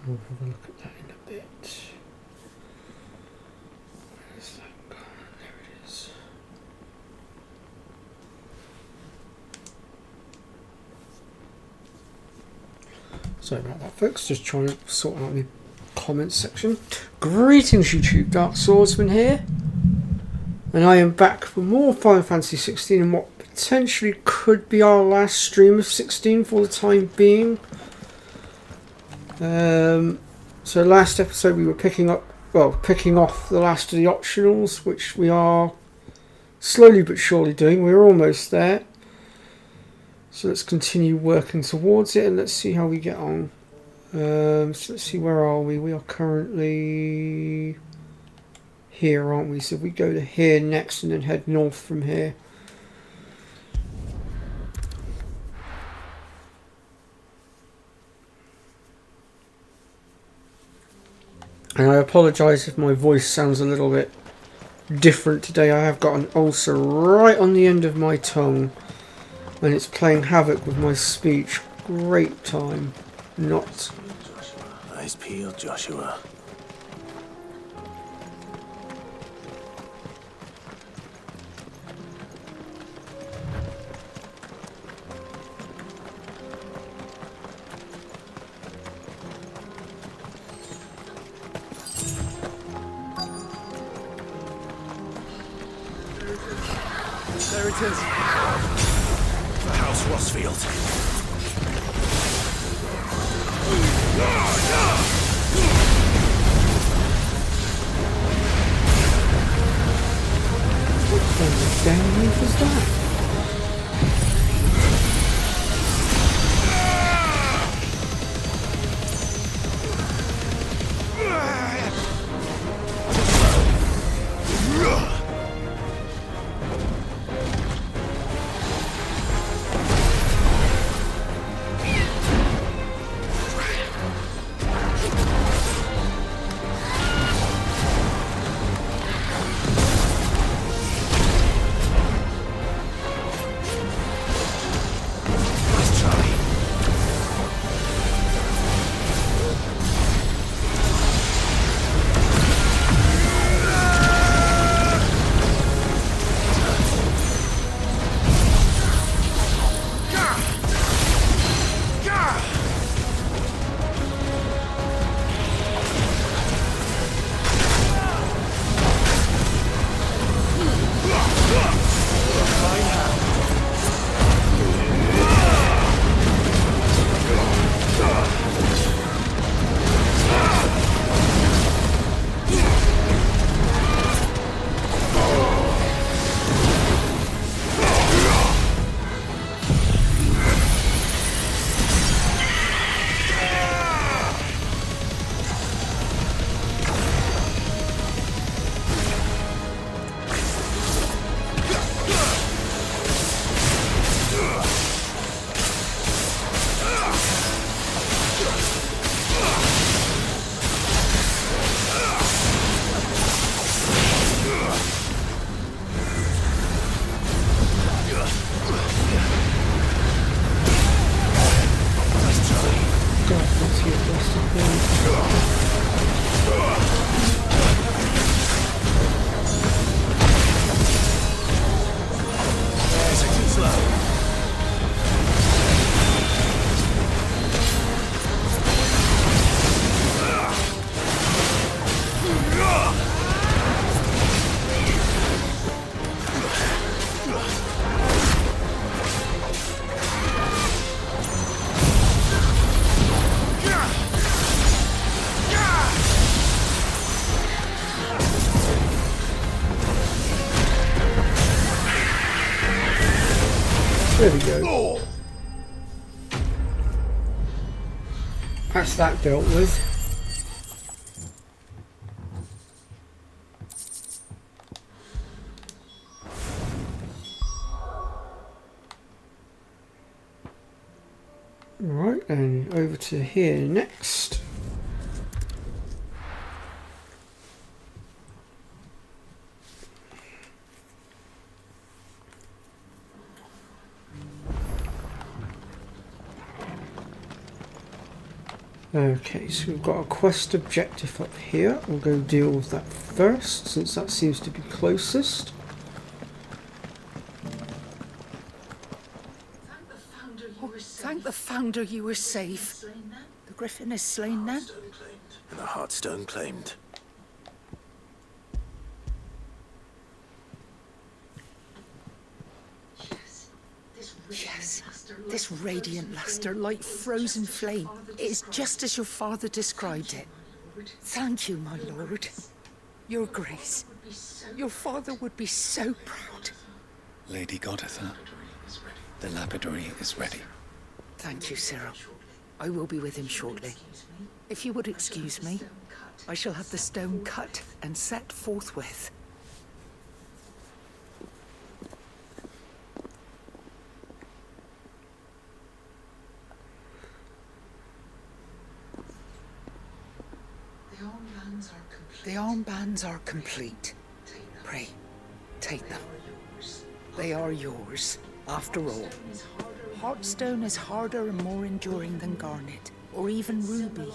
I'll have a look at that in a bit. Where's that gone? There it is. Sorry about that, folks. Just trying to sort out my comments section. Greetings, YouTube. Dark Swordsman here. And I am back for more Final Fantasy 16 and what potentially could be our last stream of 16 for the time being. So last episode we were picking off the last of the optionals, which we are slowly but surely doing. We're almost there. So let's continue working towards it and let's see how we get on. So let's see, where are we? We are currently here, aren't we? So if we go to here next and then head north from here. And I apologise if my voice sounds a little bit different today. I have got an ulcer right on the end of my tongue and it's playing havoc with my speech. Great time not. Eyes peeled, Joshua. There it is. The House Rossfield. What kind of damn leaf is that? There we go. That's that dealt with. Right, and over to here next. Okay, so we've got a quest objective up here. We'll go deal with that first, since that seems to be closest. Oh, thank the Founder you were safe. The Griffin is slain now? And the Heartstone claimed. Yes, this radiant luster like frozen flame. It is just as your father described it. Thank you, my lord. Your Grace. Your father would be so proud. Lady Goditha, the lapidary is ready. Thank you, Cyril. I will be with him shortly. If you would excuse me, I shall have the stone cut and set forthwith. The armbands are complete. Pray, take them. They are yours, after all. Heartstone is harder and more enduring than garnet, or even ruby.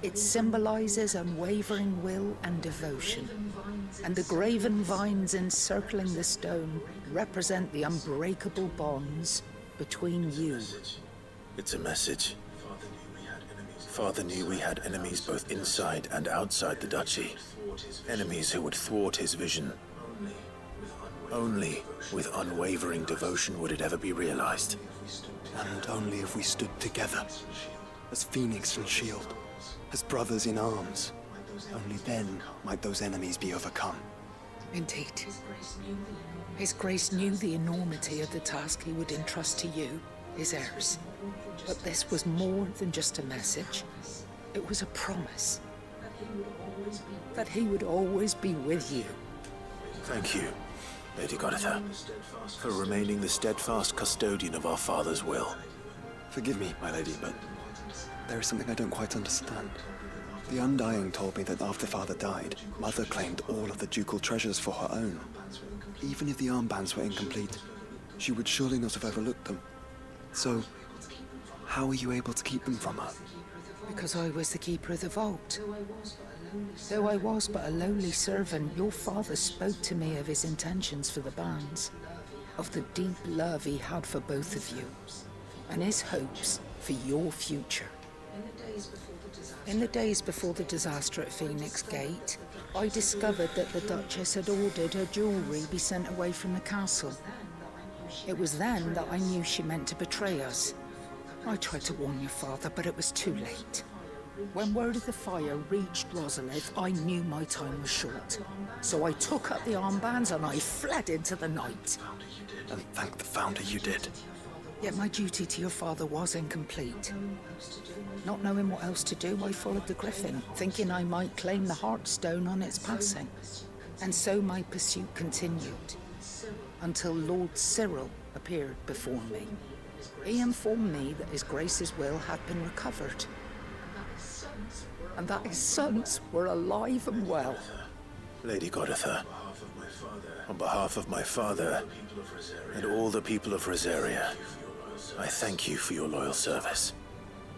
It symbolizes unwavering will and devotion. And the graven vines encircling the stone represent the unbreakable bonds between you. It's a message. Father knew we had enemies both inside and outside the duchy. Enemies who would thwart his vision. Only with unwavering devotion would it ever be realized. And only if we stood together, as Phoenix and Shield, as brothers in arms. Only then might those enemies be overcome. Indeed. His Grace knew the enormity of the task he would entrust to you, his heirs. But this was more than just a message. It was a promise. That he would always be with you. Thank you, Lady Goditha, for remaining the steadfast custodian of our father's will. Forgive me, my lady, but there is something I don't quite understand. The Undying told me that after Father died, Mother claimed all of the ducal treasures for her own. Even if the armbands were incomplete, she would surely not have overlooked them. So, how were you able to keep them from her? Because I was the keeper of the vault. Though I was but a lowly servant, your father spoke to me of his intentions for the bands, of the deep love he had for both of you, and his hopes for your future. In the days before the disaster at Phoenix Gate, I discovered that the Duchess had ordered her jewelry be sent away from the castle. It was then that I knew she meant to betray us. I tried to warn your father, but it was too late. When word of the fire reached Rosalith, I knew my time was short. So I took up the armbands and I fled into the night. And thank the Founder you did. Yet my duty to your father was incomplete. Not knowing what else to do, I followed the Griffin, thinking I might claim the Heartstone on its passing. And so my pursuit continued, until Lord Cyril appeared before me. He informed me that His Grace's will had been recovered, and that his sons were alive and well. Lady Goditha, on behalf of my father and all the people of Rosaria, I thank you for your loyal service.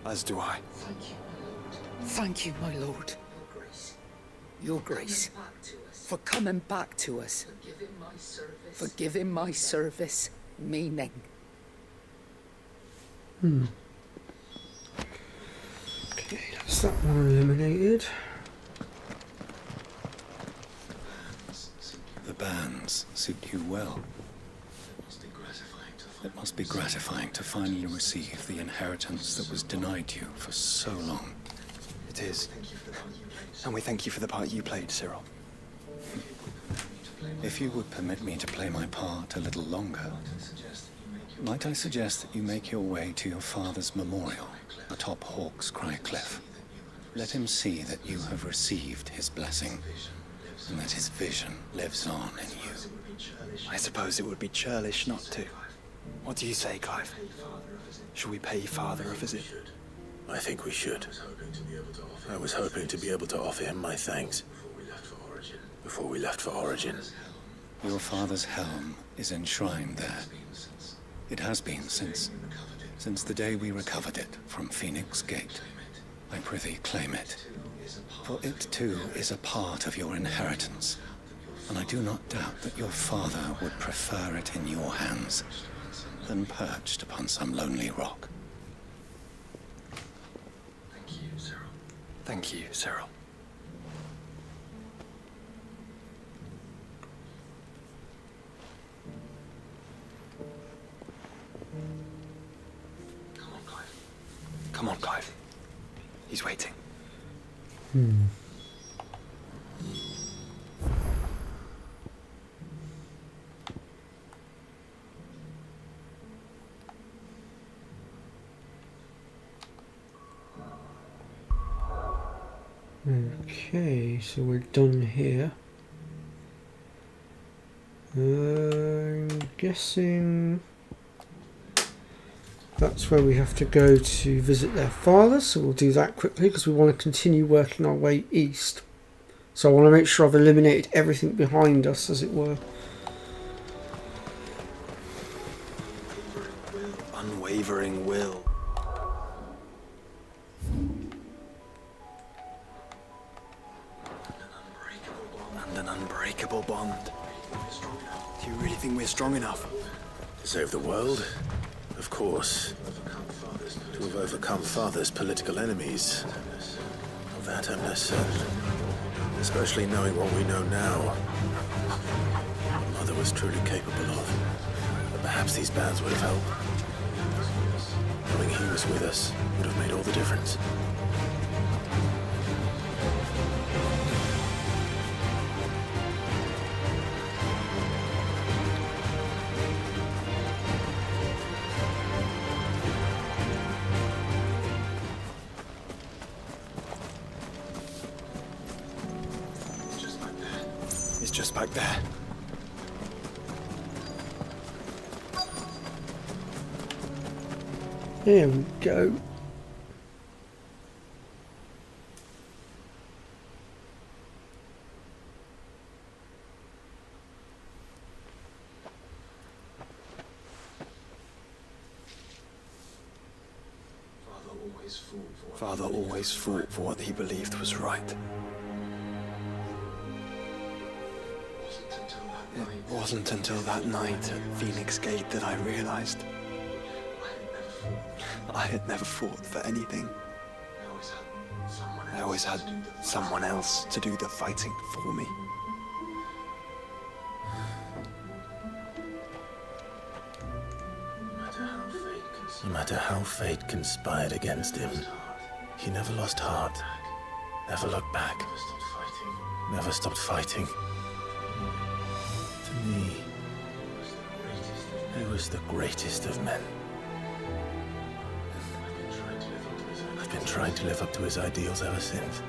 As do I. Thank you, my lord. Your Grace, for coming back to us, for giving my service meaning. Okay, that's that one eliminated. The bands suit you well. It must be gratifying to finally receive the inheritance that was denied you for so long. It is. And we thank you for the part you played, Cyril. If you would permit me to play my part a little longer, might I suggest that you make your way to your father's memorial atop Hawk's Cry Cliff. Let him see that you have received his blessing, and that his vision lives on in you. I suppose it would be churlish not to. What do you say, Clive? Should we pay Father a visit? I think we should. I was hoping to be able to offer him my thanks before we left for Origin. Your father's helm is enshrined there. It has been since the day we recovered it from Phoenix Gate. I prithee claim it, for it too is a part of your inheritance, and I do not doubt that your father would prefer it in your hands than perched upon some lonely rock. Thank you, Cyril. Thank you, Cyril. Come on, Clive. Come on, Clive. He's waiting. Okay, so we're done here. I'm guessing that's where we have to go to visit their father, so we'll do that quickly because we want to continue working our way east. So I want to make sure I've eliminated everything behind us, as it were. Unwavering will. And an unbreakable bond. Do you really think we're strong enough? To save the world? Of course. To have overcome Father's political enemies. Of that I'm less certain. Especially knowing what we know now. What Mother was truly capable of. But perhaps these bands would have helped. Knowing he was with us would have made all the difference. It's just back there. There we go. Father always fought for what he believed was right. It wasn't until that night at Phoenix Gate that I realized I had never fought for anything. I always had someone else to do the fighting for me. No matter how fate conspired against him, he never lost heart, never looked back, never stopped fighting. To me, he was the greatest of men. I've been trying to live up to his ideals ever since.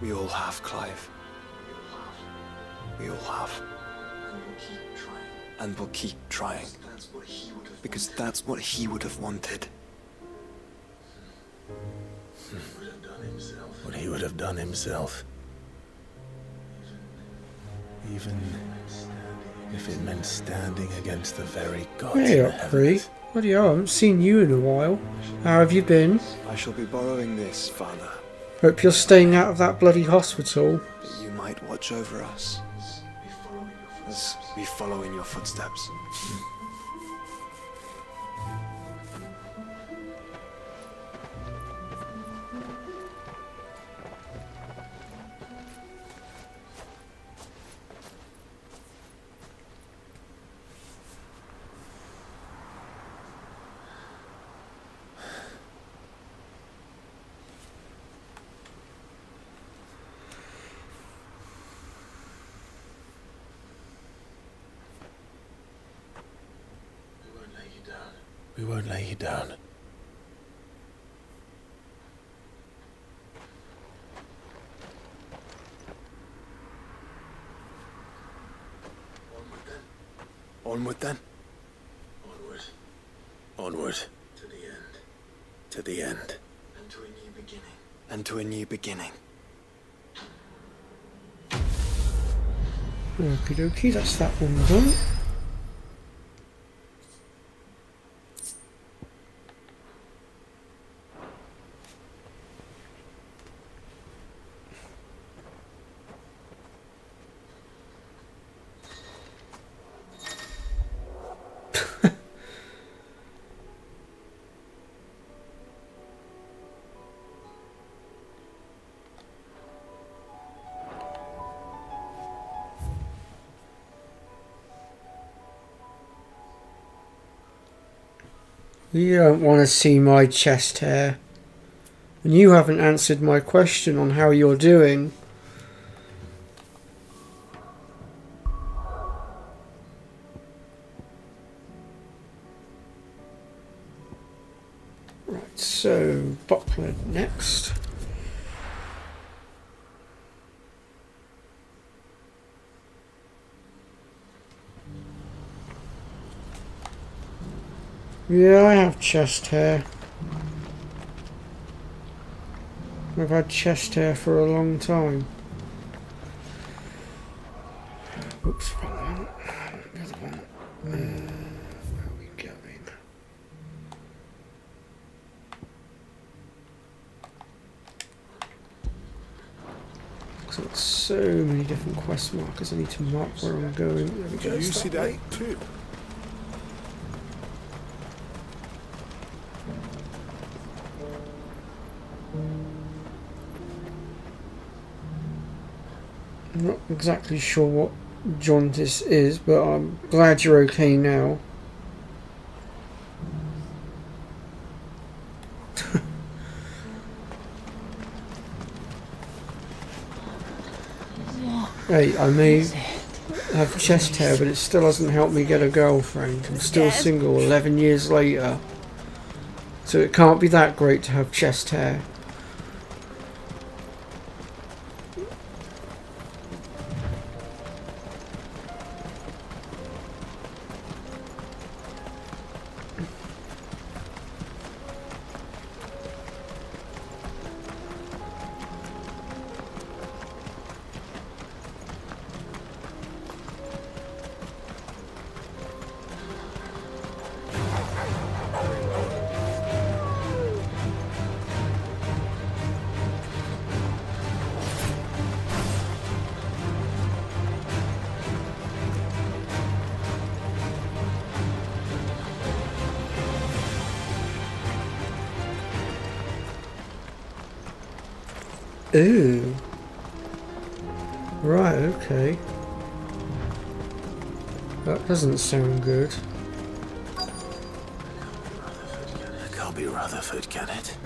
We all have, Clive. We all have. And we'll keep trying. Because that's what he would have wanted. What he would have done himself. Even if it meant standing against the very gods Hey in the up, Bree. heavens. Bloody hell, I haven't seen you in a while. How have you been? I shall be borrowing this, Father. Hope you're staying out of that bloody hospital. That you might watch over us. As we follow in your footsteps. We won't lay you down. Onward then. Onward. Onward. To the end. To the end. And to a new beginning. And to a new beginning. Okie dokie, that's that one done. You don't want to see my chest hair. And you haven't answered my question on how you're doing. Right, so Buckler next. Yeah, I have chest hair. I've had chest hair for a long time. Oops, wrong one. The other one. Where are we going? So it's so many different quest markers. I need to mark where I'm going. There we go. Do you see that too? I'm not exactly sure what jaundice is, but I'm glad you're okay now. Hey, I may have chest hair, but it still hasn't helped me get a girlfriend. I'm still single 11 years later. So it can't be that great to have chest hair. Ooh. Right, okay. That doesn't sound good. It can't be Rutherford, can it?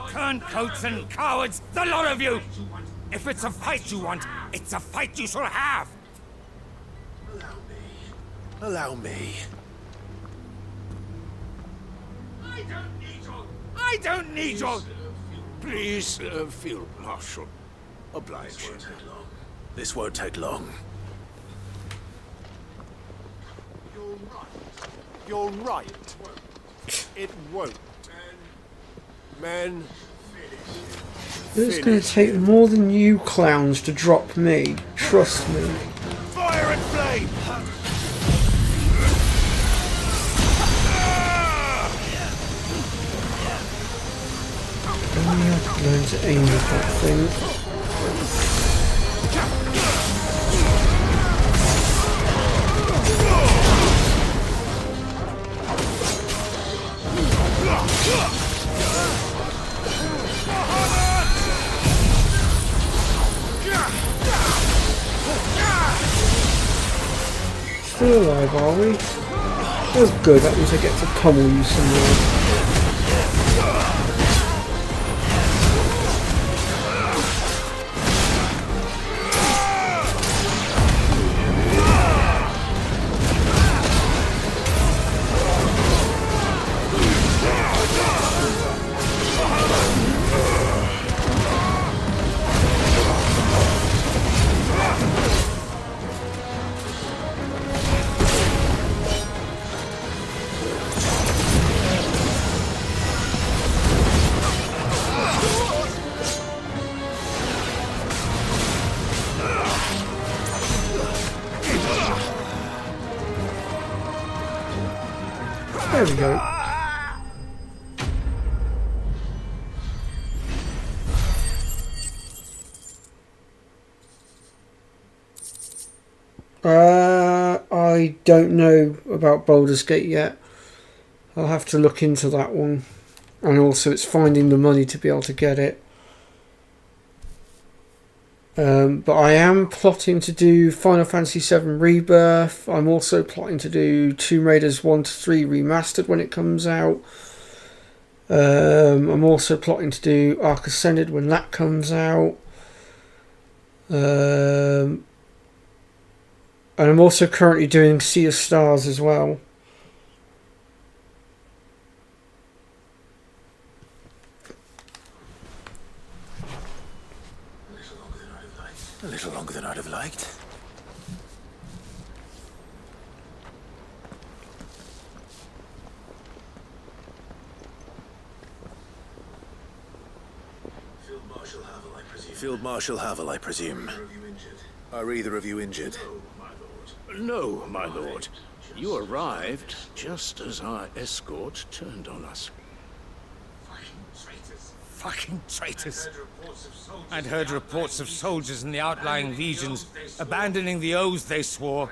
Turncoats and cowards, the lot of you! If it's a fight you want, it's a fight you shall have! Allow me. I don't need your... Please, Field Marshal. Oblige. This won't take long. You're right. It won't. Men. It's going to take more than you clowns to drop me. Trust me. Fire and flame! I have to learn to aim with that thing. Still alive, are we? Oh good, that means I get to pummel you some more. There we go. I don't know about Baldur's Gate yet. I'll have to look into that one. And also it's finding the money to be able to get it. But I am plotting to do Final Fantasy VII Rebirth. I'm also plotting to do Tomb Raiders 1 to 3 Remastered when it comes out. I'm also plotting to do Ark Ascended when that comes out. And I'm also currently doing Sea of Stars as well. A little longer than I'd have liked. Field Marshal Havel, I presume. Are either of you injured? No, my lord. You arrived just as our escort turned on us. Fucking traitors. I'd heard reports of soldiers in the outlying regions abandoning the oaths they swore.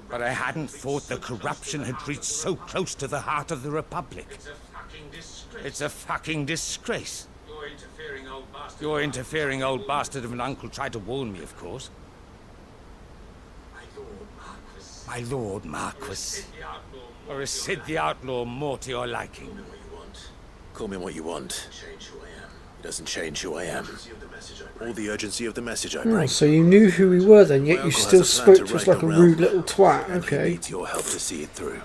But I hadn't thought the corruption had reached so close to the heart of the Republic. It's a fucking disgrace. Your interfering old bastard of an uncle tried to warn me, of course. My Lord Marquis. Or is Sid the Outlaw more to your liking? Call me what you want. It doesn't change who I am. Or the urgency of the message I bring. Oh, so you knew who we were then, yet My you uncle still has a plan spoke to us right like a the rude realm, little twat. and he Okay. needs your help to see it through.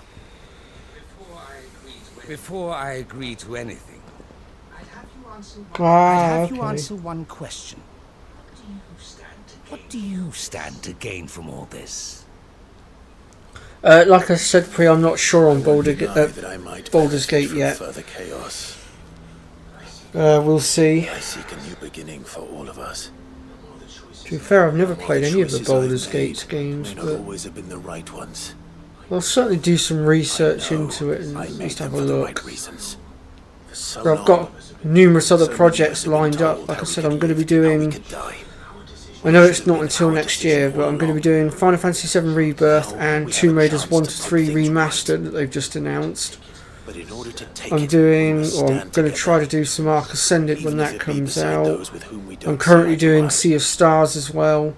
Before I agree to anything, I'd Ah, have you okay. answer one question. What do you stand to gain from all this? Like I said, Pri, I'm not sure on Deny that I might Baldur's benefit Gate from yet. Further chaos. We'll see. I seek a new beginning for all of us. To be fair, I've never While played any of the choices I've Baldur's made Gate games, may not but always have been the right ones. I'll certainly do some research I know into it and I at made least them have a for the look. right reasons. For so But I've long, got numerous other so many projects of us have been lined up. told Like I how we said, could I'm going to be live, how we doing... could die. I know It it's should not have been until our next year, decision but all I'm going to be along. doing Final Fantasy VII Rebirth Now and we have Tomb a Raiders chance 1 to to put 3 things right. Remastered that they've just announced. But in order to take I'm it, we doing, must or I'm stand going to try to together, do some Ark Ascended when even if that it be comes beside out. those with whom we don't I'm currently see eye to doing eye. Sea of Stars as well.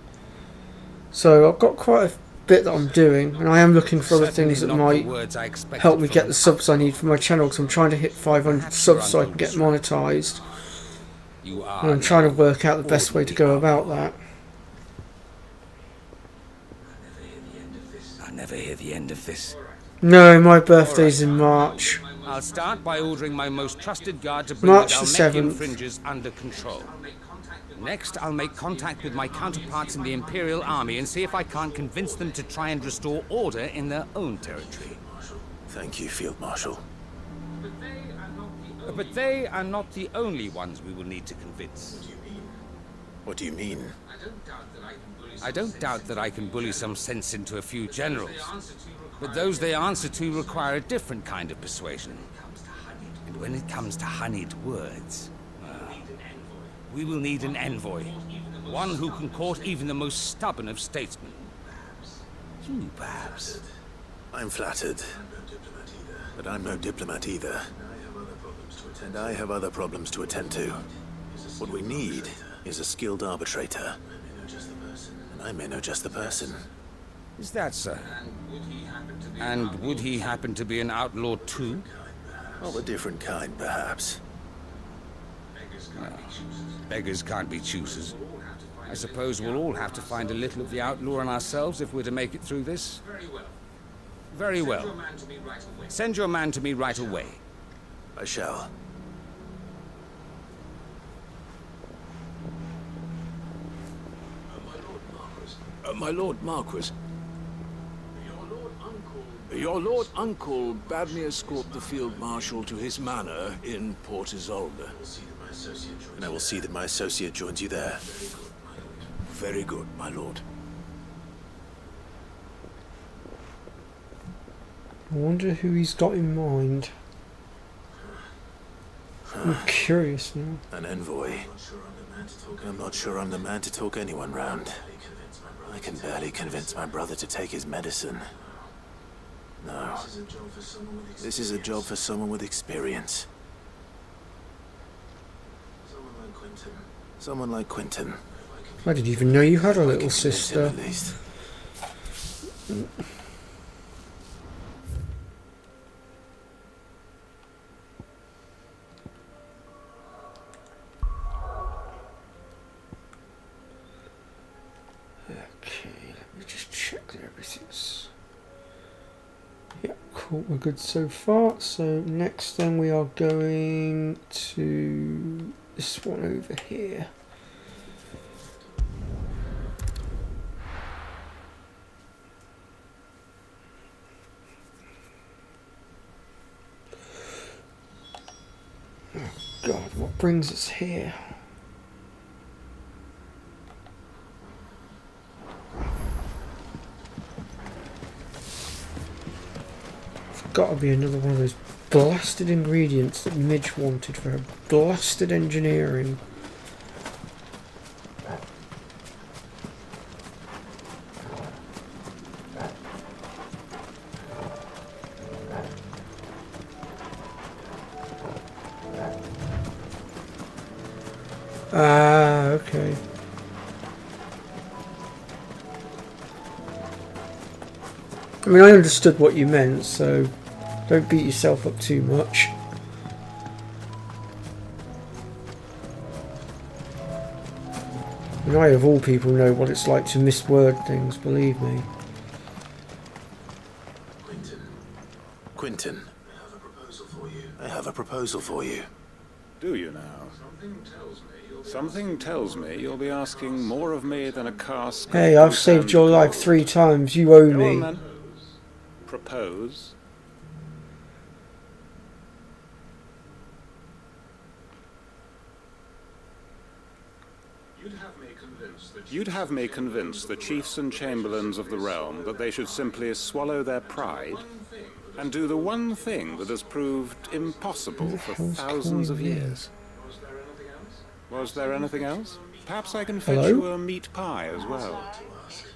So I've got quite a bit that I'm doing, and I am looking for other Certainly things that not the might words I expected help me from get you. the subs I need for my channel, because I'm trying to hit 500 Perhaps subs your so I uncle can get was right. monetized. You are And I'm trying to work out the best way to go about that. I'll never hear the end of this. No, my birthday's in March. I'll start by ordering my most trusted guard to bring March the the Dalmekian 7th. fringes under control. Next, I'll make contact with my counterparts in the Imperial Army and see if I can't convince them to try and restore order in their own territory. Thank you, Field Marshal. But they are not the only ones we will need to convince. What do you mean? I don't doubt that I can bully some sense into a few generals, but those they answer to require a different kind of persuasion. And when it comes to honeyed words, we will need an envoy. One who can court even the most stubborn of statesmen. You, perhaps. I'm flattered. But I'm no diplomat either. And I have other problems to attend to. What we need is a skilled arbitrator. And I may know just the person. Is that so? And would he happen to be an outlaw too? Of a different kind, perhaps. Beggars can't be choosers. I suppose we'll all have to find a little of the outlaw in ourselves if we're to make it through this. Very well. Send your man to me right away. I shall. My Lord Marquis. Your Lord Uncle bade me escort the Field Marshal to his manor in Port Isolde. And I will see that my associate joins you there. Very good, my lord. I wonder who he's got in mind. I'm curious now. An envoy. I'm not sure I'm the man to talk anyone round. I can barely convince my brother to take his medicine. No. This is a job for someone with experience. Someone like Quentin. I didn't even know you had a I little can convince him sister. at least. Okay, let me just check that everything's... Yeah, cool, we're good so far. So next then we are going to this one over here. Oh God, what brings us here? Got to be another one of those blasted ingredients that Midge wanted for her blasted engineering. Ah, okay. I mean, I understood what you meant, so don't beat yourself up too much. And I, of all people, know what it's like to misword things, believe me. Quentin. I have a proposal for you. I have a proposal for you. Do you now? Something tells me you'll be asking more of me than a cask. Hey, I've saved your life 3 times. You owe Go on, me. then. Propose. You'd have me convince the chiefs and chamberlains of the realm that they should simply swallow their pride and do the one thing that has proved impossible for thousands of years. Was there anything else? Perhaps I can fetch Hello? you a meat pie as well.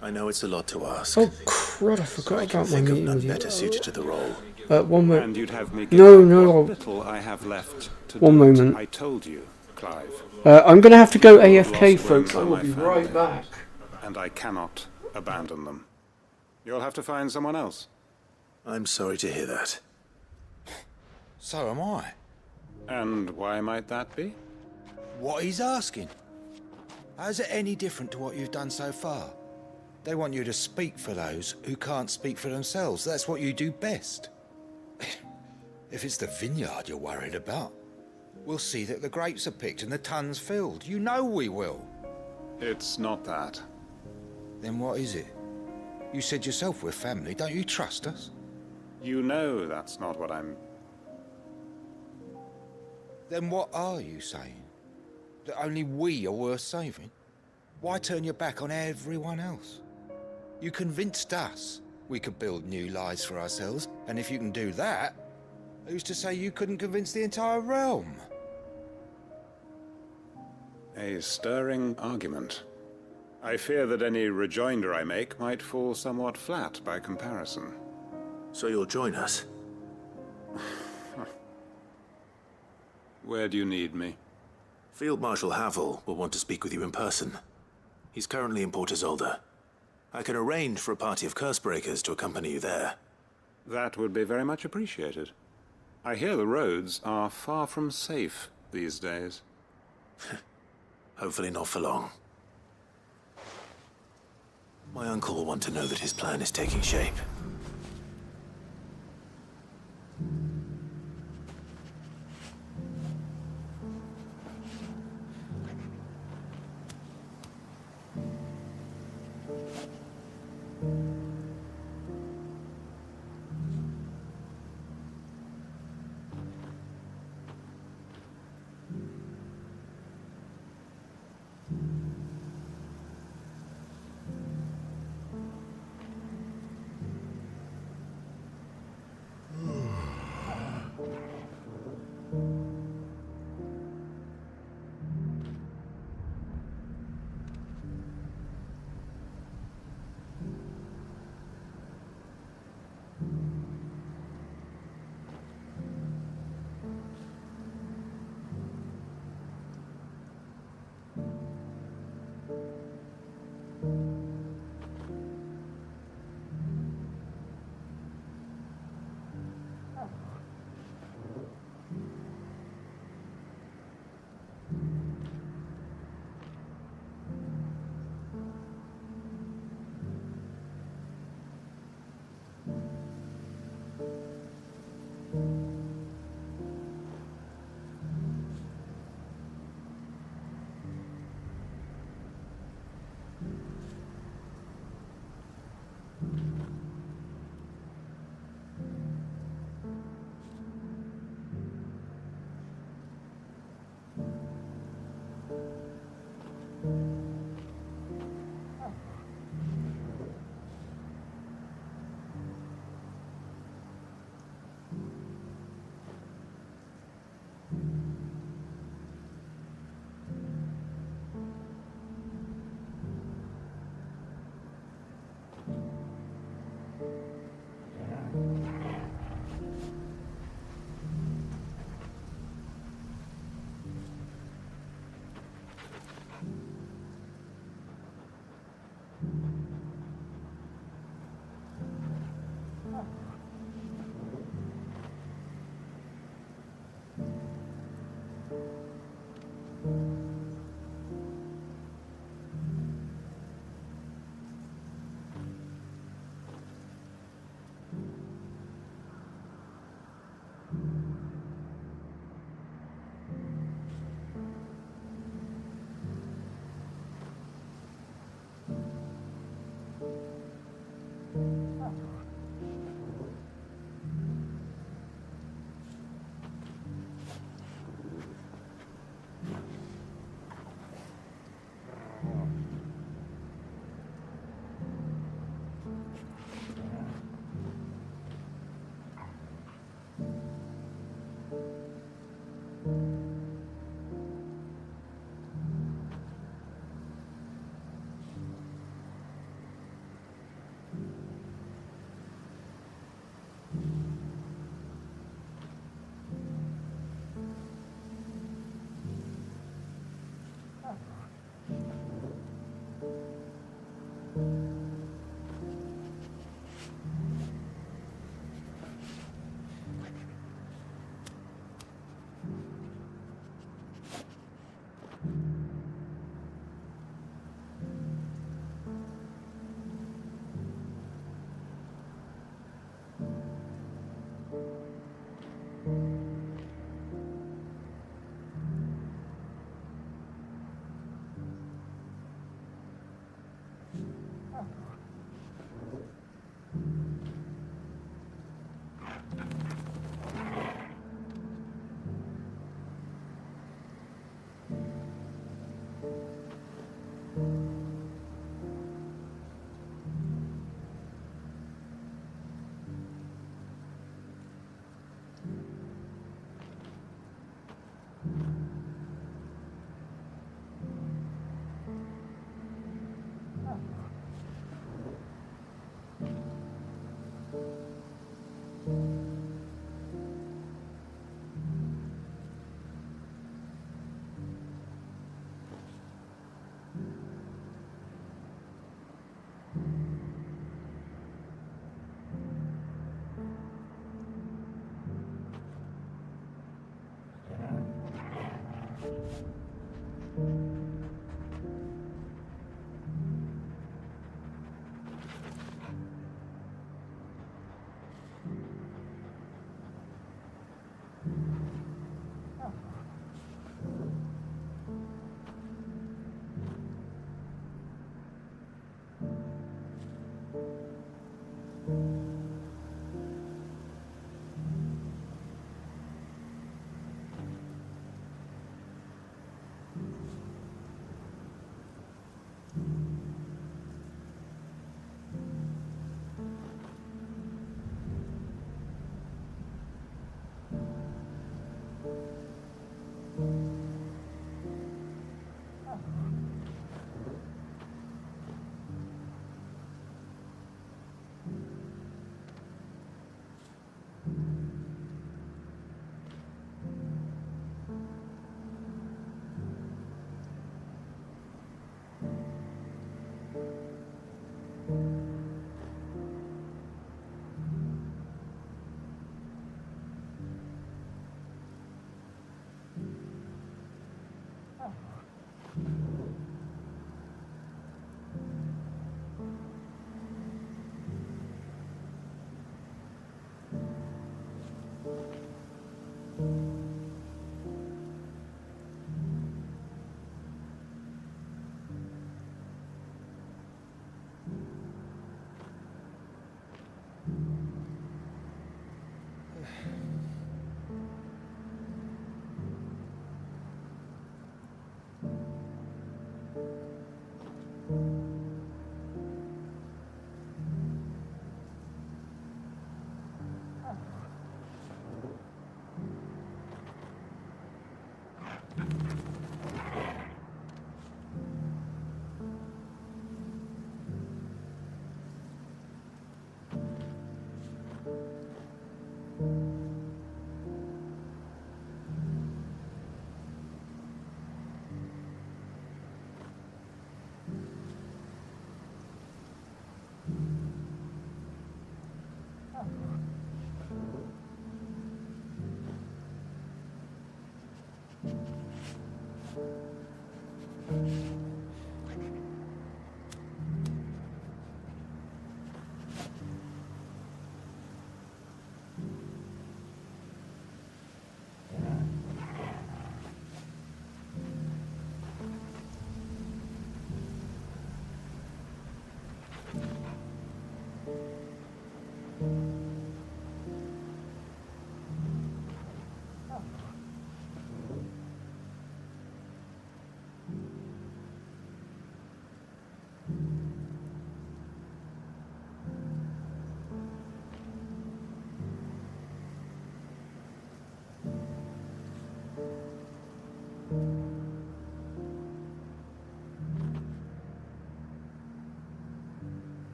I know it's a lot to ask. Oh crud, I forgot I can about my think of meeting none with you. better suited to the role. One moment. And you'd have me give No, up no, what I'll- little I have left to One do it. moment. I told you, Clive. I'm going to have to go AFK, Lost folks. I ones are will my be family. right back. And I cannot abandon them. You'll have to find someone else. I'm sorry to hear that. So am I. And why might that be? What he's asking. How's it any different to what you've done so far? They want you to speak for those who can't speak for themselves. That's what you do best. If it's the vineyard you're worried about, we'll see that the grapes are picked and the tons filled. You know we will. It's not that. Then what is it? You said yourself we're family. Don't you trust us? You know that's not what I'm... Then what are you saying? That only we are worth saving? Why turn your back on everyone else? You convinced us we could build new lives for ourselves, and if you can do that, who's to say you couldn't convince the entire realm? A stirring argument. I fear that any rejoinder I make might fall somewhat flat by comparison. So you'll join us? Where do you need me? Field Marshal Havel will want to speak with you in person. He's currently in Port Isolde. I can arrange for a party of Cursebreakers to accompany you there. That would be very much appreciated. I hear the roads are far from safe these days. Hopefully not for long. My uncle will want to know that his plan is taking shape.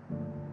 you.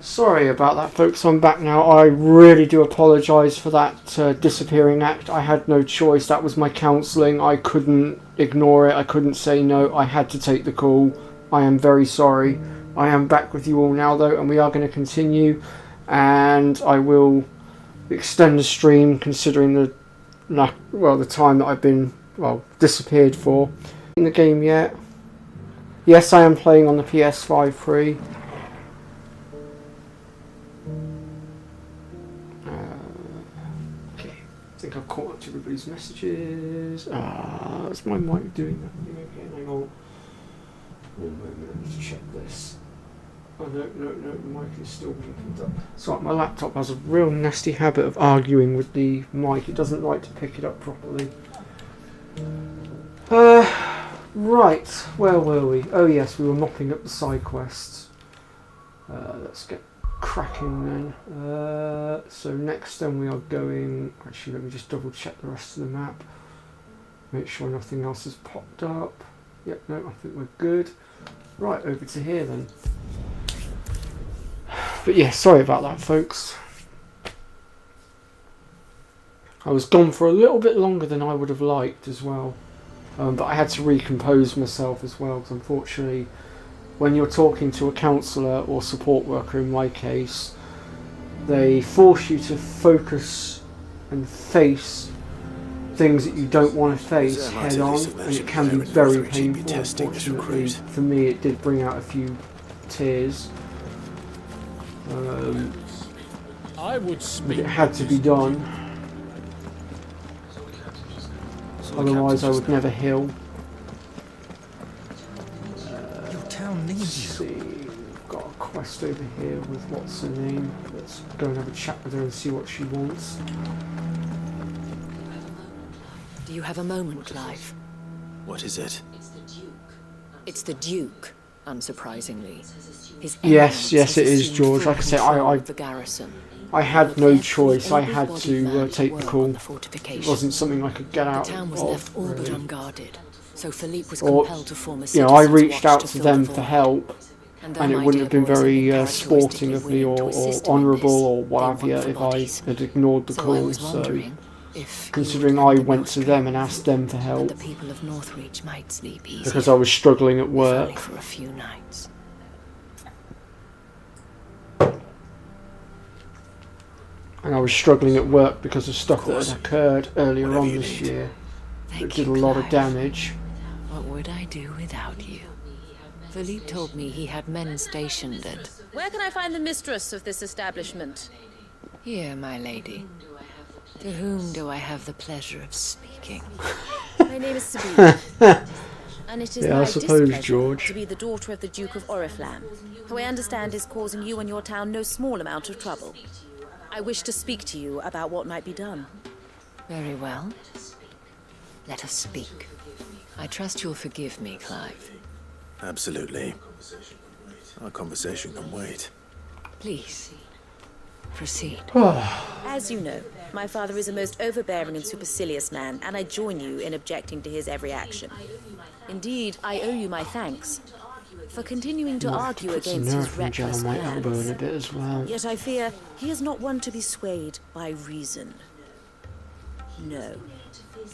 Sorry about that, folks. I'm back now. I really do apologise for that disappearing act. I had no choice. That was my counselling. I couldn't ignore it. I couldn't say no. I had to take the call. I am very sorry. I am back with you all now, though, and we are going to continue. And I will extend the stream, considering the time that I've been disappeared for. In the game yet? Yes, I am playing on the PS5 free. I think I've caught up to everybody's messages. That's my mic doing that. Okay, hang on. One moment, let's check this. Oh no, the mic is still being up. So my laptop has a real nasty habit of arguing with the mic. It doesn't like to pick it up properly. Right, where were we? Oh yes, we were mopping up the side quests. Let's get cracking then. So next then we are going, actually let me just double check the rest of the map, make sure nothing else has popped up. Yep, no, I think we're good. Right, over to here then. But yeah, sorry about that, folks. I was gone for a little bit longer than I would have liked as well, but I had to recompose myself as well, because unfortunately when you're talking to a counsellor or support worker, in my case, they force you to focus and face things that you don't want to face head on, and it can be very painful. Unfortunately, for me, it did bring out a few tears. I would speak. It had to be done. Otherwise, I would never heal. Let's see, we've got a quest over here with what's her name. Let's go and have a chat with her and see what she wants. Do you have a moment, Clive? What is it? It's the Duke, unsurprisingly. His yes, it is, George. Like I said, I had no choice. I had to take the call. It wasn't something I could get out the town was of, left all but really. unguarded, so Philippe was compelled to form a I reached out to them for help, and it wouldn't have been very sporting of me or honourable or what have you if I had ignored the call. So If considering you I would went to them and asked them for and help the people of Northreach might sleep easy. because I was struggling at Only work. for a few nights. And I was struggling at work because of stuff that course. had occurred earlier Whatever on you this need. year that Thank did a you, lot of Clive. damage. What would I do without you? Philippe told me he had men stationed at... Where can I find the mistress of this establishment? Here, my lady. To whom do I have the pleasure of speaking? My name is Sabine. And it is Yeah, I my suppose, displeasure George. to be the daughter of the Duke of Oriflamme, who I understand is causing you and your town no small amount of trouble. I wish to speak to you about what might be done. Very well. Let us speak. I trust you'll forgive me, Clive. Absolutely. Our conversation can wait. Please, proceed. As you know, my father is a most overbearing and supercilious man, and I join you in objecting to his every action. Indeed, I owe you my thanks for continuing to argue Put some against his nerve gel reckless on my elbow in plans. a bit as well. Yet I fear he is not one to be swayed by reason. No.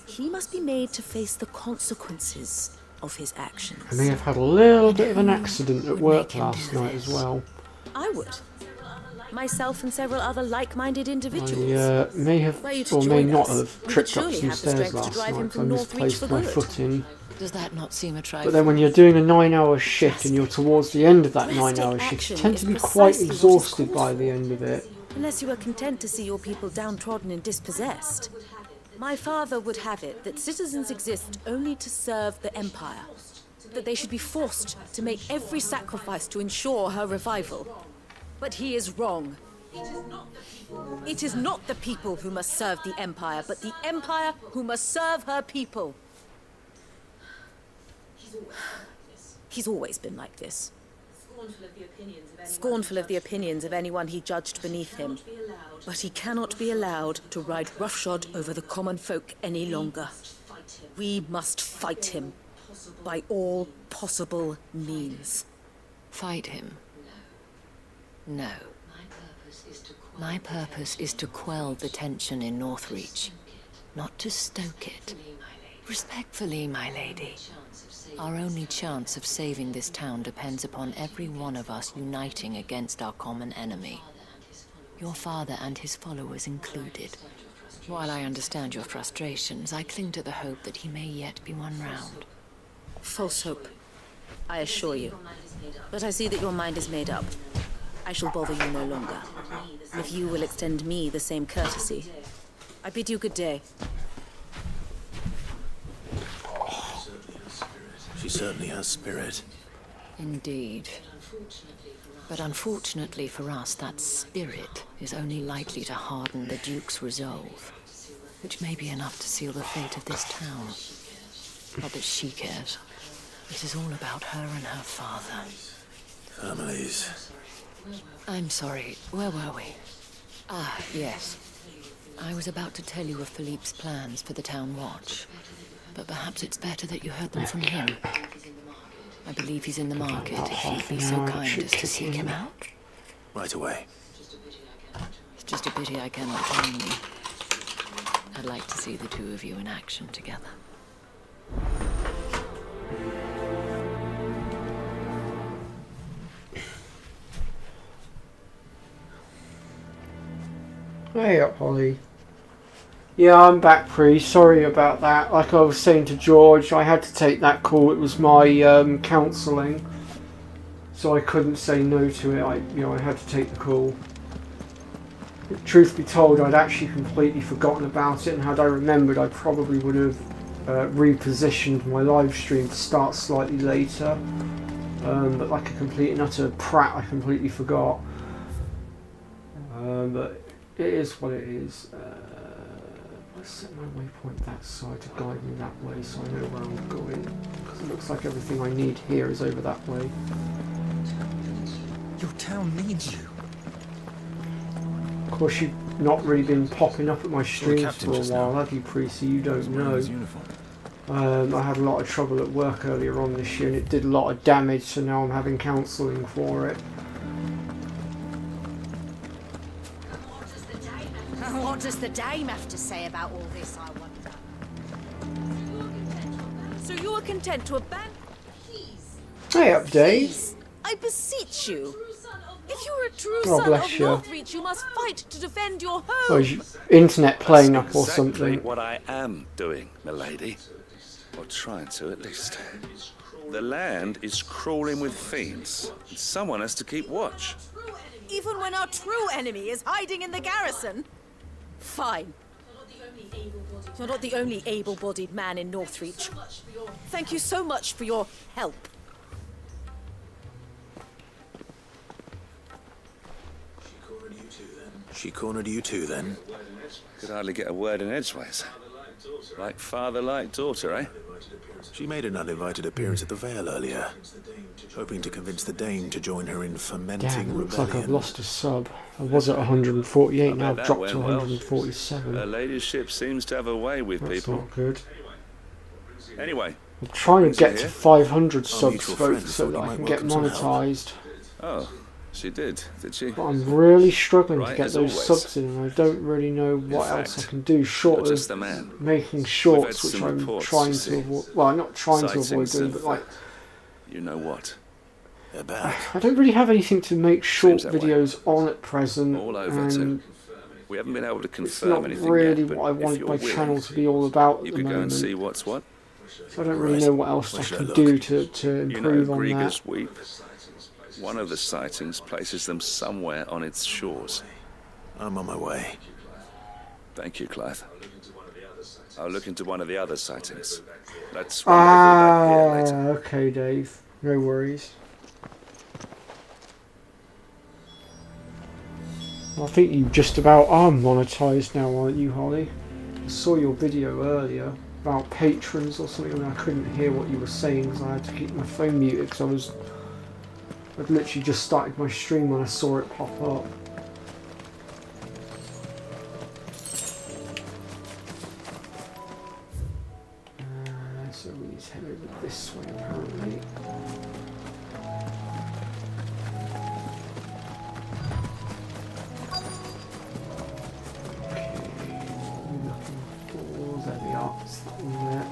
He must be made to face the consequences of his actions. I may have had a little bit of an accident at work last night as well. I would. Myself and several other like-minded individuals. I may have, Were you to or may join not us, have, we would tripped up surely some have the stairs strength to last drive him night because I from Northreach misplaced for my good. footing. Does that not seem a trifle? But then when you're doing a 9-hour shift and you're towards the end of that Drastic 9-hour shift, you action tend is to be quite precisely what is exhausted called by for. the end of it. Unless you are content to see your people downtrodden and dispossessed. My father would have it that citizens exist only to serve the Empire. That they should be forced to make every sacrifice to ensure her revival. But he is wrong. It is not the people who must serve the Empire, but the Empire who must serve her people. He's always been like this. Scornful of the opinions of anyone he judged beneath him. But he cannot be allowed to ride roughshod over the common folk any longer. We must fight him by all possible means. Fight him? No. My purpose is to quell the tension in Northreach, not to stoke it. Respectfully, my lady. Our only chance of saving this town depends upon every one of us uniting against our common enemy. Your father and his followers included. While I understand your frustrations, I cling to the hope that he may yet be won round. False hope, I assure you. But I see that your mind is made up. I shall bother you no longer. If you will extend me the same courtesy. I bid you good day. She certainly has spirit. Indeed. But unfortunately for us, that spirit is only likely to harden the Duke's resolve, which may be enough to seal the fate of this town. Not that she cares. It is all about her and her father. Families. I'm sorry, where were we? Ah, yes. I was about to tell you of Philippe's plans for the town watch, but perhaps it's better that you heard them from him. I believe he's in the market, if you'd be so kind as to seek him out. Right away. It's just a pity I cannot join you. I'd like to see the two of you in action together. Hey up, Holly. Yeah, I'm back, Pre. Sorry about that. Like I was saying to George, I had to take that call. It was my counselling, so I couldn't say no to it. I had to take the call. Truth be told, I'd actually completely forgotten about it, and had I remembered, I probably would have repositioned my live stream to start slightly later. But like a complete and utter prat, I completely forgot. But it is what it is. I set my waypoint that side to guide me that way, so I know where I'm going. Because it looks like everything I need here is over that way. Your town needs you. Of course, you've not really been popping up at my streams for a while, have you, Priest? So you don't know. I had a lot of trouble at work earlier on this year, and it did a lot of damage, so now I'm having counselling for it. What does the dame have to say about all this, I wonder? So you are content to abandon... Hey up, Dave. Please, I beseech you. If you are a true God son bless of you. Northreach, you must fight to defend your home. Oh, is your internet playing That's up or exactly something? what I am doing, milady. Or trying to, at least. The land is crawling with fiends. And someone has to keep watch. Even when our true enemy is hiding in the garrison? Fine. You're not the only able-bodied man in Northreach. Thank you so much for your help. She cornered you too, then? Could hardly get a word in edgeways. Like father, like daughter, eh? She made an uninvited appearance at the Vale earlier, hoping to convince the Dane to join her in fermenting Damn, it looks like I've rebellion. lost a sub. I was at 148, now I I've bet that dropped to went well. 147. Her ladyship seems to have a way with That's people. not good. Anyway. I'm trying to get to here? 500 subs, mutual folks, friend so thought that you I might can get welcome some help. monetised. Oh, she did she? But I'm really struggling to Right, get as those always. subs in, and I don't really know what else I fact, can do short you're of just the man. making shorts, We've which had some I'm reports, trying you to see. avoid. Well, I'm not trying to avoid Sightings doing, of, but like, You know what? They're back. I don't really have anything to make short Seems that way. videos on at present, All over and too. We haven't been able to it's confirm not anything really yet, but what I if wanted you're my willing, channel to be all about at you the could go and moment. see what's what. So I don't really Right. know what else Where I should I can look? do to You know improve on that. Grieger's Weep? One of the sightings places them somewhere on its shores. I'm on my way. Thank you, Clive. I'll look into one of the other sightings. Let's run over that here later. Okay, Dave. No worries. I think you just about are monetised now, aren't you, Holly? I saw your video earlier about patrons or something, and I couldn't hear what you were saying because I had to keep my phone muted because I'd literally just started my stream when I saw it pop up. So we need to head over this way apparently. Okay, what are we looking for? There we are. It's that one there.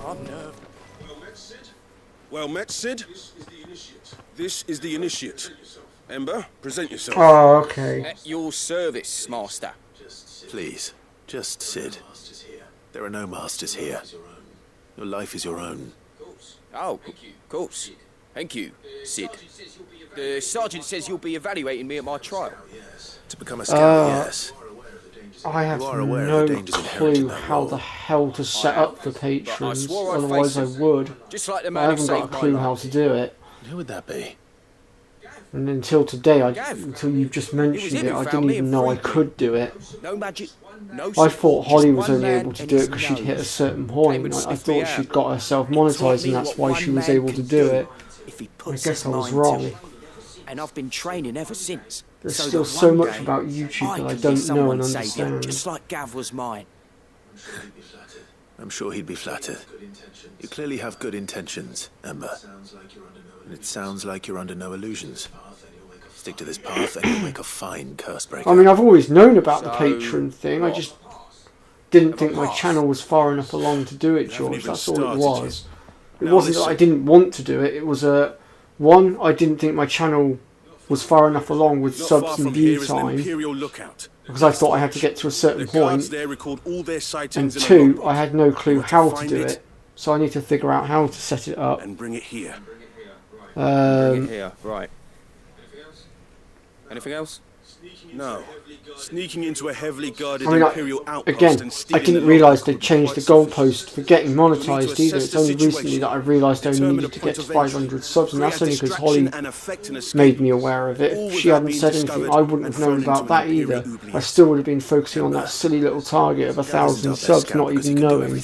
I'm nerved. Well met, Sid. This is the initiate. Ember, present yourself. Oh, okay. At your service, master. Please, just Sid. There are no masters here. Your life is your own. Oh, of course. Thank you, Sid. The sergeant says you'll be evaluating me at my trial. To become a scout, yes. I have You are aware of no the dangers inherent in clue that how role. the hell to set up the patrons, swore I'd otherwise I face would. Just like the I man who haven't got a saved my clue life. how to do it. Who would that be? And until today, Gav. until you've just It mentioned was it, him who I found didn't me even and know I freed me. could do it. No magic, no I secret, thought Holly just was one only man able to and do it his because she'd hit a nose. certain Came point. and I sniffed me thought she'd out. got herself He taught monetised, me and that's what why one she was man able to can do it. If he I puts guess his I was mind to wrong. it. And I've been training ever since. There's so still that so one much day about YouTube that I can be don't know and someone's saviour, understand. just like Gav was mine. I'm sure he'd be flattered. You clearly have good intentions, Ember. And it sounds like you're under no illusions. Stick to this path and you'll make a fine curse breaker. I mean, I've always known about the patron thing. I what? just didn't think my channel was far enough along to do it, haven't George. even That's all it started was. It Now wasn't that I listen. didn't want to do it. It was one, I didn't think my channel was far enough along with Not far subs and from here view is an time, Imperial lookout. because I thought I had to get to a The certain guards point. there record all their And sightings in a two, logbook. I had no clue You have to how to find do it, so I need to figure out how to set it up. and bring it here. Here, right. Anything else? No. Sneaking into a heavily guarded I mean, Imperial outpost again, and I stealing didn't the realise logbook they'd would be changed the quite goalpost for getting monetised assess either. It's the only recently situation, that I realised I only determine needed a to point get to of entry, 500 subs, and create that's a only because distraction Holly and effect an escape. made me aware of it. All If she without hadn't being said anything, discovered I wouldn't and have known thrown about into that an Imperial either. oubliette. I still would have been focusing on that silly little target of 1,000 subs, not even knowing.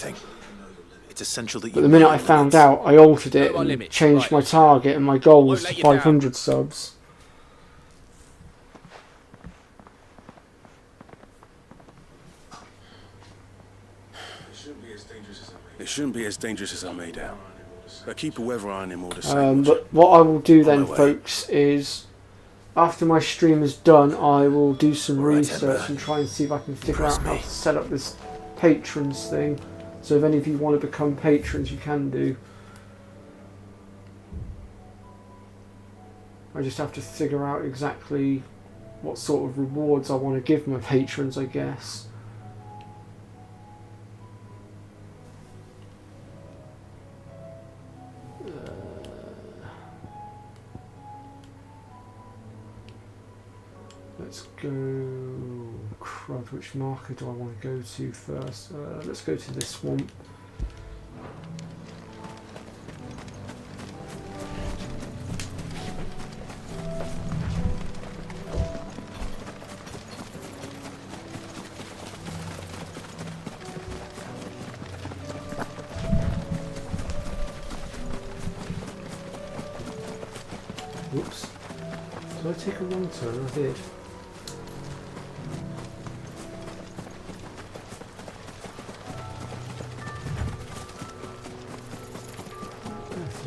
It's essential that you But the minute know I your found limits. out, I altered it Know my and limits, changed right. my target, and my goal was Won't to let you down. 500 subs. It shouldn't be as dangerous as I made out. But keep a weather eye on him all the same. But what I will do then, my way. folks, is after my stream is done, I will do some Right, research Ember. and try and see if I can figure out Impress how me. to set up this patrons thing. So if any of you want to become patrons, you can do. I just have to figure out exactly what sort of rewards I want to give my patrons, I guess. Let's go. Crud, which marker do I want to go to first? Let's go to this one. Whoops. Did I take a wrong turn? I did.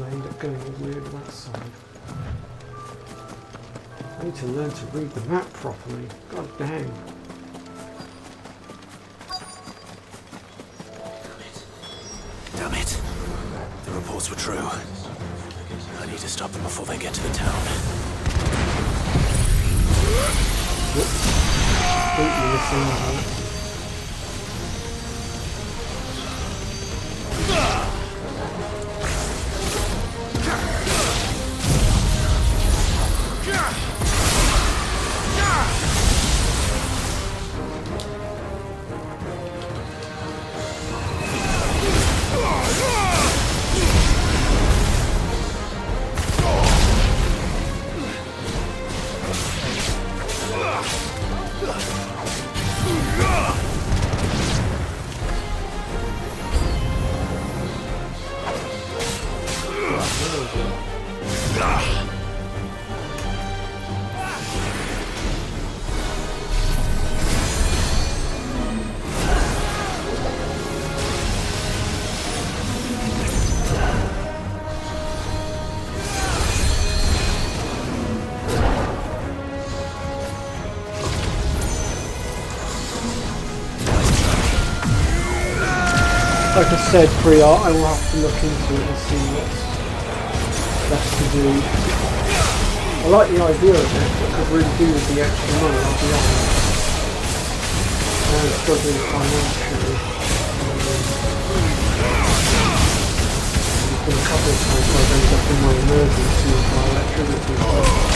I end up going all the way over that side. I need to learn to read the map properly. God dang. Damn it. The reports were true. I need to stop them before they get to the town. Completely missing that. Like I said, pre-art, I will have to look into it and see what's best to do. I like the idea of it, but I could really do with the extra money, I'll be honest. I'm struggling financially. There's been a couple of times where I've ended up in my emergency with my electricity bill.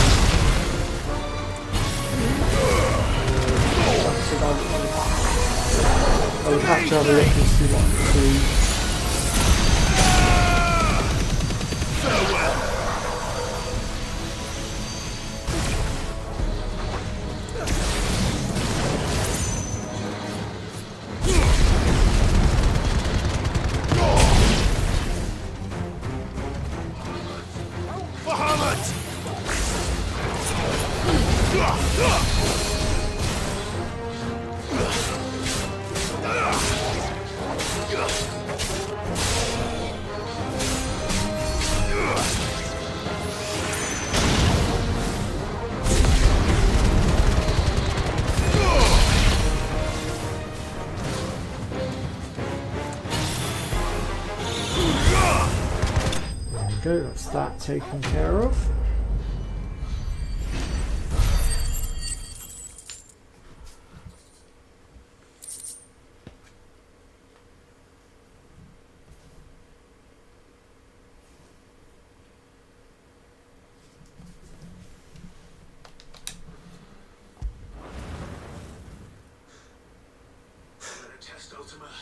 I would have to have a look and see what I can do. Go, that's that taken care of.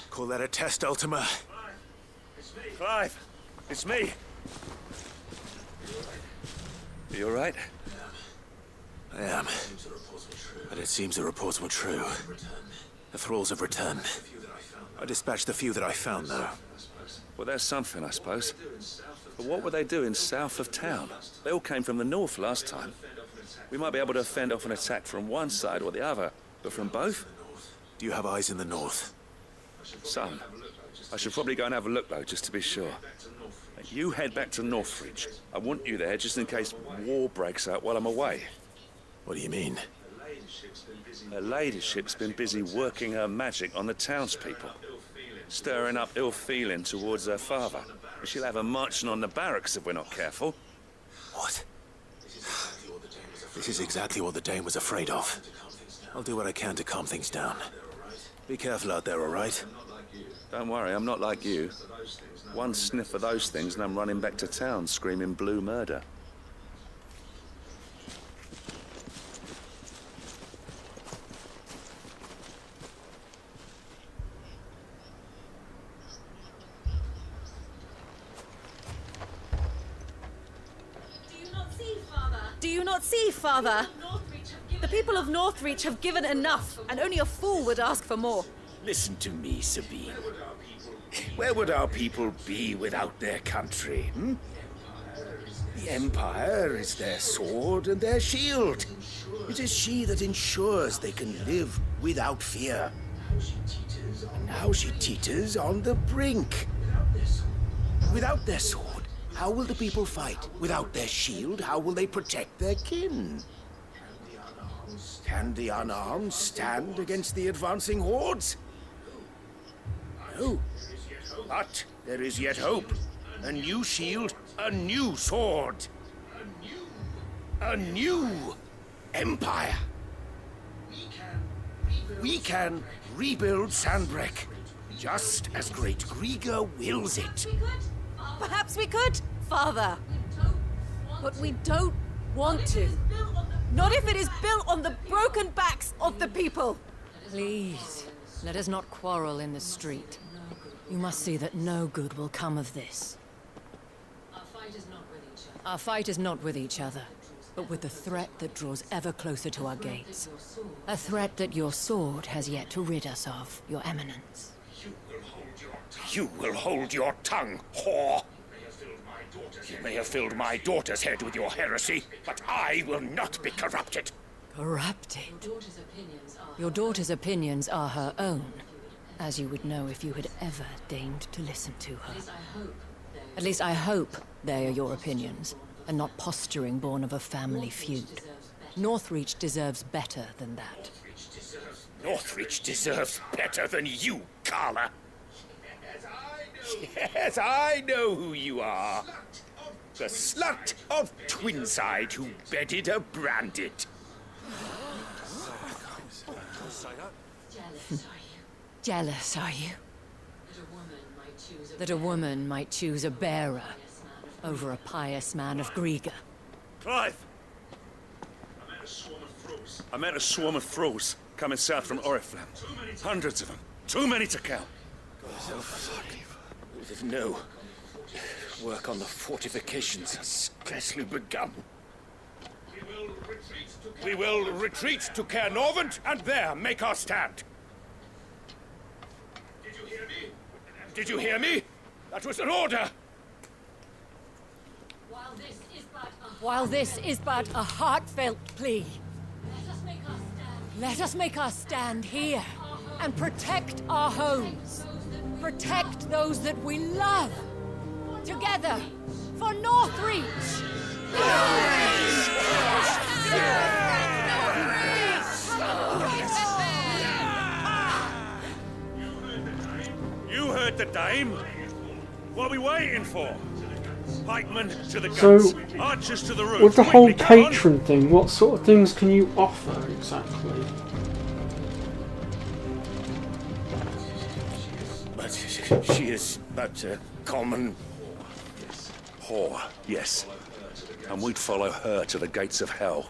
Call that a test, Ultima? Clive, it's me. You all right? I am. But it seems the reports were true. The thralls have returned. I dispatched the few that I found, though. Well, that's something, I suppose. But what were they doing south of town? They all came from the north last time. We might be able to fend off an attack from one side or the other, but from both? Do you have eyes in the north? Some. I should probably go and have a look, though, just to be sure. You head back to Northreach. I want you there just in case war breaks out while I'm away. What do you mean? Her ladyship's been busy working her magic on the townspeople, stirring up ill feeling towards her father. She'll have her marching on the barracks if we're not careful. What? This is exactly what the Dane was afraid of. I'll do what I can to calm things down. Be careful out there, all right? Don't worry, I'm not like you. One sniff of those things and I'm running back to town screaming blue murder. Do you not see, Father? The people of Northreach have given enough, and only a fool would ask for more. Listen to me, Sabine. Where would our people be without their country, hmm? The Empire is their sword and their shield. It is she that ensures they can live without fear. And now she teeters on the brink. Without their sword, how will the people fight? Without their shield, how will they protect their kin? Can the unarmed stand against the advancing hordes? No. But there is yet hope. A new shield, a new sword. A new empire. We can rebuild Sanbreque, just as great Griga wills it. Perhaps we could, Father. But we don't want to. Not if it is built on the broken backs of the people. Please, let us not quarrel in the street. You must see that no good will come of this. Our fight is not with each other, but with the threat that draws ever closer to our gates. A threat that your sword has yet to rid us of, Your Eminence. You will hold your tongue, whore! You may have filled my daughter's head with your heresy, but I will not be corrupted. Corrupted? Your daughter's opinions are her own, as you would know if you had ever deigned to listen to her. At least I hope they are your opinions, and not posturing born of a family feud. Northreach deserves better than that. Northreach deserves better than you, Carla. Yes, I know who you are. The slut of Twinside who bedded a Branded. Jealous, are you? That a woman might choose a bearer over a pious man of Griga. Clive! I met a swarm of thralls coming south from Oriflamme. Hundreds of them. Too many to count. Oh, fuck. No. Work on the fortifications has scarcely begun. We will retreat to Caer Norvent and there make our stand. Did you hear me? Did you hear me? That was an order! While this is but a heartfelt plea, let us make our stand here and protect our homes. Protect those that we love. Together, for Northreach! You heard the dame. What are we waiting for? Pikemen to the So, guns, archers to the roof. with the whole Quickly, come on. patron thing, what sort of things can you offer exactly? But she is but a common whore, yes. And we'd follow her to the gates of hell.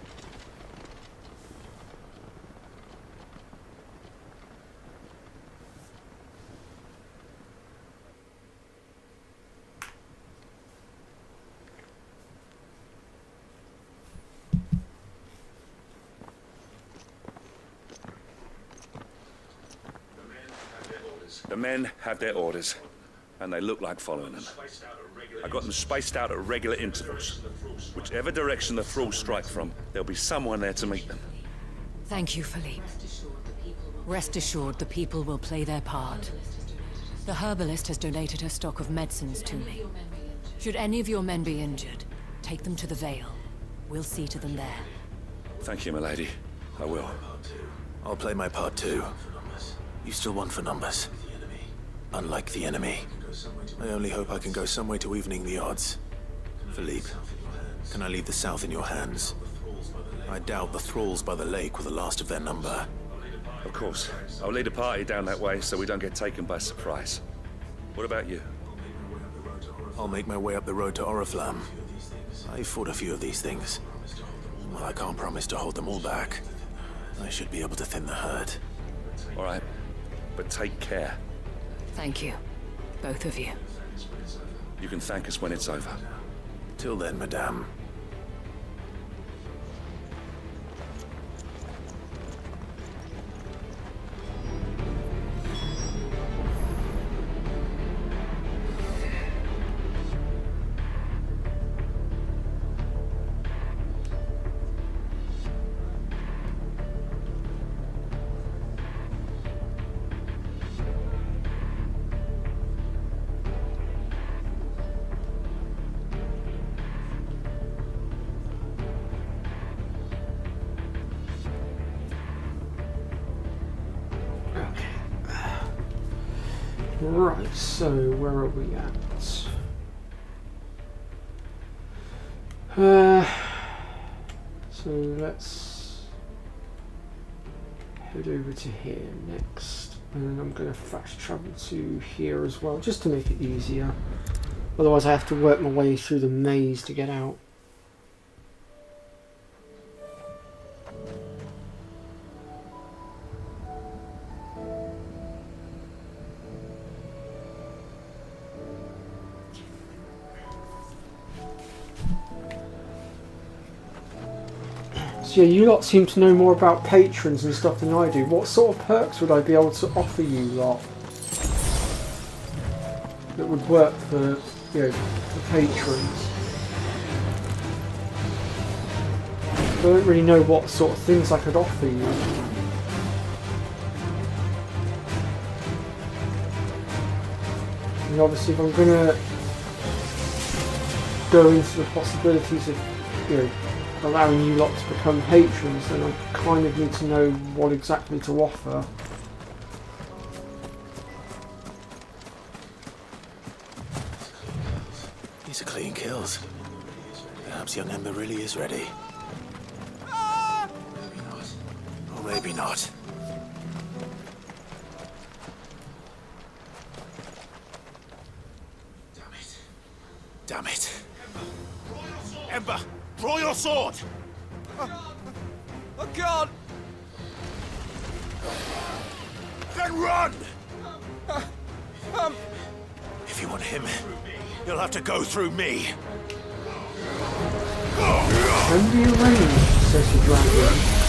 The men have their orders, and they look like following them. I got them spaced out at regular intervals. Whichever direction the thralls strike from, there'll be someone there to meet them. Thank you, Philippe. Rest assured the people will play their part. The herbalist has donated her stock of medicines to me. Should any of your men be injured, take them to the Vale. We'll see to them there. Thank you, milady. I will. I'll play my part too. You still want for numbers. Unlike the enemy. I only hope I can go some way to evening the odds. Philippe, can I leave the south in your hands? I doubt the thralls by the lake were the last of their number. Of course. I'll lead a party down that way so we don't get taken by surprise. What about you? I'll make my way up the road to Oriflamme. I fought a few of these things. Well, I can't promise to hold them all back. I should be able to thin the herd. All right. But take care. Thank you. Both of you. You can thank us when it's over. Till then, madame. Right, so where are we at? So let's head over to here next, and I'm going to fast travel to here as well, just to make it easier. Otherwise I have to work my way through the maze to get out. So yeah, you lot seem to know more about patrons and stuff than I do. What sort of perks would I be able to offer you lot that would work for, you know, for patrons? I don't really know what sort of things I could offer you. And obviously if I'm gonna go into the possibilities of, you know, allowing you lot to become patrons, then I kind of need to know what exactly to offer. These are clean kills. Perhaps young Ember really is ready. Or maybe not. Damn it. Ember, draw your sword! I can't! Then run! If you want him, you'll have to go through me. Can be arranged, says the dragon.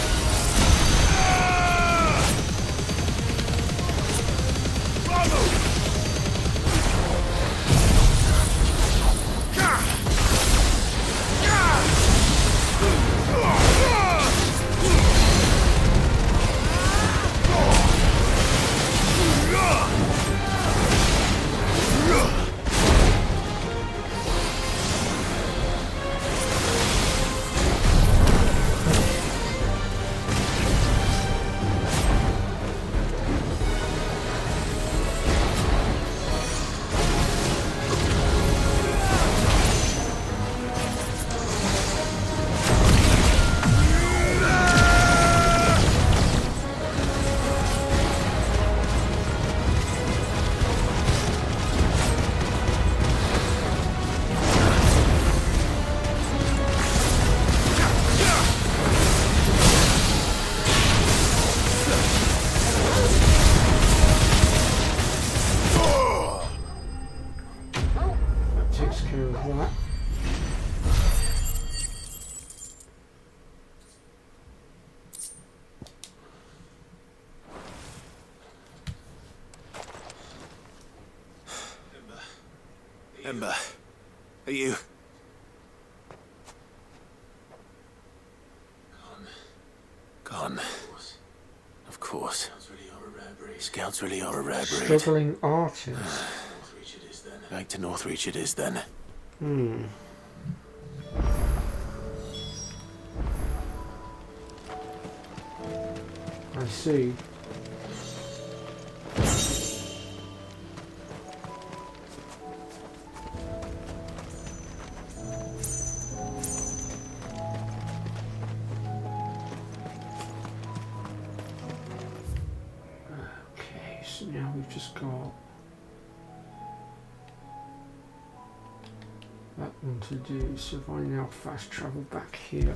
Ember, are you... Gone. Of course. Scouts really are a rare breed. Struggling archers. Back to Northreach it is then. I see. Okay, so now we've just got that one to do. So if I now fast travel back here.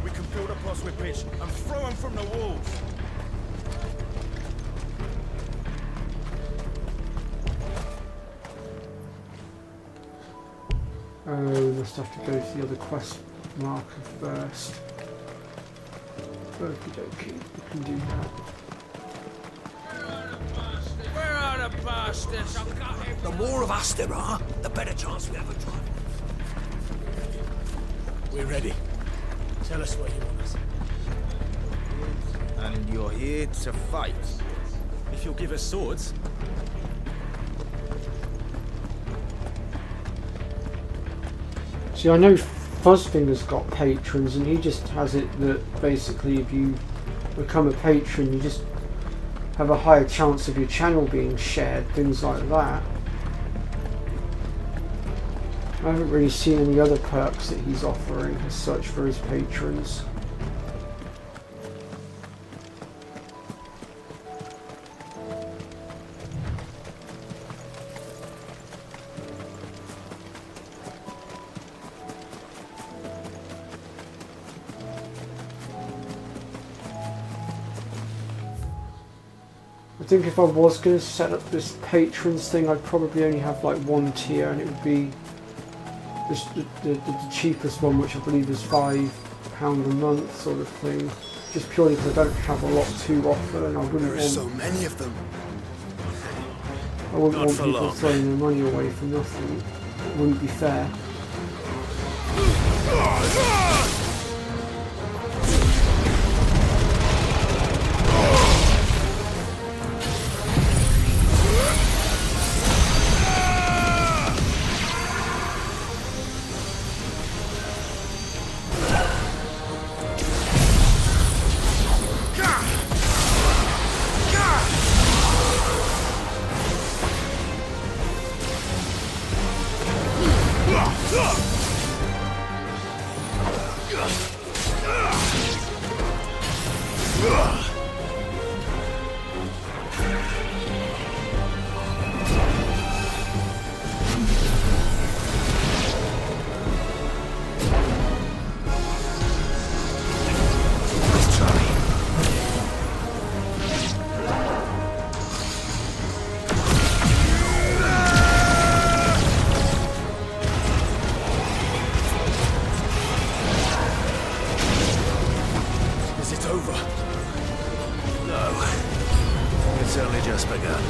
We can build a post with pitch and throw them from the walls. Oh, we must have to go to the other quest marker first. Okie dokie, we can do that. Where are the bastards? I've got him. The more of us there are, the better chance we have of driving. We're ready. Tell us what you want us. And you're here to fight. If you'll give us swords. See, I know Fuzzfinger's got patrons, and he just has it that basically if you become a patron, you just have a higher chance of your channel being shared, things like that. I haven't really seen any other perks that he's offering as such for his patrons. I think if I was going to set up this patrons thing, I'd probably only have like one tier, and it would be just the cheapest one, which I believe is £5 a month sort of thing. Just purely because I don't have a lot to offer, and I wouldn't There are want, so many of them. I wouldn't Not want for people long. throwing their money away for nothing. It wouldn't be fair. Is it over? No. It's only just begun.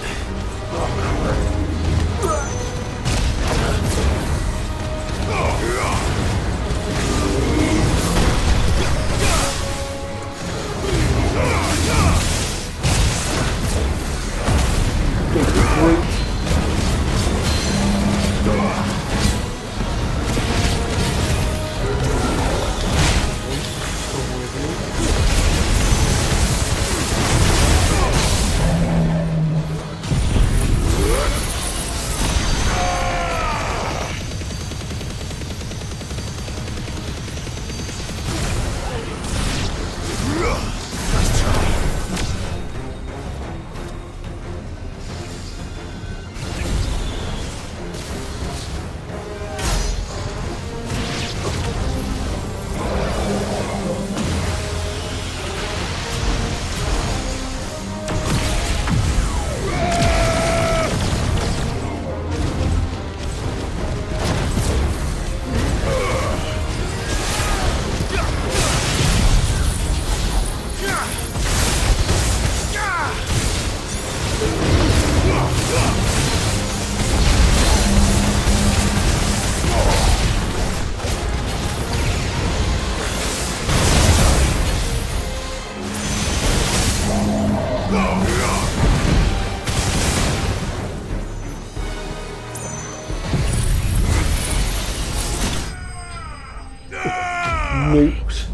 nuked.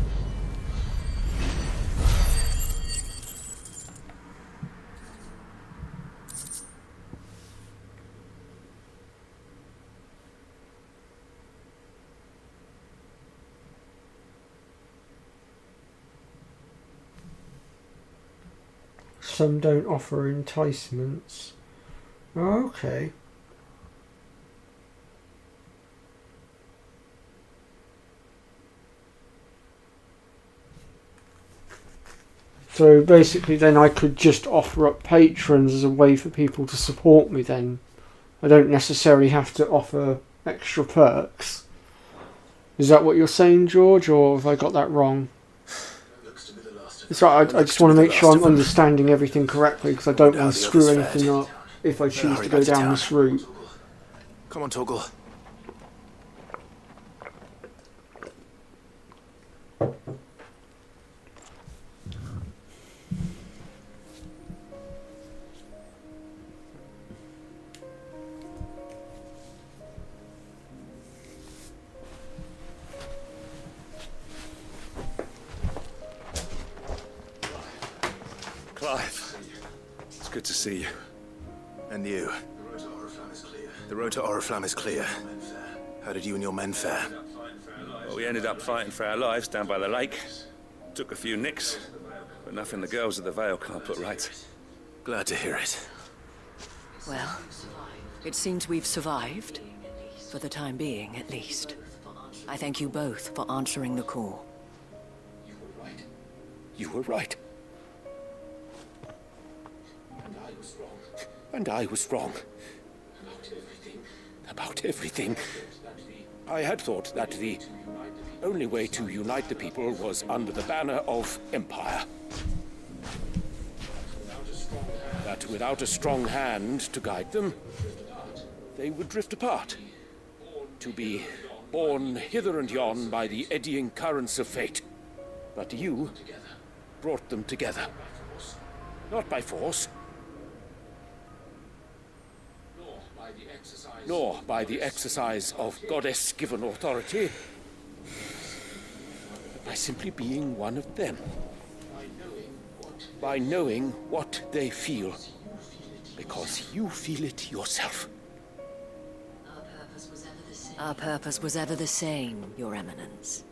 Some don't offer enticements. Oh, okay. So basically then I could just offer up patrons as a way for people to support me then. I don't necessarily have to offer extra perks. Is that what you're saying, George, or have I got that wrong? It's right, I just want to make sure I'm understanding everything correctly because I don't want to screw anything up if I choose to go down this route. Come on, Torgal. Clive, it's good to see you. And you. The road to Oriflamme is clear. How did you and your men fare? Well, we ended up fighting for our lives down by the lake. Took a few nicks, but nothing the girls of the Vale can't put right. Glad to hear it. Well, it seems we've survived. For the time being, at least. I thank you both for answering the call. You were right. And I was wrong. About everything. I had thought that the only way to unite the people was under the banner of Empire. That without a strong hand to guide them, they would drift apart. To be borne hither and yon by the eddying currents of fate. But you brought them together. Not by force, nor by the exercise of goddess-given authority, but by simply being one of them. By knowing what they feel, because you feel it yourself. Our purpose was ever the same, Your Eminence.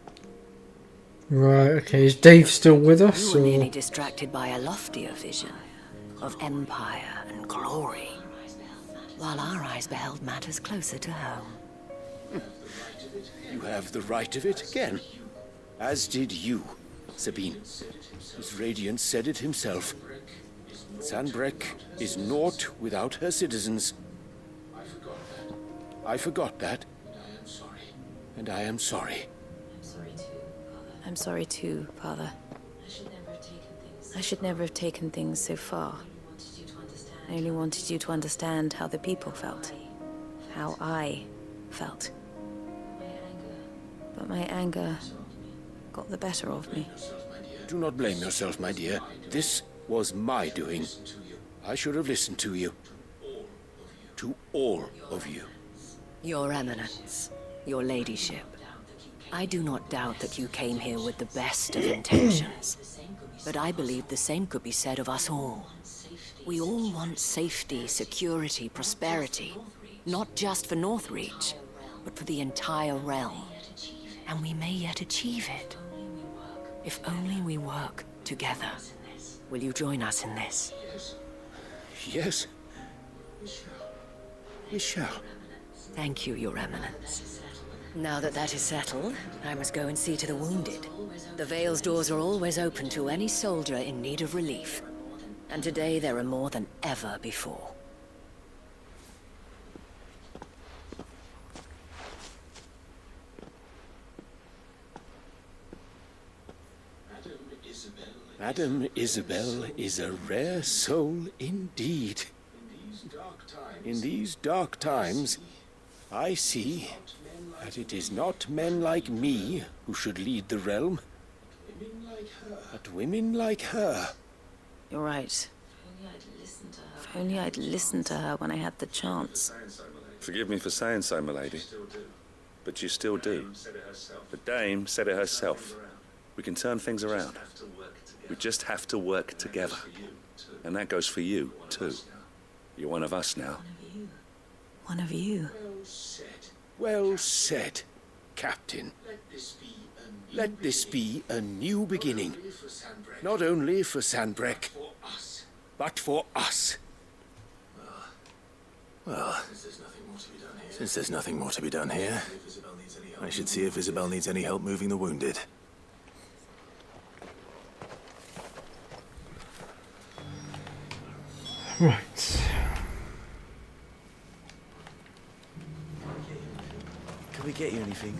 Right, okay. Is Dave still with us? You were Or? nearly distracted by a loftier vision of empire and glory, while our eyes beheld matters closer to home. You have the right of it again. As did you, Sabine. His radiance said it himself. Sanbreque is naught without her citizens. I forgot that. And I am sorry. I'm sorry too, Father. I should never have taken things so far. I only wanted you to understand how the people felt. How I felt. But my anger got the better of me. Do not blame yourself, my dear. This was my doing. I should have listened to you. To all of you. Your Eminence, Your Ladyship, I do not doubt that you came here with the best of intentions. But I believe the same could be said of us all. We all want safety, security, prosperity. Not just for Northreach, but for the entire realm. And we may yet achieve it. If only we work together. Will you join us in this? Yes. We shall. Thank you, Your Eminence. Now that that is settled, I must go and see to the wounded. The Vale's doors are always open to any soldier in need of relief. And today there are more than ever before. Madame Isabel is a rare soul indeed. In these dark times, I see that it is not men like me who should lead the realm, but women like her. You're right. If only I'd listened to her when I had the chance. Forgive me for saying so, my lady. but you still do. The Dame said it herself. We can turn things around. We just have to work together. And that goes for you, too. You're one of us now. One of you. Well said, Captain. Let this be a new beginning. Not only for Sanbreque, but for us. Well, since there's nothing more to be done here, I should see if Isabel needs any help moving the wounded. Right. Can we get you anything?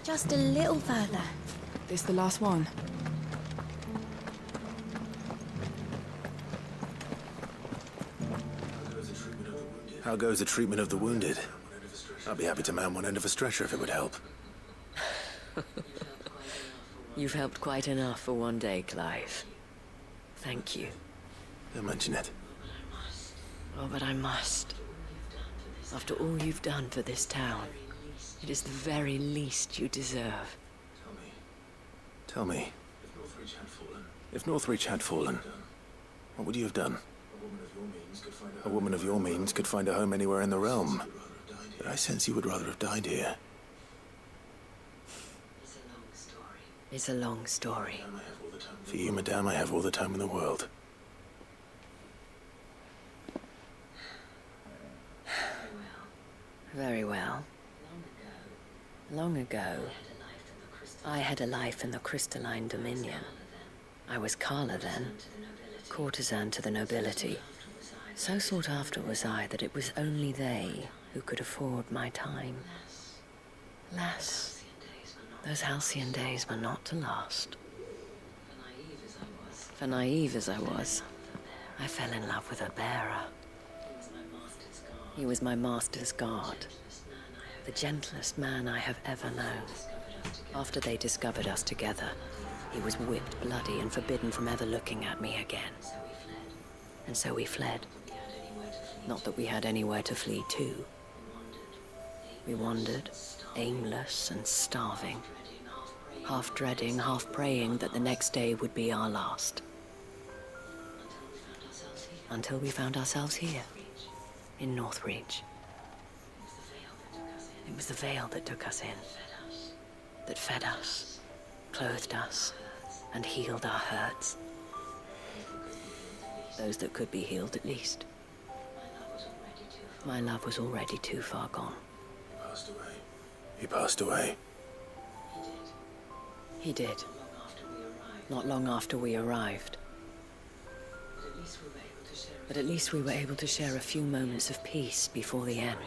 Just a little further. This the last one? How goes the treatment of the wounded? I'd be happy to man one end of a stretcher if it would help. You've helped quite enough for one day, Clive. Thank you. Don't mention it. Oh, but I must. After all you've done for this town, it is the very least you deserve. Tell me, if Northreach had fallen, what would you have done? A woman of your means could find a home anywhere in the realm. But I sense you would rather have died here. It's a long story. For you, madame, I have all the time in the world. Very well. Long ago, I had a life in the Crystalline Dominion. I was Carla then, courtesan to the nobility. So sought after was I that it was only they who could afford my time. Alas, those halcyon days were not to last. For naive as I was, I fell in love with a bearer. He was my master's guard, the gentlest man I have ever known. After they discovered us together, he was whipped bloody and forbidden from ever looking at me again. And so we fled. Not that we had anywhere to flee to. We wandered, aimless and starving, half dreading, half praying that the next day would be our last. Until we found ourselves here, in Northreach. It was the veil that took us in, that fed us, clothed us, and healed our hurts. Those that could be healed, at least. My love was already too far gone. He passed away. He did. Not long after we arrived. But at least we were able to share a few moments of peace before the end.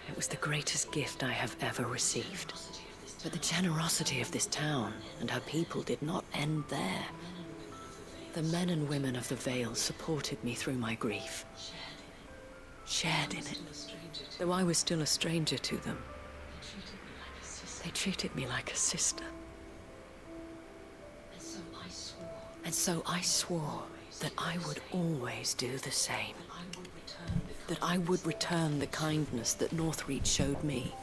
It was the greatest gift I have ever received. But the generosity of this town and her people did not end there. The men and women of the Vale supported me through my grief. Shared in it, though I was still a stranger to them. They treated me like a sister. And so I swore that I would always do the same. That I would return the kindness that Northreach showed me.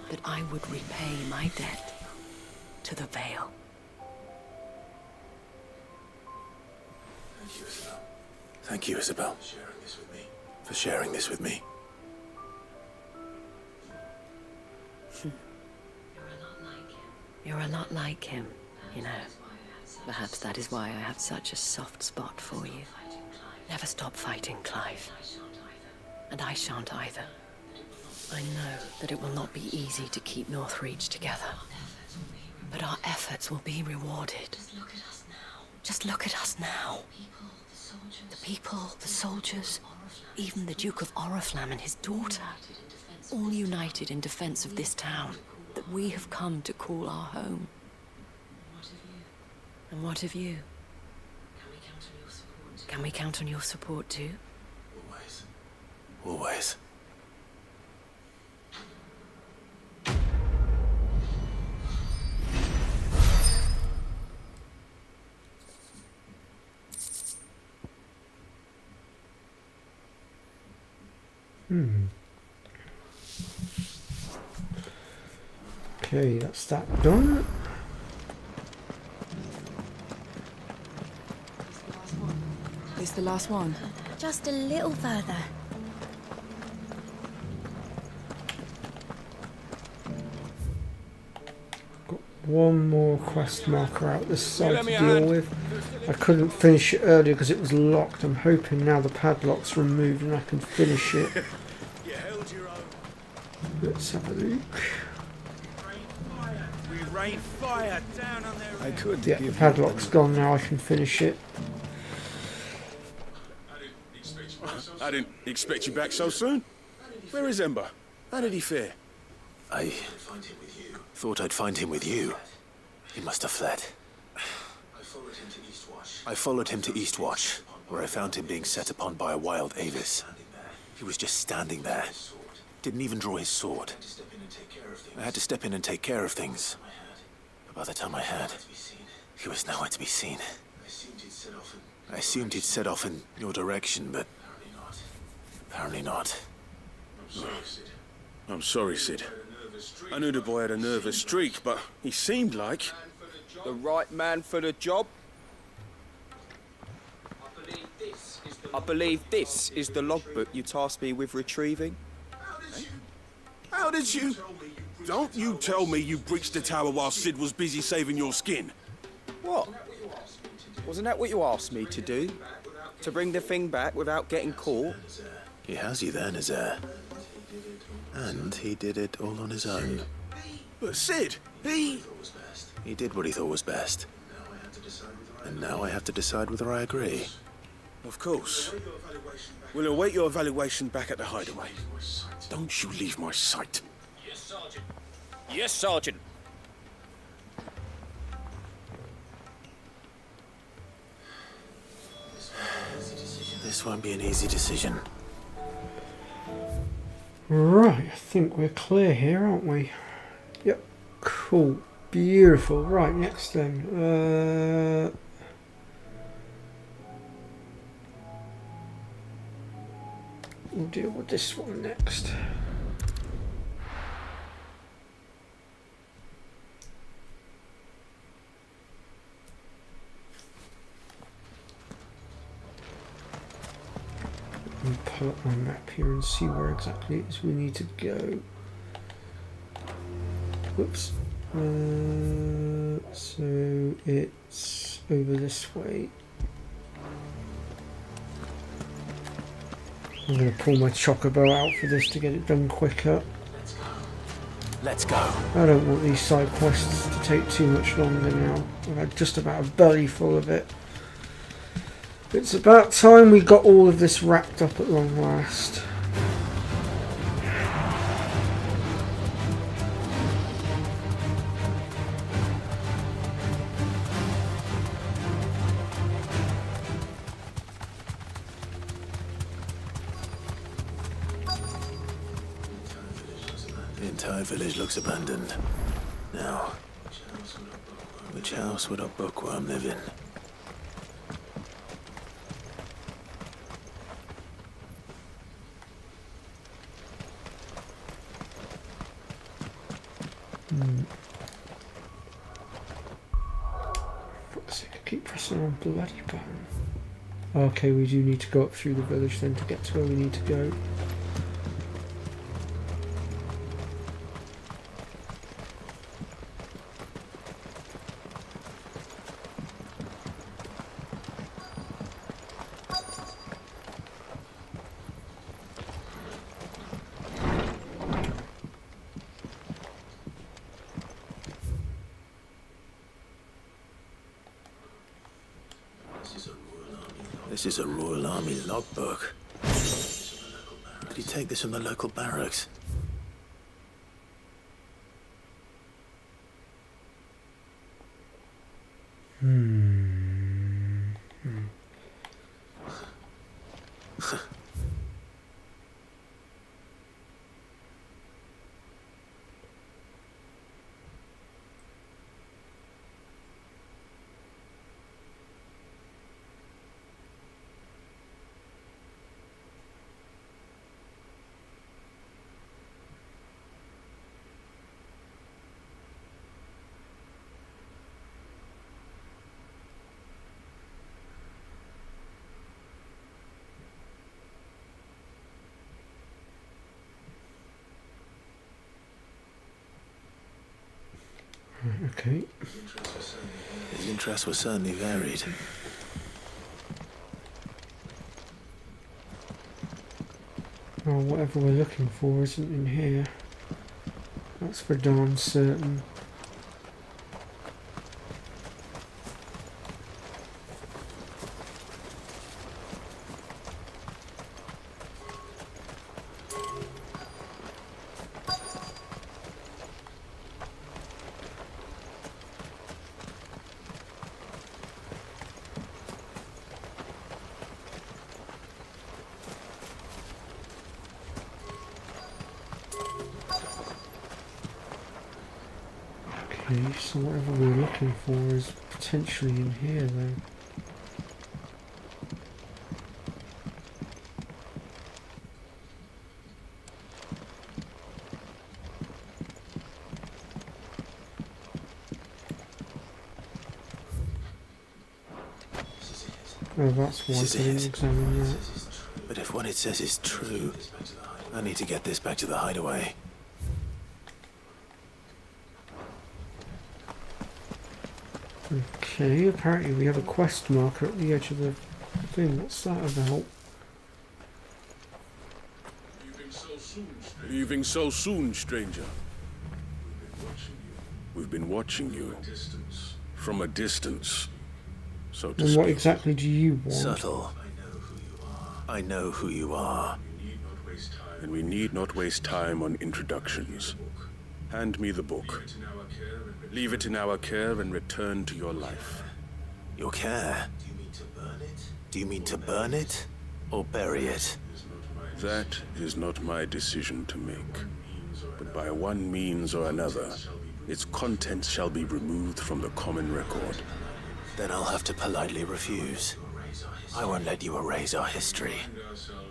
That I would repay my debt to the Vale. Thank you, Isabel. For sharing this with me. You're a lot like him, you know. Perhaps that is why I have such a soft spot for you. Never stop fighting, Clive. And I shan't either. I know that it will not be easy to keep Northreach together. But our efforts will be rewarded. Just look at us now. The people, the soldiers, even the Duke of Oriflamme and his daughter, all united in defense of this town that we have come to call our home. And what of you? Can we count on your support too? Always. Okay, that's that done. It's the last one. Just a little further. Got one more quest marker out this side to deal with. I couldn't finish it earlier because it was locked. I'm hoping now the padlock's removed and I can finish it. Let's have a look. We rain fire down on their... I could Yeah, the padlock's gone now. I can finish it. I didn't expect you back so soon. Where is Ember? How did he fare? I thought I'd find him with you. He must have fled. I followed him to Eastwatch, where I found him being set upon by a wild Avis. He was just standing there. Didn't even draw his sword. I had to step in and take care of things. But by the time I had, he was nowhere to be seen. I assumed he'd set off in your direction, but apparently not. I'm sorry, Sid. I knew the boy had a nervous streak, but he seemed like... The right man for the job? I believe this is the logbook you tasked me with retrieving. How did you... Don't you tell me you breached the tower while Sid was busy saving your skin. What? Wasn't that what you asked me to do? To bring the thing back without getting caught? He has you there, Nazaire. And he did it all on his own. But Sid, he did what he thought was best. And now I have to decide whether I agree. Of course. We'll await your evaluation back at the hideaway. Don't you leave my sight. Yes, Sergeant. Yes, Sergeant. This won't be an easy decision. Right, I think we're clear here, aren't we? Yep, cool, beautiful. Right, next then. We'll deal with this one next. Let me pull up my map here and see where exactly it is we need to go. Whoops. So it's over this way. I'm going to pull my chocobo out for this to get it done quicker. Let's go. I don't want these side quests to take too much longer now. I've had just about a belly full of it. It's about time we got all of this wrapped up at long last. The entire village looks abandoned. Now, which house would a bookworm live in? Fuck's sake, I keep pressing on bloody button. Okay, we do need to go up through the village then to get to where we need to go. This is a Royal Army logbook. Did he take this from the local barracks? Okay. His interests were certainly varied. Well, whatever we're looking for isn't in here. That's for darn certain. Okay, so whatever we're looking for is potentially in here then. Oh, that's why I didn't examine that. But if what it says is true, I need to get this back to the hideaway. Okay, apparently we have a quest marker at the edge of the thing. What's that about? Leaving so soon, stranger. We've been watching you. From a distance, so to And speak. what exactly do you want? Subtle. I know who you are. And we need not waste time on introductions. Hand me the book. Leave it in our care and return to your life. Your care? Do you mean to burn it? Or bury it? That is not my decision to make. But by one means or another, its contents shall be removed from the common record. Then I'll have to politely refuse. I won't let you erase our history.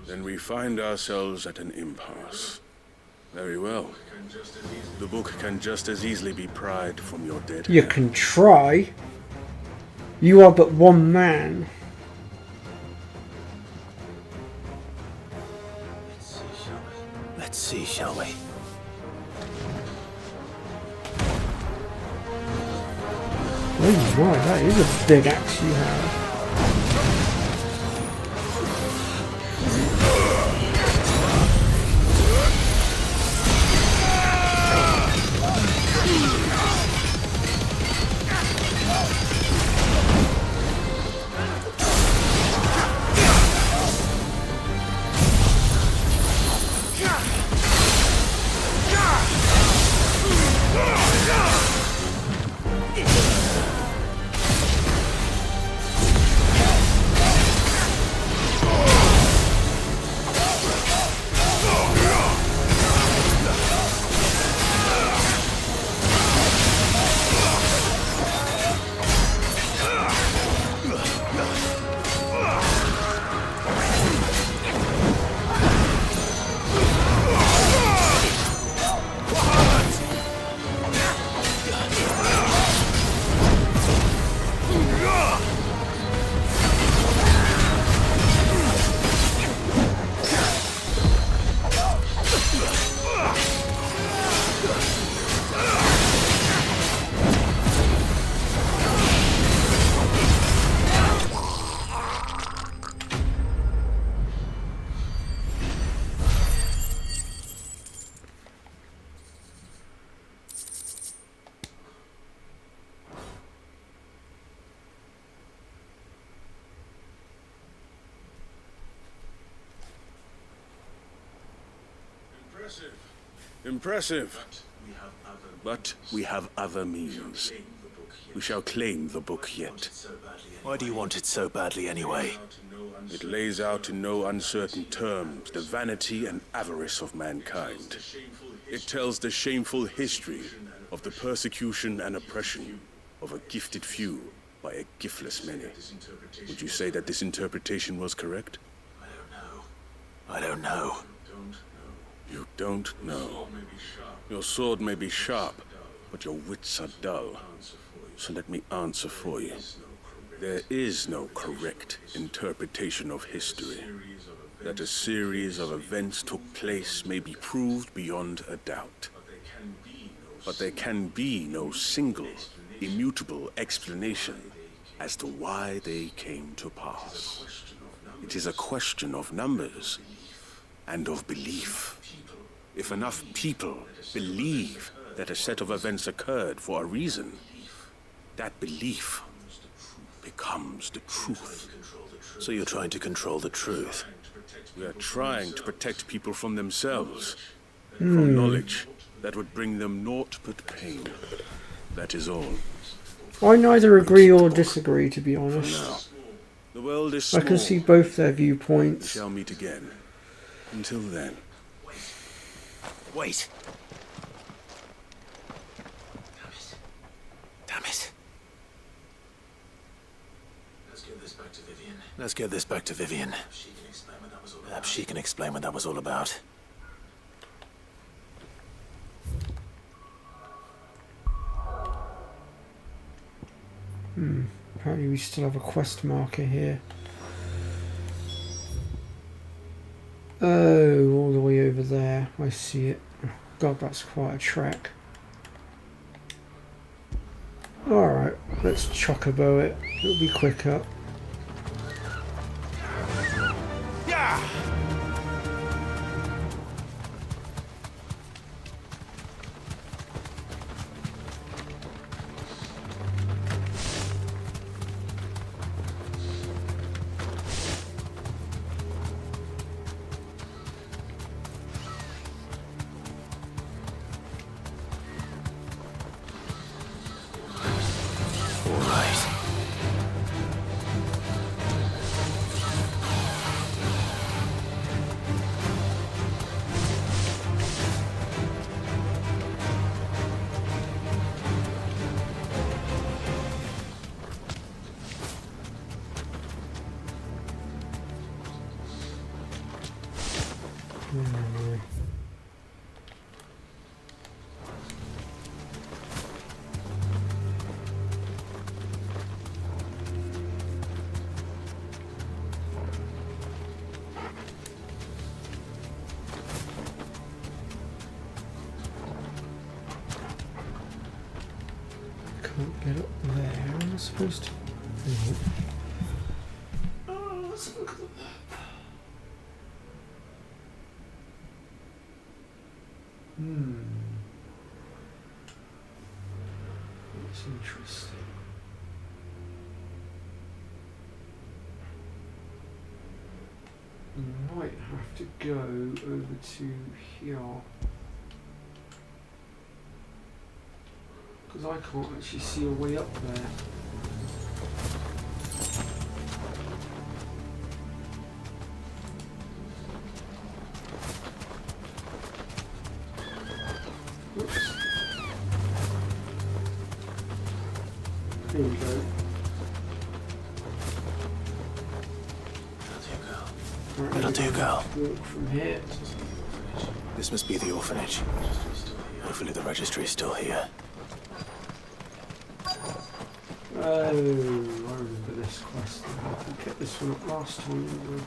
Then we find ourselves at an impasse. Very well. The book can just as easily be pried from your dead You hand. can try. You are but one man. Let's see, shall we? Oh my, that is a big axe you have. Impressive. But we have other means. We shall claim the book yet. Why do you want it so badly anyway? It lays out in no uncertain terms the vanity and avarice of mankind. It tells the shameful history of the persecution and oppression of a gifted few by a giftless many. Would you say that this interpretation was correct? I don't know. You don't know. Your sword may be sharp, but your wits are dull. So let me answer for you. There is no correct interpretation of history. That a series of events took place may be proved beyond a doubt. But there can be no single, immutable explanation as to why they came to pass. It is a question of numbers and of belief. If enough people believe that a set of events occurred for a reason, that belief becomes the truth. So you're trying to control the truth? We are trying to protect people from themselves, from knowledge that would bring them naught but pain. That is all. I neither agree or disagree, to be honest. Now, the world is I small. can see both their We viewpoints. shall meet again. Until then. Wait. Damn it. Let's get this back to Vivian. Let's get this back to Vivian. Perhaps she can explain what that was all about. Apparently we still have a quest marker here. Oh, all the way over there. I see it. God, that's quite a trek. Alright, let's chocobo it. It'll be quicker. Can't get up there. Am I supposed to? Oh, let's look at the map. That's interesting. I might have to go over to here. Because I can't actually see a way up there. Oops. Here we go. That'll do, girl. Walk from here. This must be the orphanage. Hopefully the registry's still here. Oh, I remember this quest. We picked this one up last time, didn't we?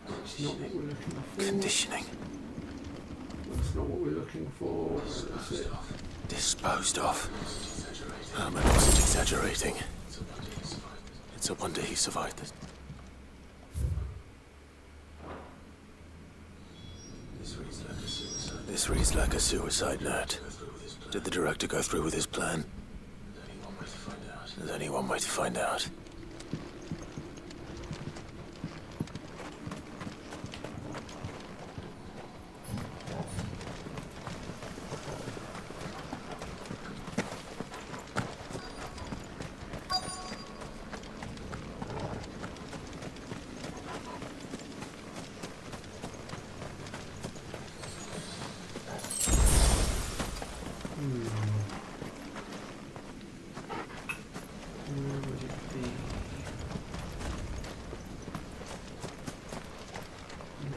That's not what we're looking for. Conditioning. That's not what we're looking for. Is it? Disposed of. Herman wasn't exaggerating. It's a wonder he survived this. This reads like a suicide note. Did the director go through with his plan? There's only one way to find out.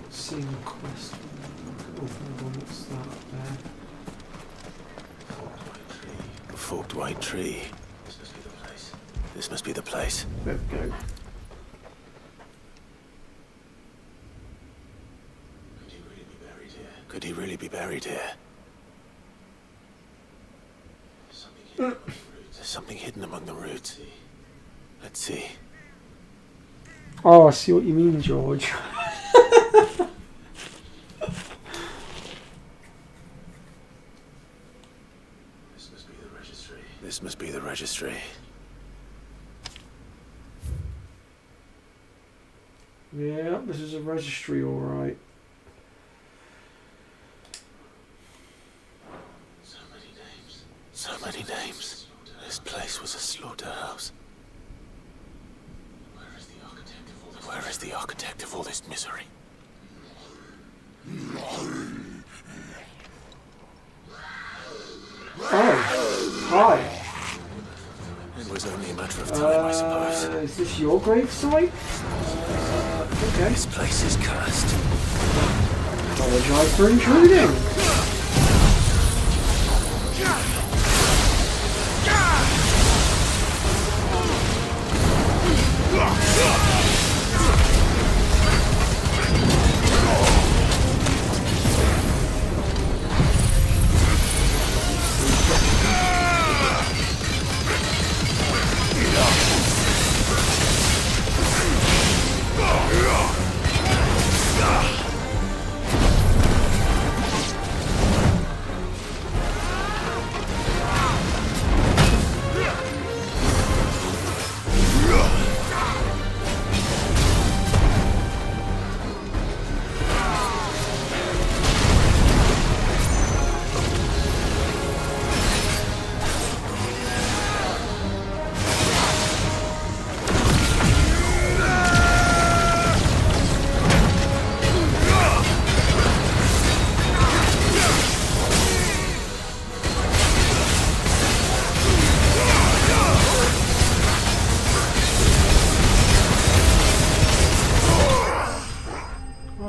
Seeing the quest. What's that up there? A forked white tree. This must be the place. There we go. Could he really be buried here? There's something hidden among the roots. Let's see. Oh, I see what you mean, George. This must be the registry. Yeah, this is a registry, all right. So many names. This place was a slaughterhouse. Where is the architect of all this misery? Oh, hi. It was only a matter of time, I suppose. Is this your gravesite? Okay. This place is cursed. Apologise for intruding.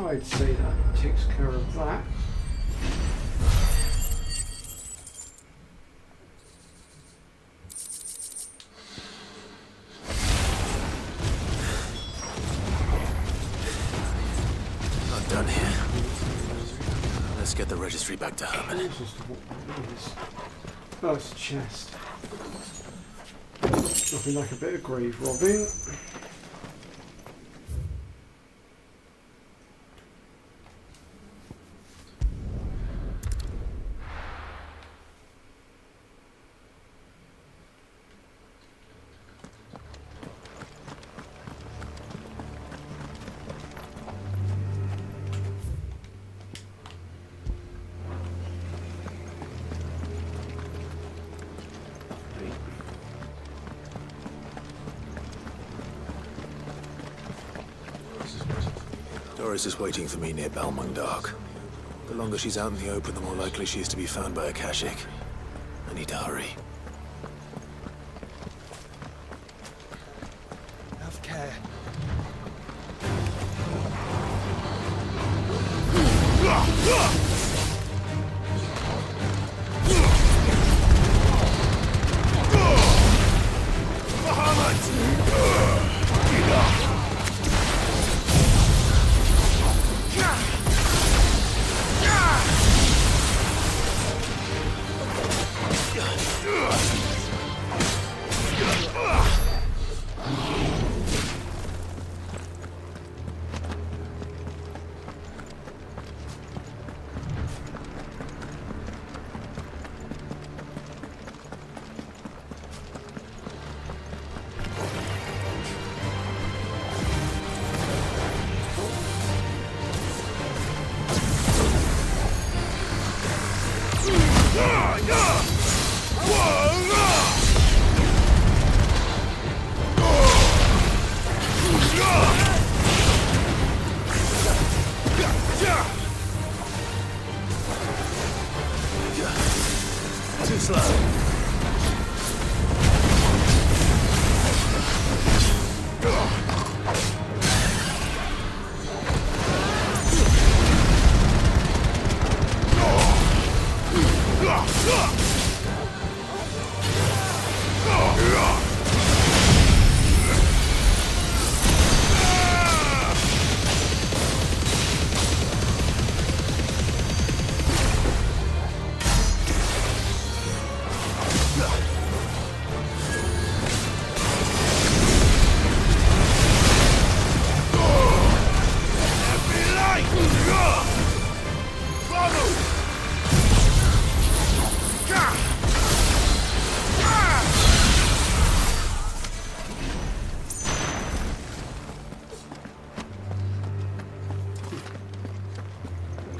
I'd say that takes care of that. I'm done here. Let's get the registry back to Herman. Oh, it's a chest. Nothing like a bit of grave robbing. Doris is waiting for me near Balmung. The longer she's out in the open, the more likely she is to be found by Akashic. I need to hurry. Have care.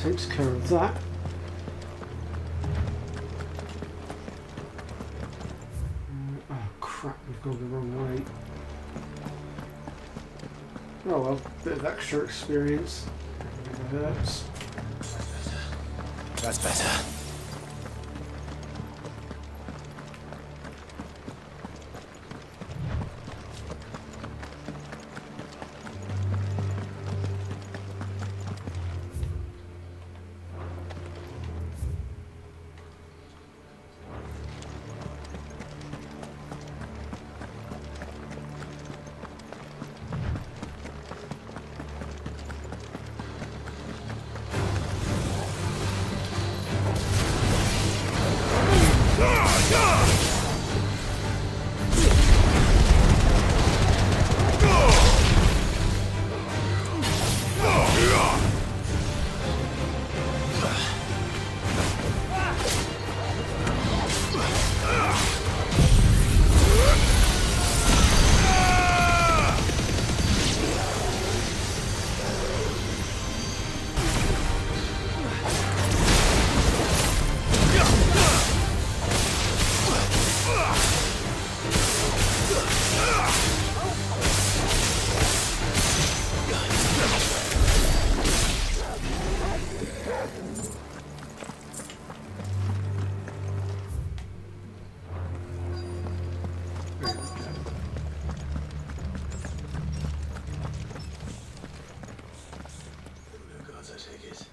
takes care of that. Oh crap, we've gone the wrong way. Oh well, bit of extra experience. Never hurts. That's better.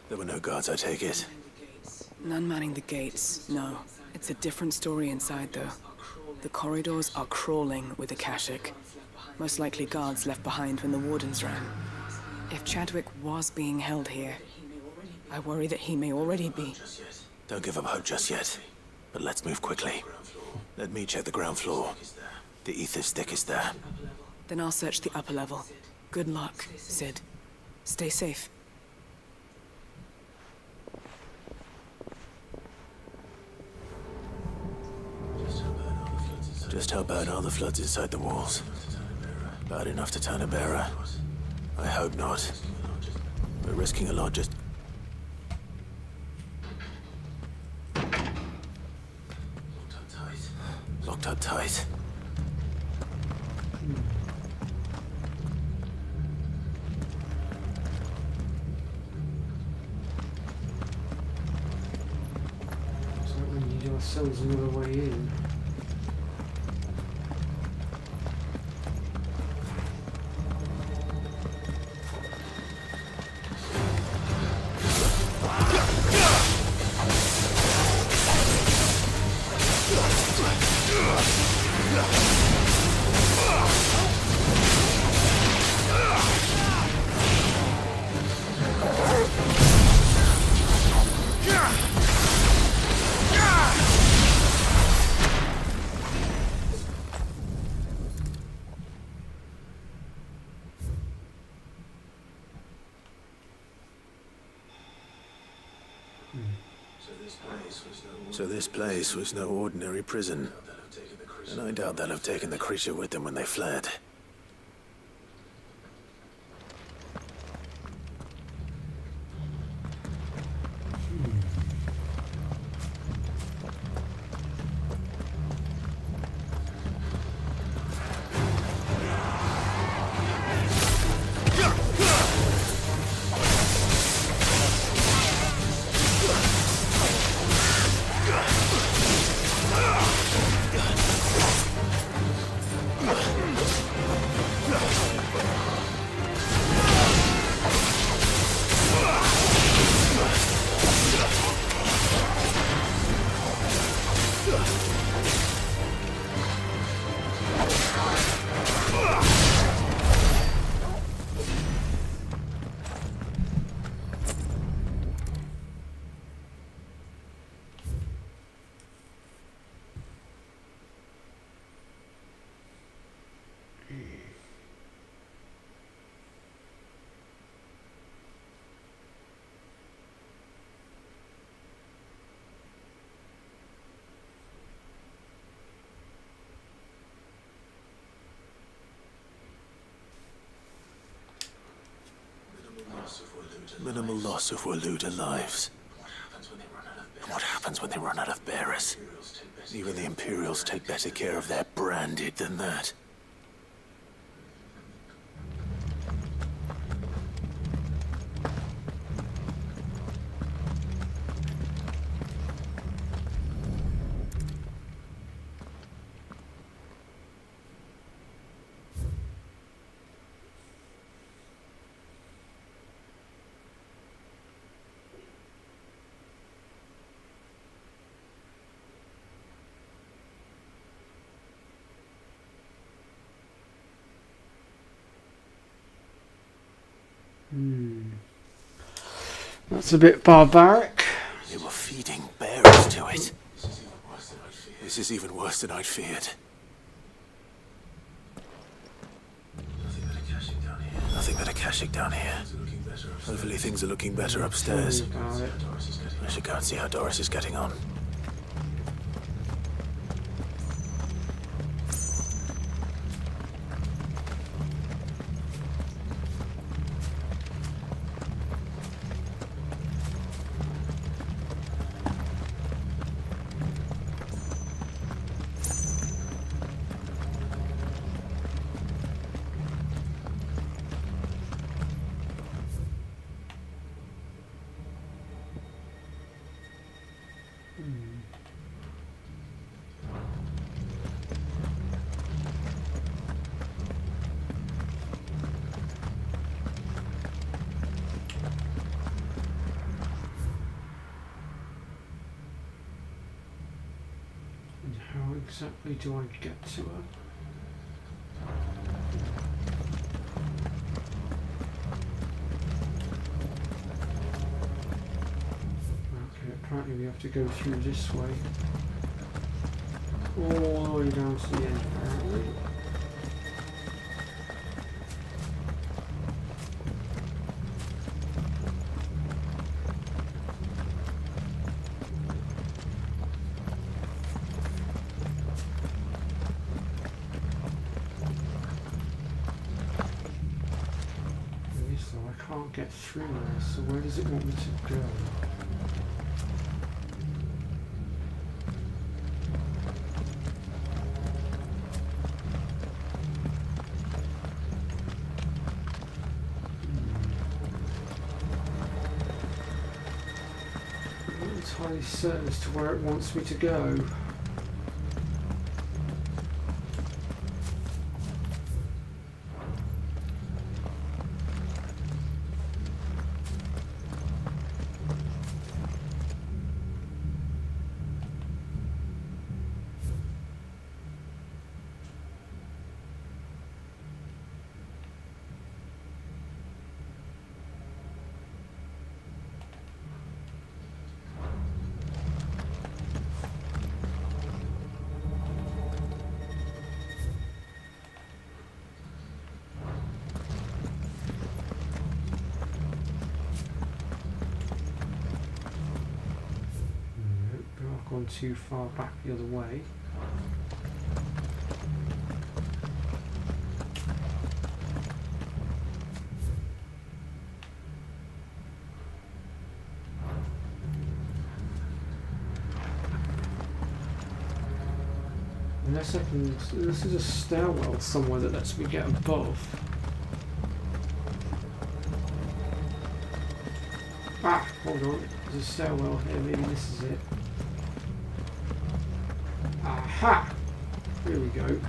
There were no guards, I take it. None manning the gates, no. It's a different story inside, though. The corridors are crawling with Akashic. Most likely guards left behind when the Wardens ran. If Chadwick was being held here, I worry that he may already be. Don't give up hope just yet. But let's move quickly. Let me check the ground floor. The ether stick is there. Then I'll search the upper level. Good luck, Sid. Stay safe. Just how bad are the floods inside the walls? Bad enough to turn a bearer? I hope not. We're risking a lot just... Locked up tight. So we need ourselves another way in. So this place was no ordinary prison. And I doubt they'll have taken the creature with them when they fled. Minimal loss of Waluda lives. And what happens when they run out of bearers? Even the Imperials take better care of their branded than that. That's a bit barbaric. They were feeding bearers to it. This is even worse than I'd feared. Nothing but a Kashyyyk down here. Hopefully things are looking better upstairs. I should go and see how Doris is getting on. How exactly do I get to her? Okay, apparently we have to go through this way. All the way down to the end, apparently. I can't get through there, so where does it want me to go? I'm not entirely certain as to where it wants me to go. Gone too far back the other way. Unless I can, this is a stairwell somewhere that lets me get above. Ah, hold on, there's a stairwell here, maybe this is it. Aha! Here we go.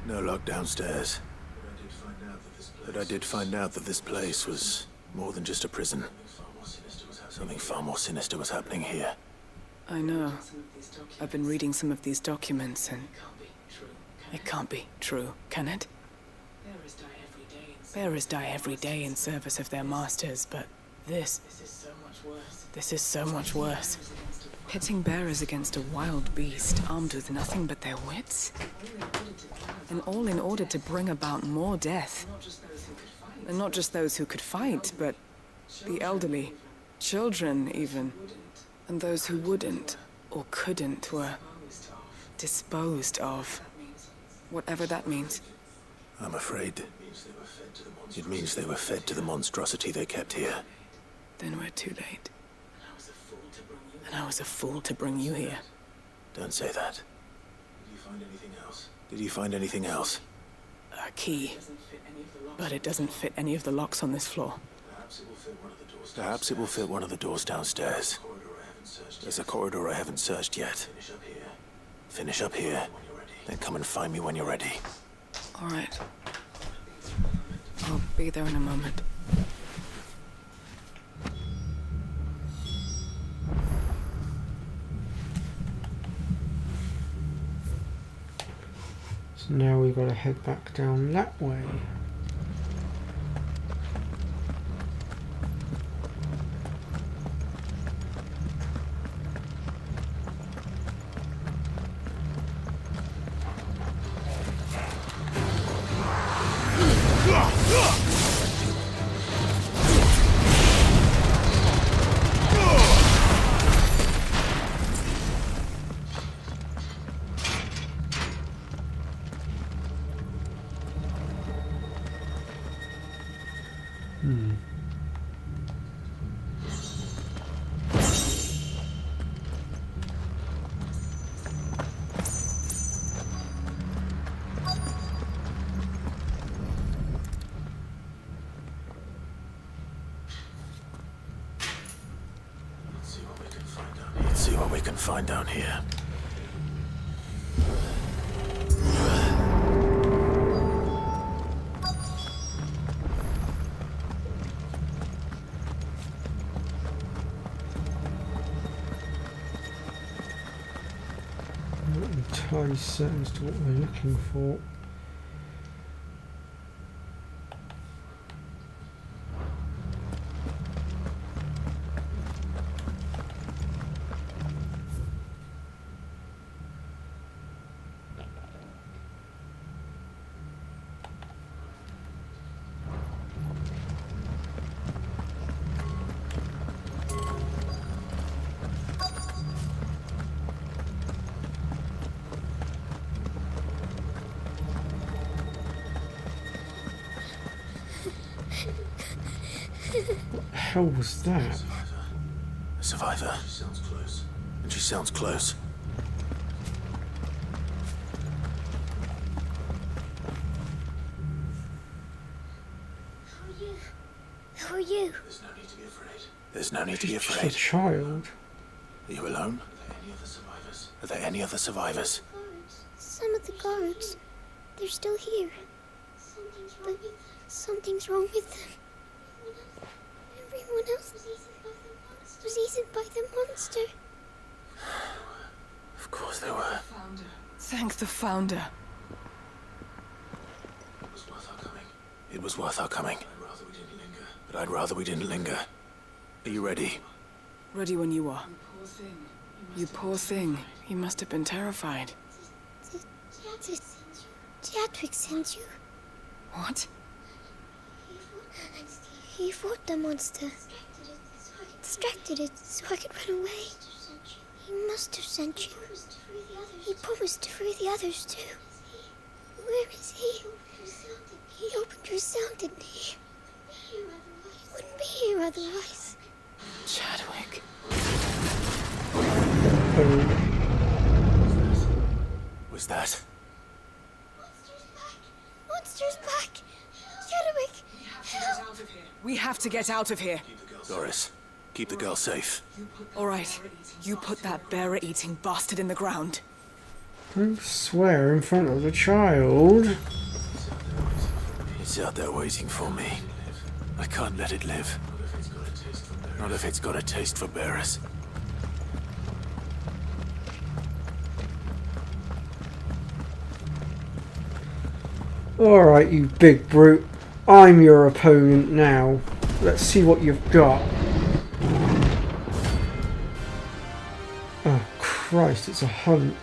No luck downstairs. But I did find out that this place was more than just a prison. Something far more sinister was happening here. I know. I've been reading some of these documents, and it can't be true, can it? Bearers die every day in service of their masters, but this is so much worse. Pitting bearers against a wild beast armed with nothing but their wits? And all in order to bring about more death. And not just those who could fight, but the elderly, children even. And those who wouldn't or couldn't were disposed of. Whatever that means. I'm afraid it means they were fed to the monstrosity they kept here. Then we're too late. And I was a fool to bring you here. Don't say that. Did you find anything else? Did you find anything else? A key. But it doesn't fit any of the locks on this floor. Perhaps it will fit one of the doors downstairs. There's a corridor I haven't searched yet. Finish up here. Then come and find me when you're ready. All right. I'll be there in a moment. So now we've got to head back down that way. Let's see what we can find down here. I'm not entirely certain as to what we're looking for. What the hell was that? A survivor. She sounds close. And she sounds close. Who are you? There's no need to be afraid. There's no need to be Just a afraid. child. Are you alone? Are there any other survivors? Are there any other survivors? Some of the guards. They're still here. But something's wrong with them. Everyone else was eaten by the monster. Of course they were. Thank the Founder. It was worth our coming. It was worth our coming. But I'd rather we didn't linger. Are you ready? Ready when you are. You poor thing. You must have been terrified. Jadwick sent you. What? He fought the monster. Distracted it so I could run away. He must have sent you. He promised to free the others too. Where is he? He opened your cell, didn't he? He wouldn't be here otherwise. Chadwick. Was that? Monster's back! Chadwick! Help! We have to get out of here. Doris, keep the girl safe. All right. You put that bearer-eating bastard in the ground. Don't swear in front of the child. It's out there waiting for me. I can't let it live. Not if it's got a taste for bearers. Alright, you big brute. I'm your opponent now. Let's see what you've got. Oh, Christ, it's a hunt.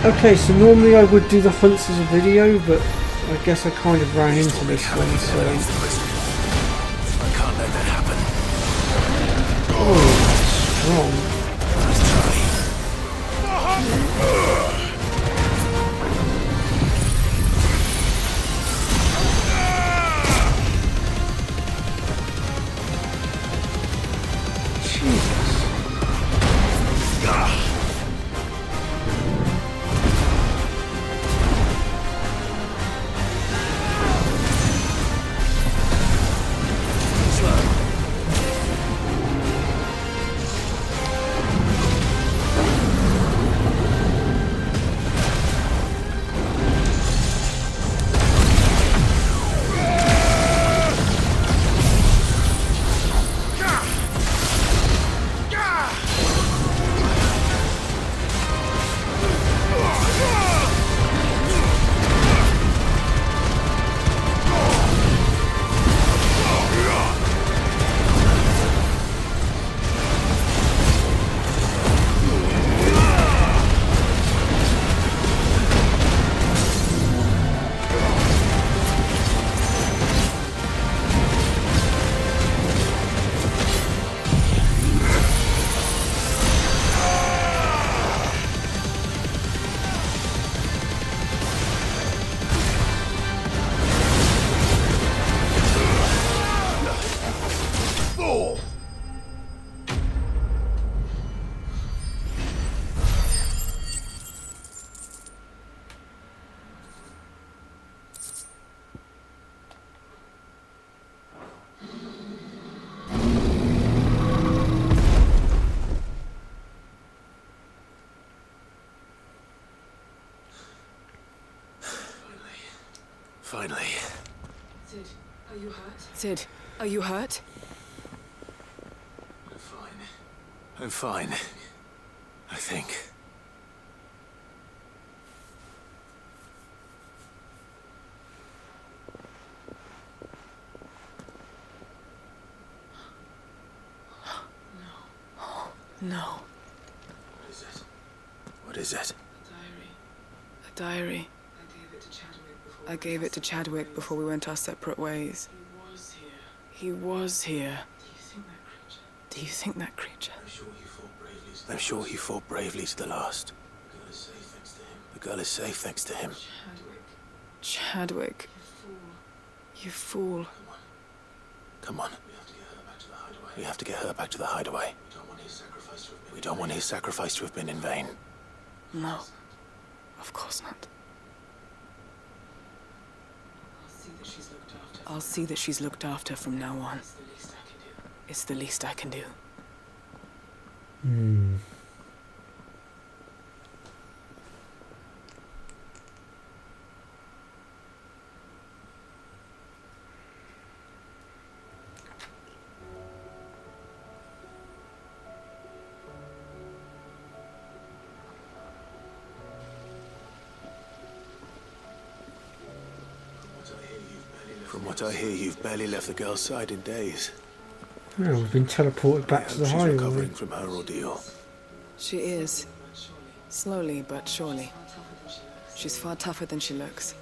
Okay, so normally I would do the hunts as a video, but I guess I kind of ran into this one, so... I can't let that happen. Oh, that's strong. Finally. Cid, are you hurt? Cid, are you hurt? I'm fine. I think. No. What is it? What is it? A diary. I gave it to Chadwick before we went our separate ways. He was here. Do you think that creature? I'm sure he fought bravely to the last. The girl is safe thanks to him. Chadwick. You fool. Come on. We have to get her back to the hideaway. We don't want his sacrifice to have been in vain. No. Of course not. I'll see that she's looked after from now on. It's the least I can do. From what I hear, you've barely left the girl's side in days. Yeah, we've been teleported back to the She's highway. recovering from her ordeal. She is. Slowly but surely. She's far tougher than she looks.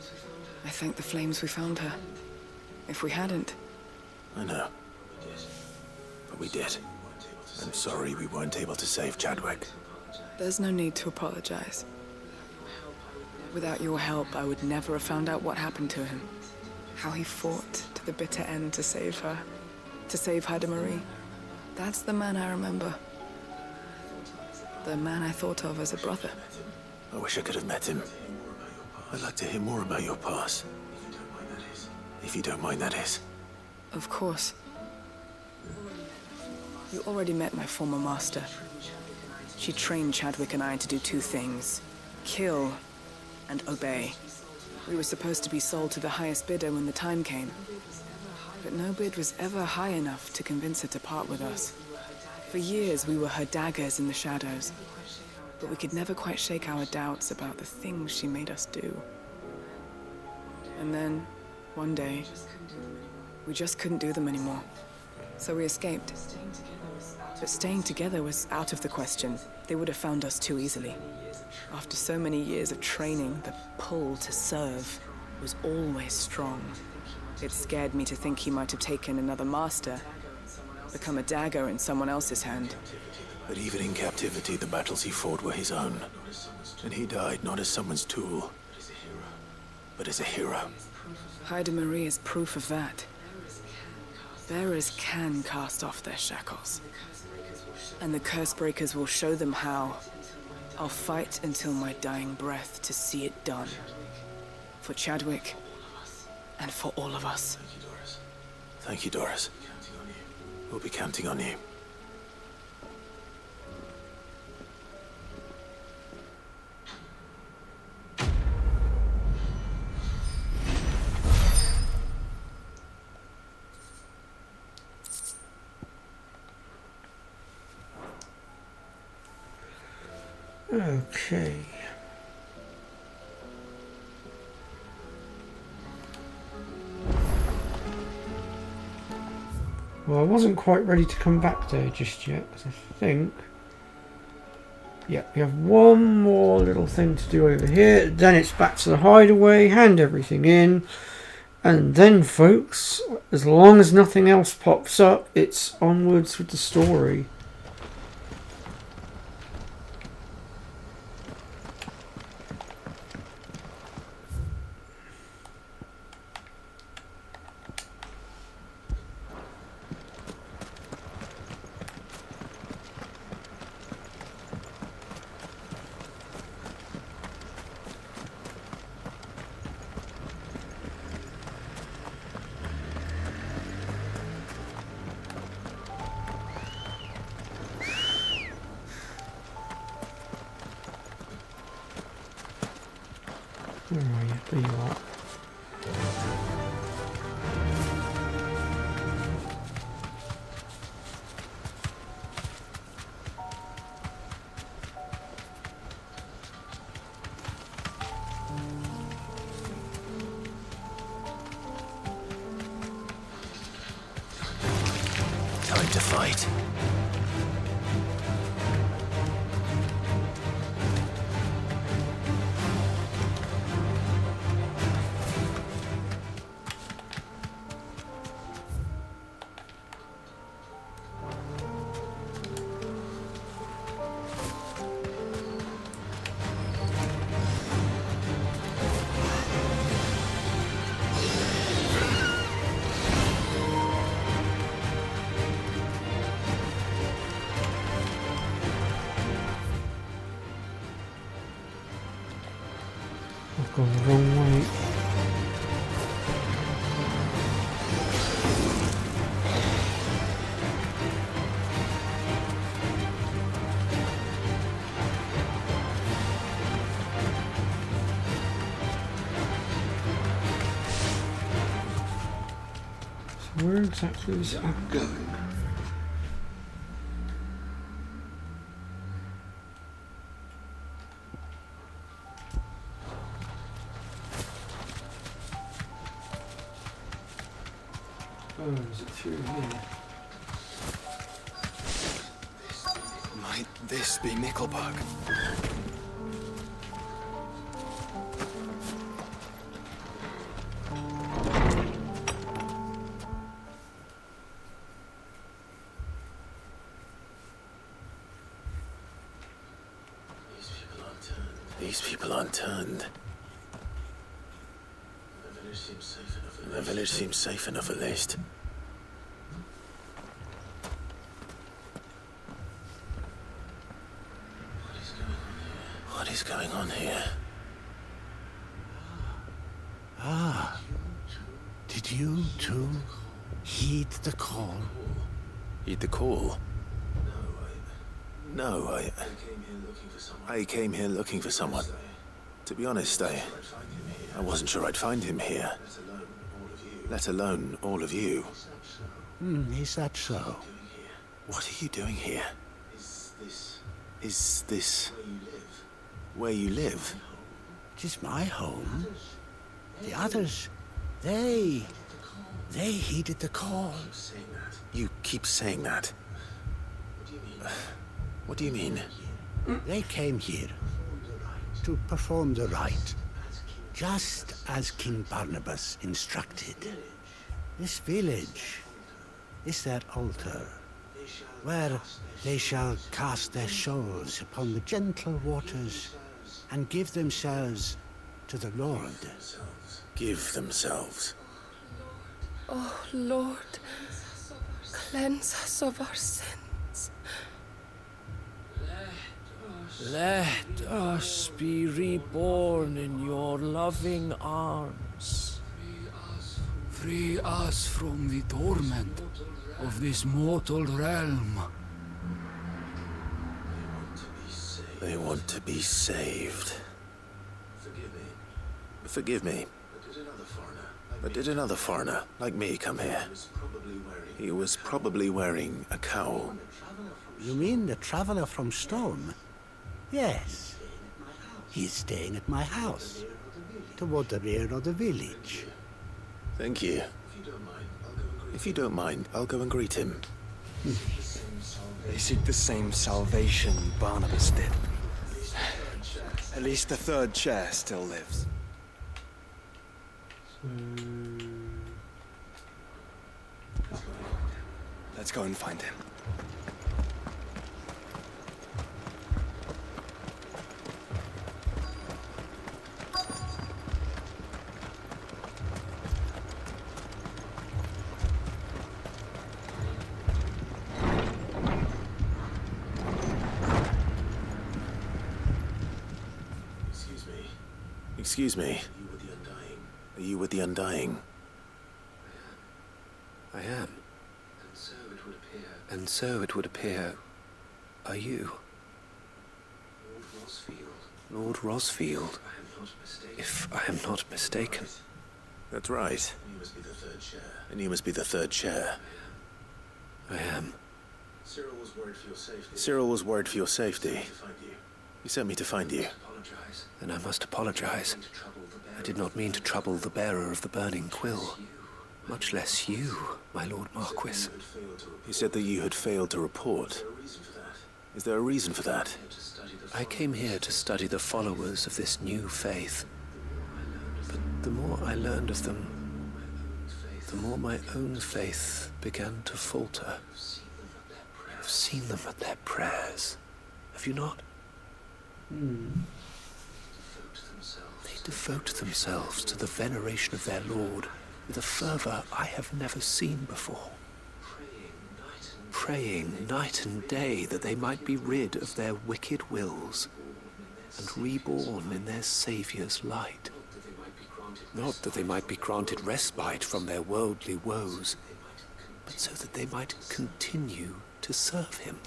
I thank the flames we found her. If we hadn't... I know. But we did. I'm sorry we weren't able to save Chadwick. There's no need to apologize. Without your help, I would never have found out what happened to him. How he fought to the bitter end to save her. To save Haida Marie. That's the man I remember. The man I thought of as a brother. I wish I could have met him. I'd like to hear more about your past. If you don't mind, that is. Of course. You already met my former master. She trained Chadwick and I to do two things. Kill and obey. We were supposed to be sold to the highest bidder when the time came. But no bid was ever high enough to convince her to part with us. For years, we were her daggers in the shadows. But we could never quite shake our doubts about the things she made us do. And then, one day, we just couldn't do them anymore. So we escaped. But staying together was out of the question. They would have found us too easily. After so many years of training, the pull to serve was always strong. It scared me to think he might have taken another master, become a dagger in someone else's hand. But even in captivity, the battles he fought were his own. And he died not as someone's tool, but as a hero. Hyde Marie is proof of that. Bearers can cast off their shackles. And the Cursebreakers will show them how. I'll fight until my dying breath to see it done. For Chadwick, and for all of us. Thank you, Doris. We'll be counting on you. Okay. Well, I wasn't quite ready to come back there just yet, because I think... Yeah, we have one more little thing to do over here. Then it's back to the hideaway, hand everything in. And then, folks, as long as nothing else pops up, it's onwards with the story. Where are you? There you are. Time to fight. I've gone the wrong way. So where exactly is it going? Oh, is it through here? Might this be Nickelbug? These people aren't turned. The village seems safe enough at least. What is going on here? Ah, did you too heed the call? Heed the call? No, I came here looking for someone. To be honest, I wasn't sure I'd find him here. Let alone all of you. Is that so? What are you doing here? Is this where you live? It is my home. The others, they heeded the call. You keep saying that. What do you mean? They came here to perform the rite, just as King Barnabas instructed. This village is their altar, where they shall cast their souls upon the gentle waters and give themselves to the Lord. Give themselves. Oh, Lord, cleanse us of our sins. Let us be reborn in your loving arms. Free us from the torment of this mortal realm. They want to be saved. Forgive me. But did another foreigner, like me, come here? He was probably wearing a cowl. You mean the traveler from Stone? Yes. He's staying at my house, toward the rear of the village. Thank you. If you don't mind, I'll go and greet him. They seek the same salvation Barnabas did. At least the third chair still lives. Let's go and find him. Excuse me. Are you with the Undying? I am. And so it would appear. Are you? Lord Rosfield. If I am not mistaken. That's right. And you must be the third chair. I am. Cyril was worried for your safety. He sent me to find you. Then I must apologize. I did not mean to trouble the bearer of the burning quill. Much less you, my Lord Marquis. He said that you had failed to report. Is there a reason for that? I came here to study the followers of this new faith. But the more I learned of them, the more my own faith began to falter. I've seen them at their prayers. Have you not? They devote themselves to the veneration of their Lord with a fervor I have never seen before. Praying night and day that they might be rid of their wicked wills and reborn in their Saviour's light. Not that they might be granted respite from their worldly woes, but so that they might continue to serve him.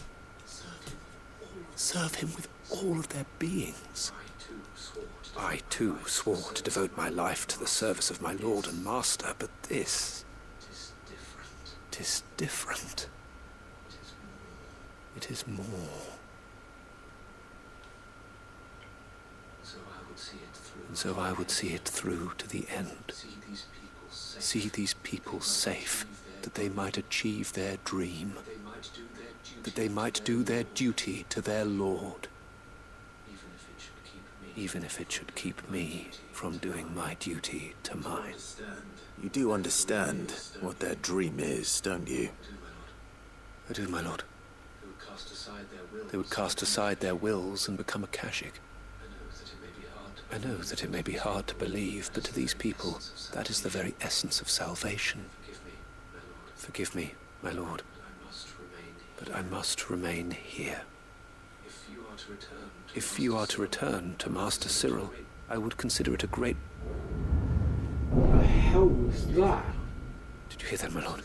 Serve him with all of their beings. I too swore to devote my life to the service of my Lord and Master, but this... 'tis different. It is more. And so I would see it through to the end. See these people safe, that they might achieve their dream, that they might do their duty to their Lord, even if it should keep me from doing my duty to mine. You do understand what their dream is, don't you? I do, my lord. They would cast aside their wills and become Akashic. I know that it may be hard to believe, but to these people, that is the very essence of salvation. Forgive me, my lord, but I must remain here. If you are to return to Master Cyril, I would consider it a great... What the hell was that? Did you hear that, my lord?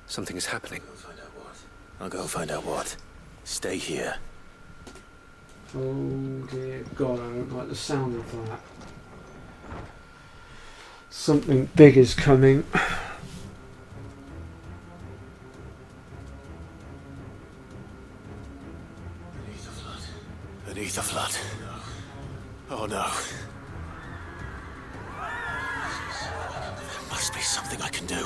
Something is happening. I'll go and find out what. Stay here. Oh dear God, I don't like the sound of that. Something big is coming. Beneath the flood. Oh no. There must be something I can do.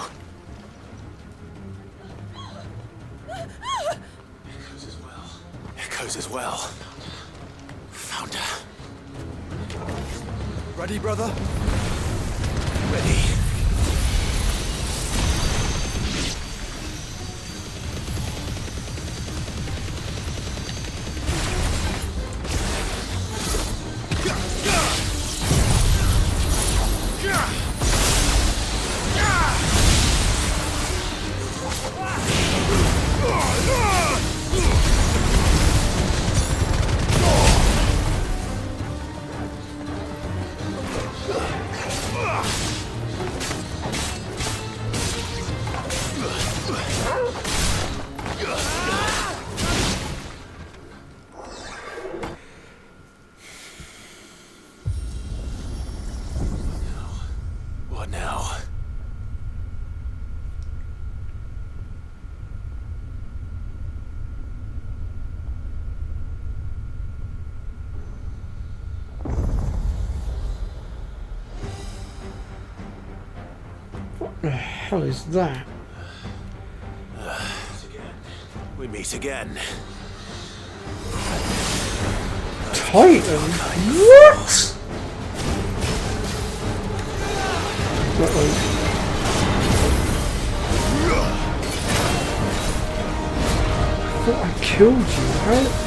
Echoes as well. Found her. Ready, brother? Ready. What now? What the hell is that? We meet again. Titan? What? Uh-oh. I thought I killed you. How?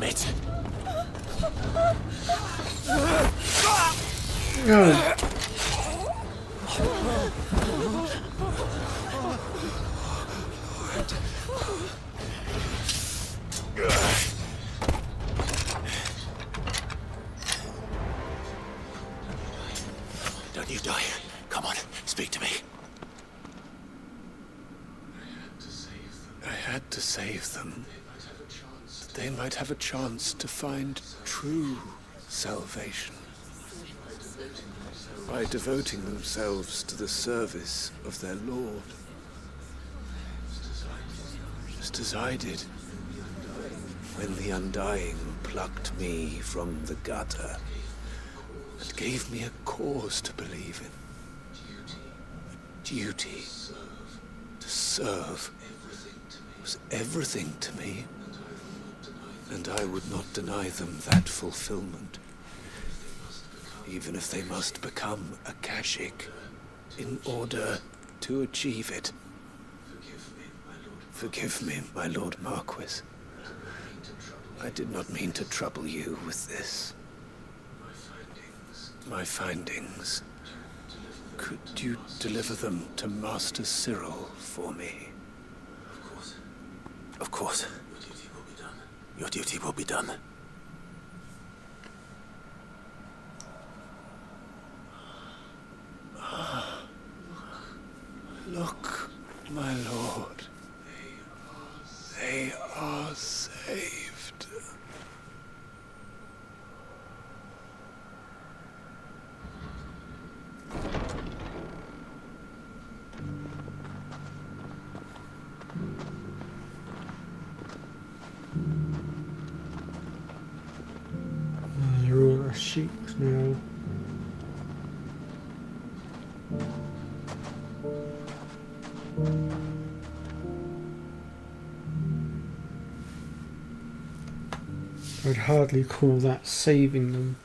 it! No. Don't you die. Come on, speak to me. I had to save them. That they might have a chance to find true salvation. By devoting themselves to the service of their Lord. Just as I did when the Undying plucked me from the gutter and gave me a cause to believe in. A duty to serve was everything to me, and I would not deny them that fulfillment, even if they must become a Kashyyyk in order to achieve it. Forgive me, my Lord Marquis. I did not mean to trouble you with this. My findings. Could you deliver them to Master Cyril for me? Of course. Your duty will be done. Look, my lord. They are saved. They're all our sheiks now. I'd hardly call that saving them.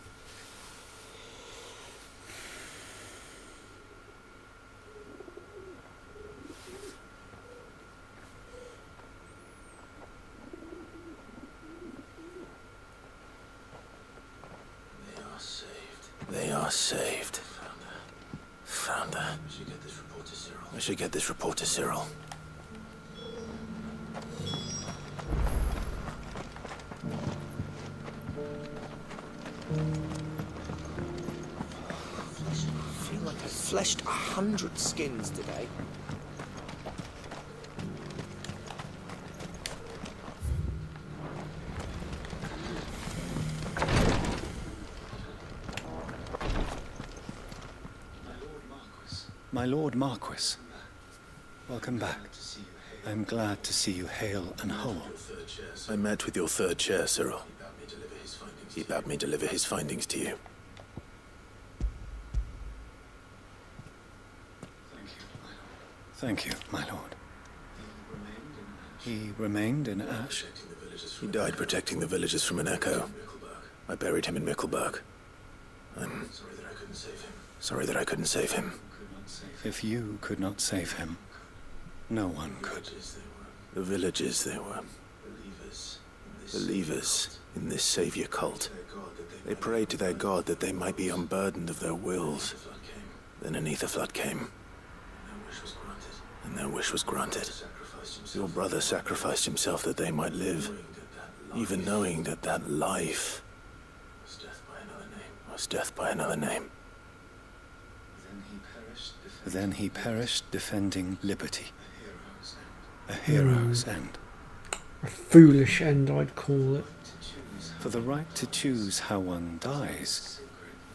They are saved. Founder. I should get this report to Cyril. I feel like I fleshed 100 skins today. My Lord Marquis, welcome back. I'm glad to see you hale and whole. I met with your third chair, Cyril. He bade me deliver his findings to you. Thank you, my lord. He remained in Ash? He died protecting the villagers from an echo. I buried him in Mickelberg. I'm sorry that I couldn't save him. If you could not save him, no one could. The villagers, they were believers in this savior cult. They prayed to their god that they might be unburdened of their wills. Then an ether flood came, and their wish was granted. Your brother sacrificed himself that they might live, even knowing that that life was death by another name. Then he perished defending liberty. A hero's end. A foolish end, I'd call it. For the right to choose how one dies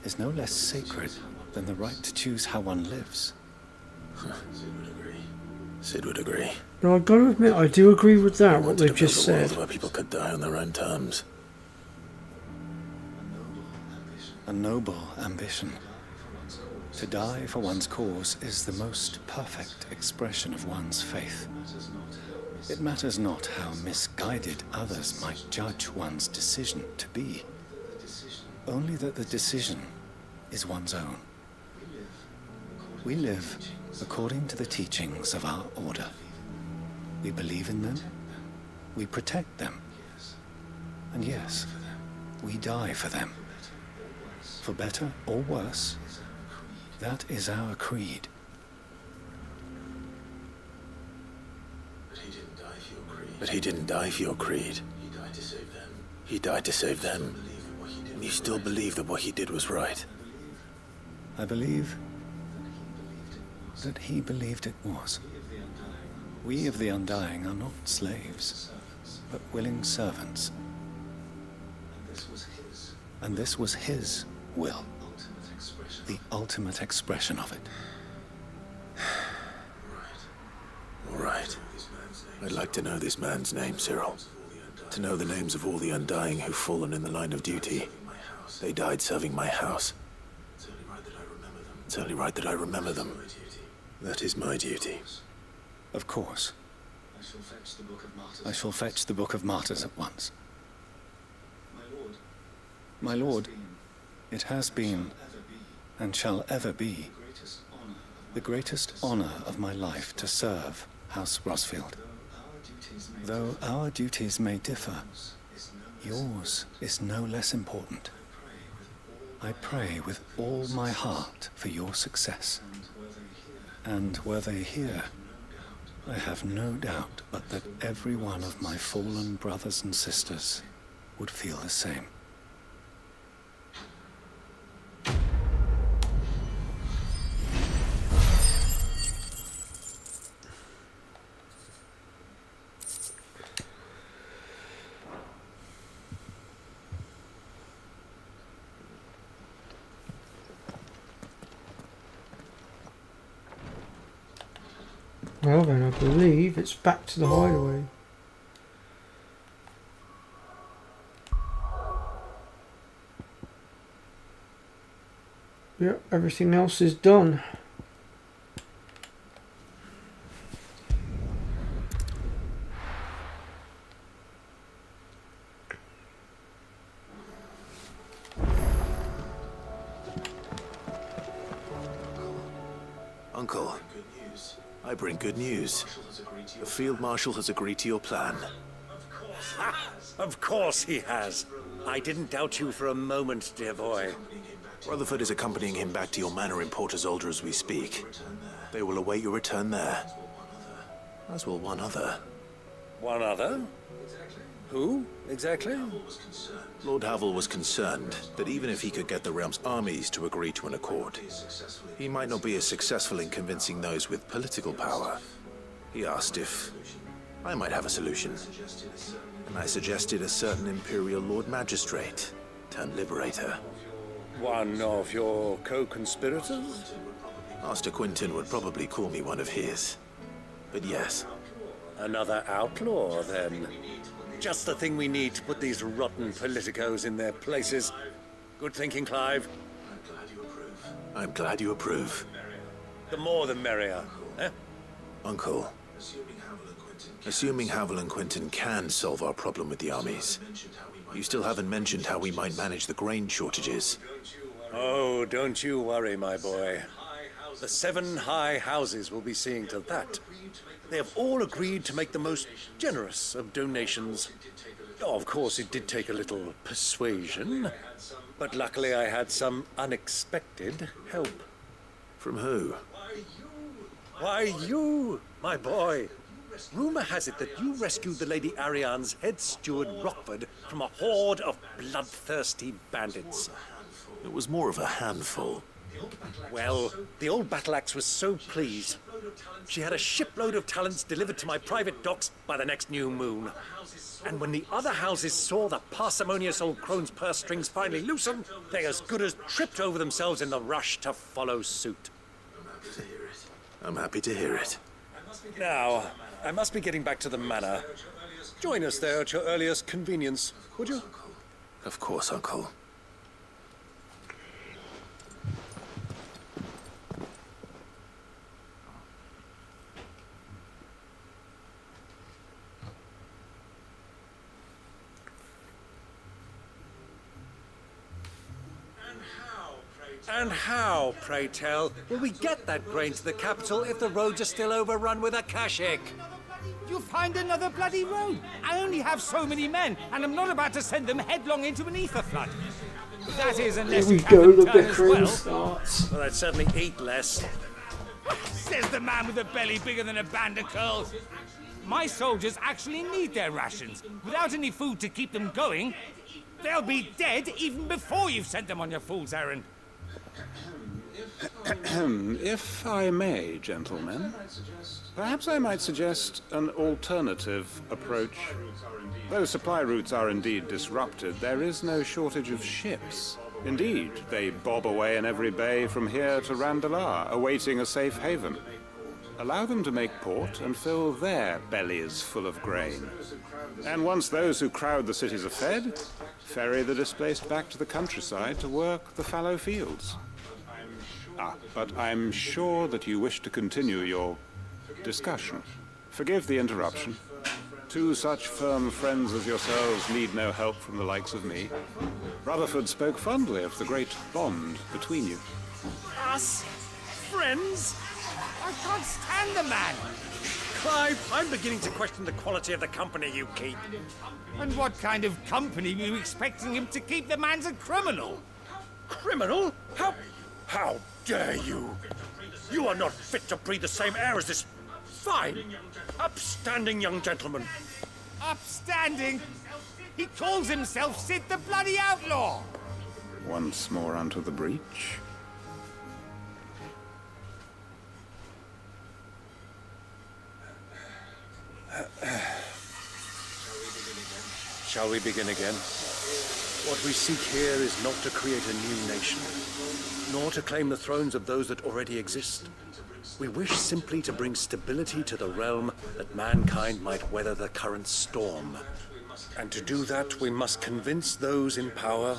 is no less sacred than the right to choose how one lives. Sid would agree. No, I've got to admit, I do agree with that, what they've just build a world said. where people could die on their own terms. A noble ambition. To die for one's cause is the most perfect expression of one's faith. It matters not how misguided others might judge one's decision to be, only that the decision is one's own. We live according to the teachings of our order. We believe in them, we protect them, And yes, we die for them. For better or worse, that is our creed. But he didn't die for your creed. He died to save them. And you still believe that what he did was right? I believe that he believed it was. We of the Undying are not slaves, but willing servants. And this was his will, the ultimate expression of it. All right. I'd like to know this man's name, Cyril. To know the names of all the Undying who've fallen in the line of duty. They died serving my house. It's only right that I remember them. That is my duty. Of course. I shall fetch the Book of Martyrs at once. My lord, it has been, and shall ever be, the greatest honor of my life to serve House Rosfield. Though our duties may differ, yours is no less important. I pray with all my heart for your success. And were they here, I have no doubt but that every one of my fallen brothers and sisters would feel the same. Well then, I believe it's back to the hideaway. Yep, everything else is done. Uncle, I bring good news. The Field Marshal has agreed to your plan. Ha! Of course he has. I didn't doubt you for a moment, dear boy. Rutherford is accompanying him back to your manor in Port Isolde as we speak. They will await your return there. As will one other. One other? Who, exactly? Lord Havel was concerned that even if he could get the realm's armies to agree to an accord, he might not be as successful in convincing those with political power. He asked if I might have a solution. And I suggested a certain Imperial Lord Magistrate turned Liberator. One of your co-conspirators? Master Quinton would probably call me one of his. But yes. Another outlaw, then. Just the thing we need to put these rotten politicos in their places. Good thinking, Clive. I'm glad you approve. The more the merrier, eh? Uncle, assuming Havel and Quinton can solve our problem with the armies, you still haven't mentioned how we might manage the grain shortages. Oh, don't you worry, my boy. The 7 high houses will be seeing to that. They have all agreed to make the most generous of donations. Oh, of course, it did take a little persuasion, but luckily I had some unexpected help. From who? Why, you, my boy. Rumor has it that you rescued the Lady Ariane's head steward, Rockford, from a horde of bloodthirsty bandits. It was more of a handful. Well, the old battle axe was so pleased. She had a shipload of talents delivered to my private docks by the next new moon. And when the other houses saw the parsimonious old crone's purse strings finally loosen, they as good as tripped over themselves in the rush to follow suit. I'm happy to hear it. Now, I must be getting back to the manor. Join us there at your earliest convenience, would you? Of course, Uncle. And how, pray tell, will we get that grain to the capital if the roads are still overrun with Akashic? You'll find another bloody road. I only have so many men, and I'm not about to send them headlong into an ether flood. That is, unless Here we you have go, them the turn as bickering well. starts. Well, I'd certainly eat less. Says the man with a belly bigger than a band of curls. My soldiers actually need their rations. Without any food to keep them going, they'll be dead even before you've sent them on your fool's errand. If I may, gentlemen, perhaps I might suggest an alternative approach. Though supply routes are indeed disrupted, there is no shortage of ships. Indeed, they bob away in every bay from here to Randalar, awaiting a safe haven. Allow them to make port and fill their bellies full of grain. And once those who crowd the cities are fed, ferry the displaced back to the countryside to work the fallow fields. But I'm sure that you wish to continue your discussion. Forgive the interruption. Two such firm friends as yourselves need no help from the likes of me. Rutherford spoke fondly of the great bond between you. Us? Friends? I can't stand the man. Clive, I'm beginning to question the quality of the company you keep. And what kind of company were you expecting him to keep? The man's a criminal. Criminal? How dare you? You are not fit to breathe the same air as this fine, upstanding young gentleman. Upstanding? He calls himself Sid the Bloody Outlaw. Once more onto the breach. Shall we begin again? What we seek here is not to create a new nation, nor to claim the thrones of those that already exist. We wish simply to bring stability to the realm that mankind might weather the current storm. And to do that, we must convince those in power,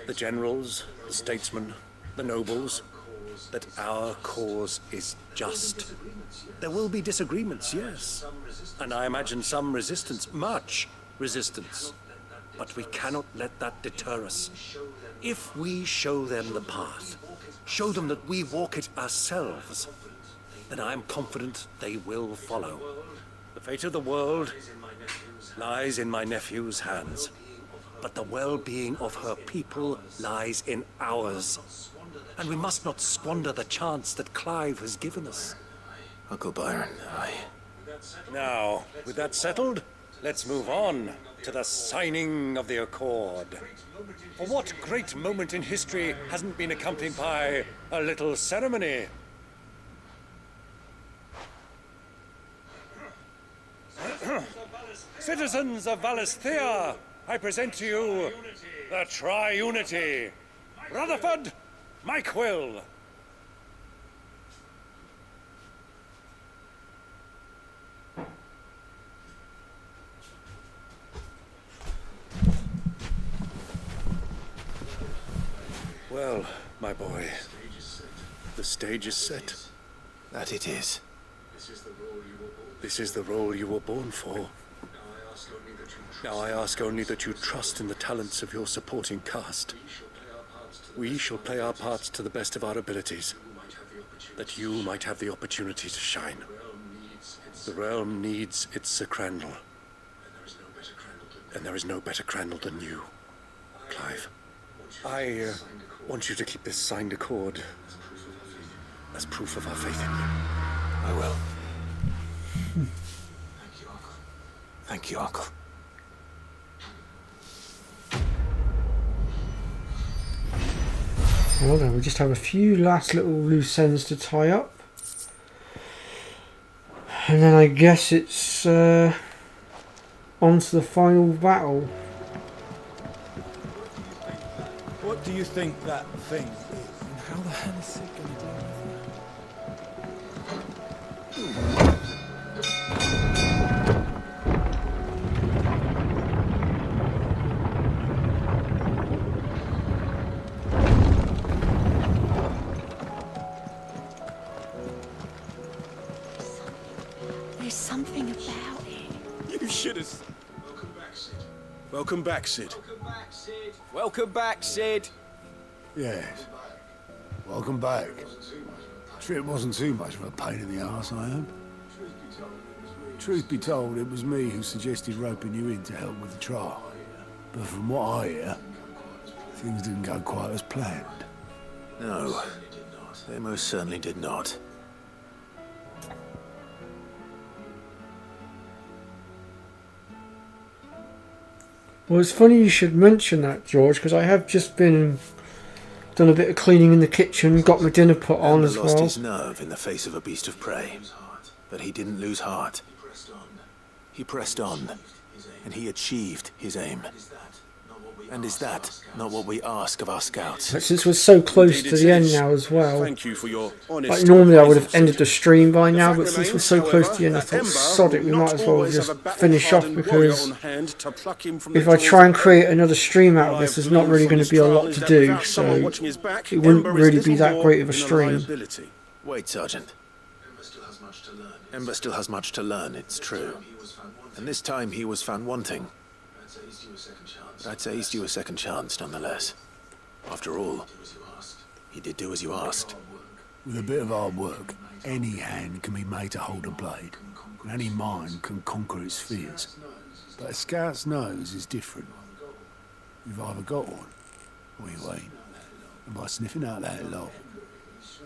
the generals, the statesmen, the nobles, that our cause is just. There will be disagreements, yes, and I imagine some resistance, much resistance. But we cannot let that deter us. If we show them the path, show them that we walk it ourselves, then I am confident they will follow. The fate of the world lies in my nephew's hands, but the well-being of her people lies in ours. And we must not squander the chance that Clive has given us. Uncle Byron, Now, with that settled, let's move on to the signing of the Accord. For what great moment in history hasn't been accompanied by a little ceremony? Citizens of Valisthea, I present to you the Tri-Unity. Rutherford, Mike Will. Well, my boy, the stage is set. That it is. This is the role you were born for. Now I ask only that you trust in the talents of your supporting cast. We shall play our parts to the best of our abilities, that you might have the opportunity to shine. The realm needs its Sir Crandall, and there is no better Crandall than you, Clive. I want you to keep this signed accord as proof of our faith in you. I will. Thank you, Uncle. Well then, we just have a few last little loose ends to tie up. And then I guess it's on to the final battle. What do you think that thing is? And how the hell is it going to do There's something about it. You should have. Welcome back, Sid. Welcome back, Sid. Yes. Welcome back. Trip wasn't too much of a pain in the arse, I hope. Truth be told, it was me who suggested roping you in to help with the trial. But from what I hear, things didn't go quite as planned. No, they most certainly did not. Well, it's funny you should mention that, George, because I have just done a bit of cleaning in the kitchen, got my dinner put on as well. He lost his nerve in the face of a beast of prey, but he didn't lose heart. He pressed on, and he achieved his aim. And is that not what we ask of our scouts? But since we're so close to the end now as well, Thank you for your honest like normally I would have ended the stream by now, but since we're so close to the end, I thought, sod it, we might as well just finish off, because if I try and create another stream out of this, there's not really going to be a lot to do, so it wouldn't really be that great of a stream. Wait, Sergeant. Ember still has much to learn, it's true. And this time he was found wanting. I'd say he's due a second chance, nonetheless. After all, he did do as you asked. With a bit of hard work, any hand can be made to hold a blade, and any mind can conquer its fears. But a scout's nose is different. You've either got one, or you ain't. And by sniffing out that lot,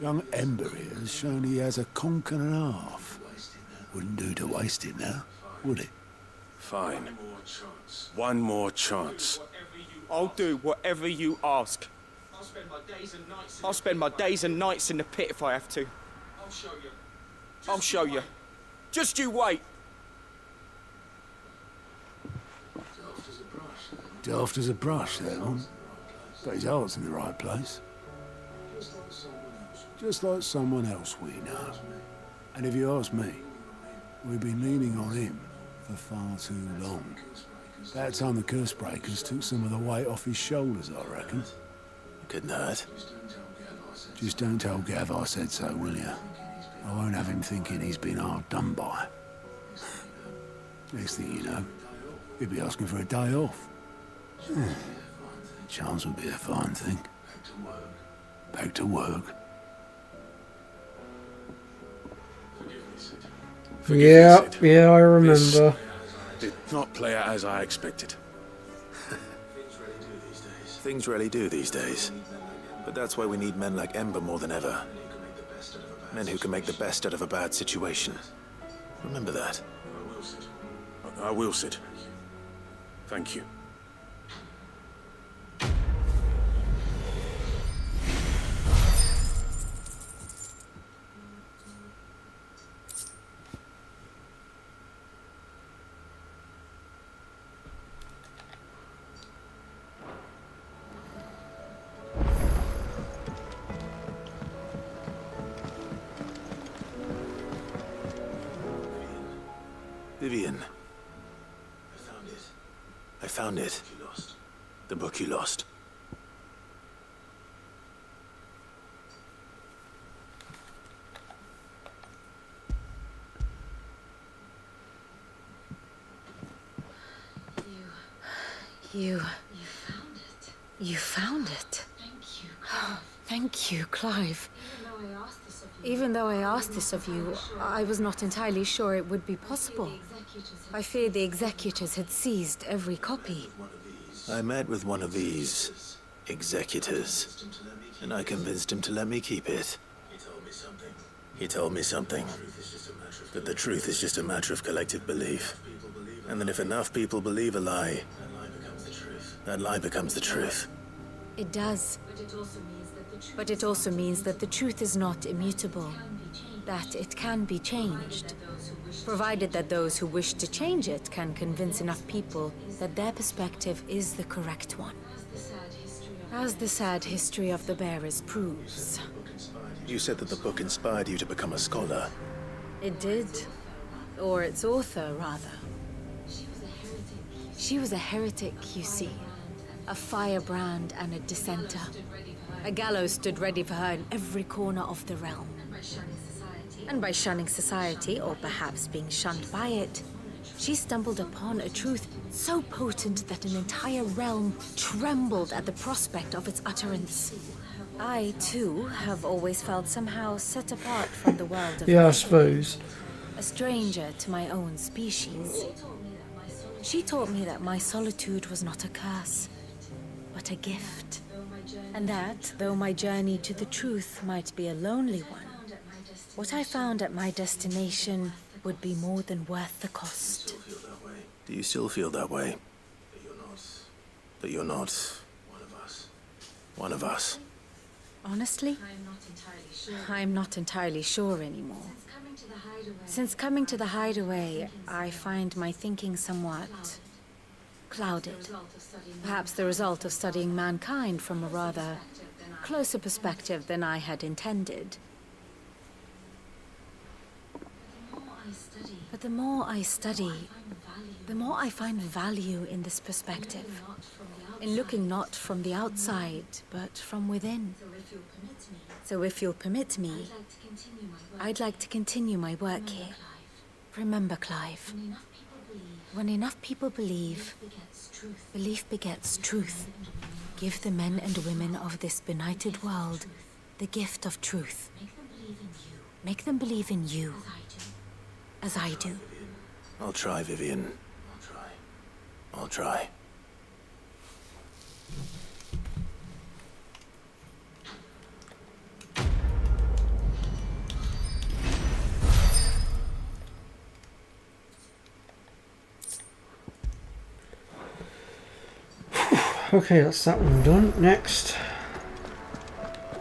young Ember here has shown he has a conk and a half. Wouldn't do to waste it now, would it? Fine. One more chance. I'll do whatever you ask. I'll spend my days and nights in the pit if I have to. I'll show you. Just you wait. Daft as a brush, that one. But his heart's in the right place. Just like someone else we know. And if you ask me, we've been leaning on him for far too long. That time the Cursebreakers took some of the weight off his shoulders, I reckon. Couldn't hurt. Just don't tell Gav I said so, will you? I won't have him thinking he's been hard done by. Next thing you know, he'll be asking for a day off. Chance would be a fine thing. Back to work. Yeah, I remember. Did not play out as I expected. Things really do these days. But that's why we need men like Ember more than ever. Men who can make the best out of a bad situation. Remember that. I will, Sid. Thank you. Vivian. I found it. The book you lost. You found it. Thank you. Oh, thank you, Clive. Even though I asked this of you, I was not entirely sure it would be possible. I fear the executors had seized every copy. I met with one of these executors, and I convinced him to let me keep it. He told me something. That the truth is just a matter of collective belief. And that if enough people believe a lie, that lie becomes the truth. It does. But it also means that the truth is not immutable. That it can be changed. Provided that those who wish to change it can convince enough people that their perspective is the correct one. As the sad history of the Bearers proves. You said that the book inspired you to become a scholar. It did. Or its author, rather. She was a heretic, you see. A firebrand and a dissenter. A gallows stood ready for her in every corner of the realm. And by shunning society, or perhaps being shunned by it, she stumbled upon a truth so potent that an entire realm trembled at the prospect of its utterance. I, too, have always felt somehow set apart from the world of Yeah, I suppose. a stranger to my own species. She taught me that my solitude was not a curse, but a gift. And that, though my journey to the truth might be a lonely one, what I found at my destination would be more than worth the cost. Do you still feel that way? That you're not one of us? Honestly, I'm not entirely sure anymore. Since coming to the Hideaway, I find my thinking somewhat clouded. Perhaps the result of studying mankind from a rather closer perspective than I had intended. But the more I study, the more I find value in this perspective. In looking not from the outside, but from within. So if you'll permit me, I'd like to continue my work here. Remember, Clive, when enough people believe, belief begets truth. Give the men and women of this benighted world the gift of truth. Make them believe in you, as I do. I'll try, Vivian. I'll try. Okay, that's that one done. Next.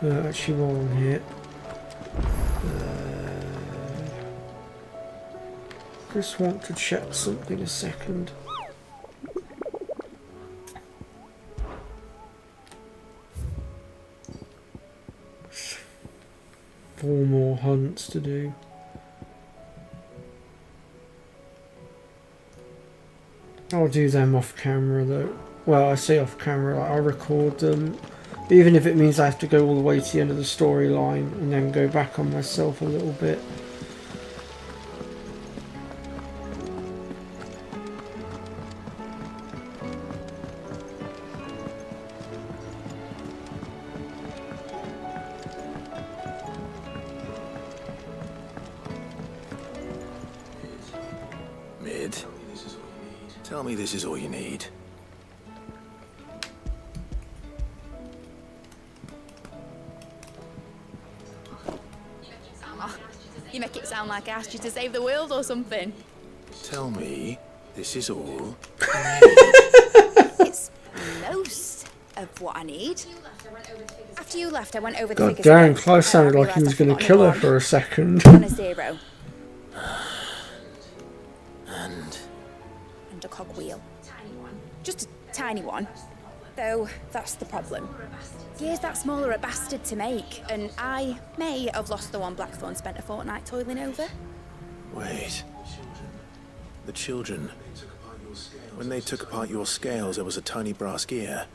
Actually, while I'm here. Just want to check something a second. Four more hunts to do. I'll do them off camera though. Well, I say off camera, like I'll record them. Even if it means I have to go all the way to the end of the storyline and then go back on myself a little bit. Mid, tell me this is all you need. You make it sound like I asked you to save the world or something. Tell me this is all. It's most of what I need. After you left, I went over the God figures. damn, again, Clive and I sounded like he realised was I'd going to forgotten kill her one for a second. and a zero. And a cogwheel. Just a tiny one. Though, that's the problem. Years that small are a bastard to make, and I may have lost the one Blackthorn spent a fortnight toiling over. Wait. The children. When they took apart your scales, there was a tiny brass gear.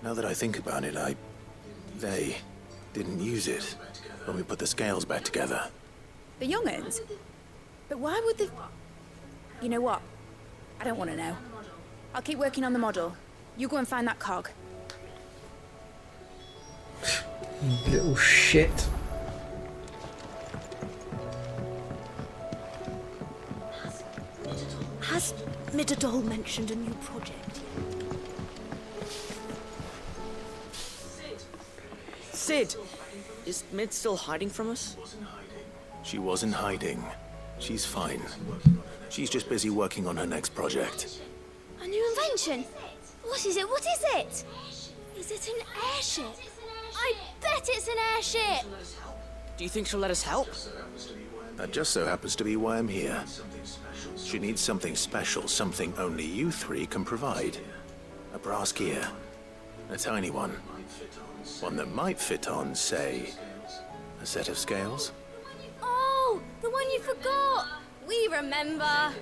Now that I think about it, they didn't use it when we put the scales back together. The young'uns? But why would they... You know what? I don't want to know. I'll keep working on the model. You go and find that cog. Little shit. Has Midadol mentioned a new project? Sid! Is Mid still hiding from us? She wasn't hiding. She's fine. She's just busy working on her next project. A new invention? What is it? What is it? Is it an airship? I bet it's an airship! Do you think she'll let us help? That just so happens to be why I'm here. She needs something special, something only you three can provide. A brass gear. A tiny one. One that might fit on, say, a set of scales. Oh, the one you forgot! We remember!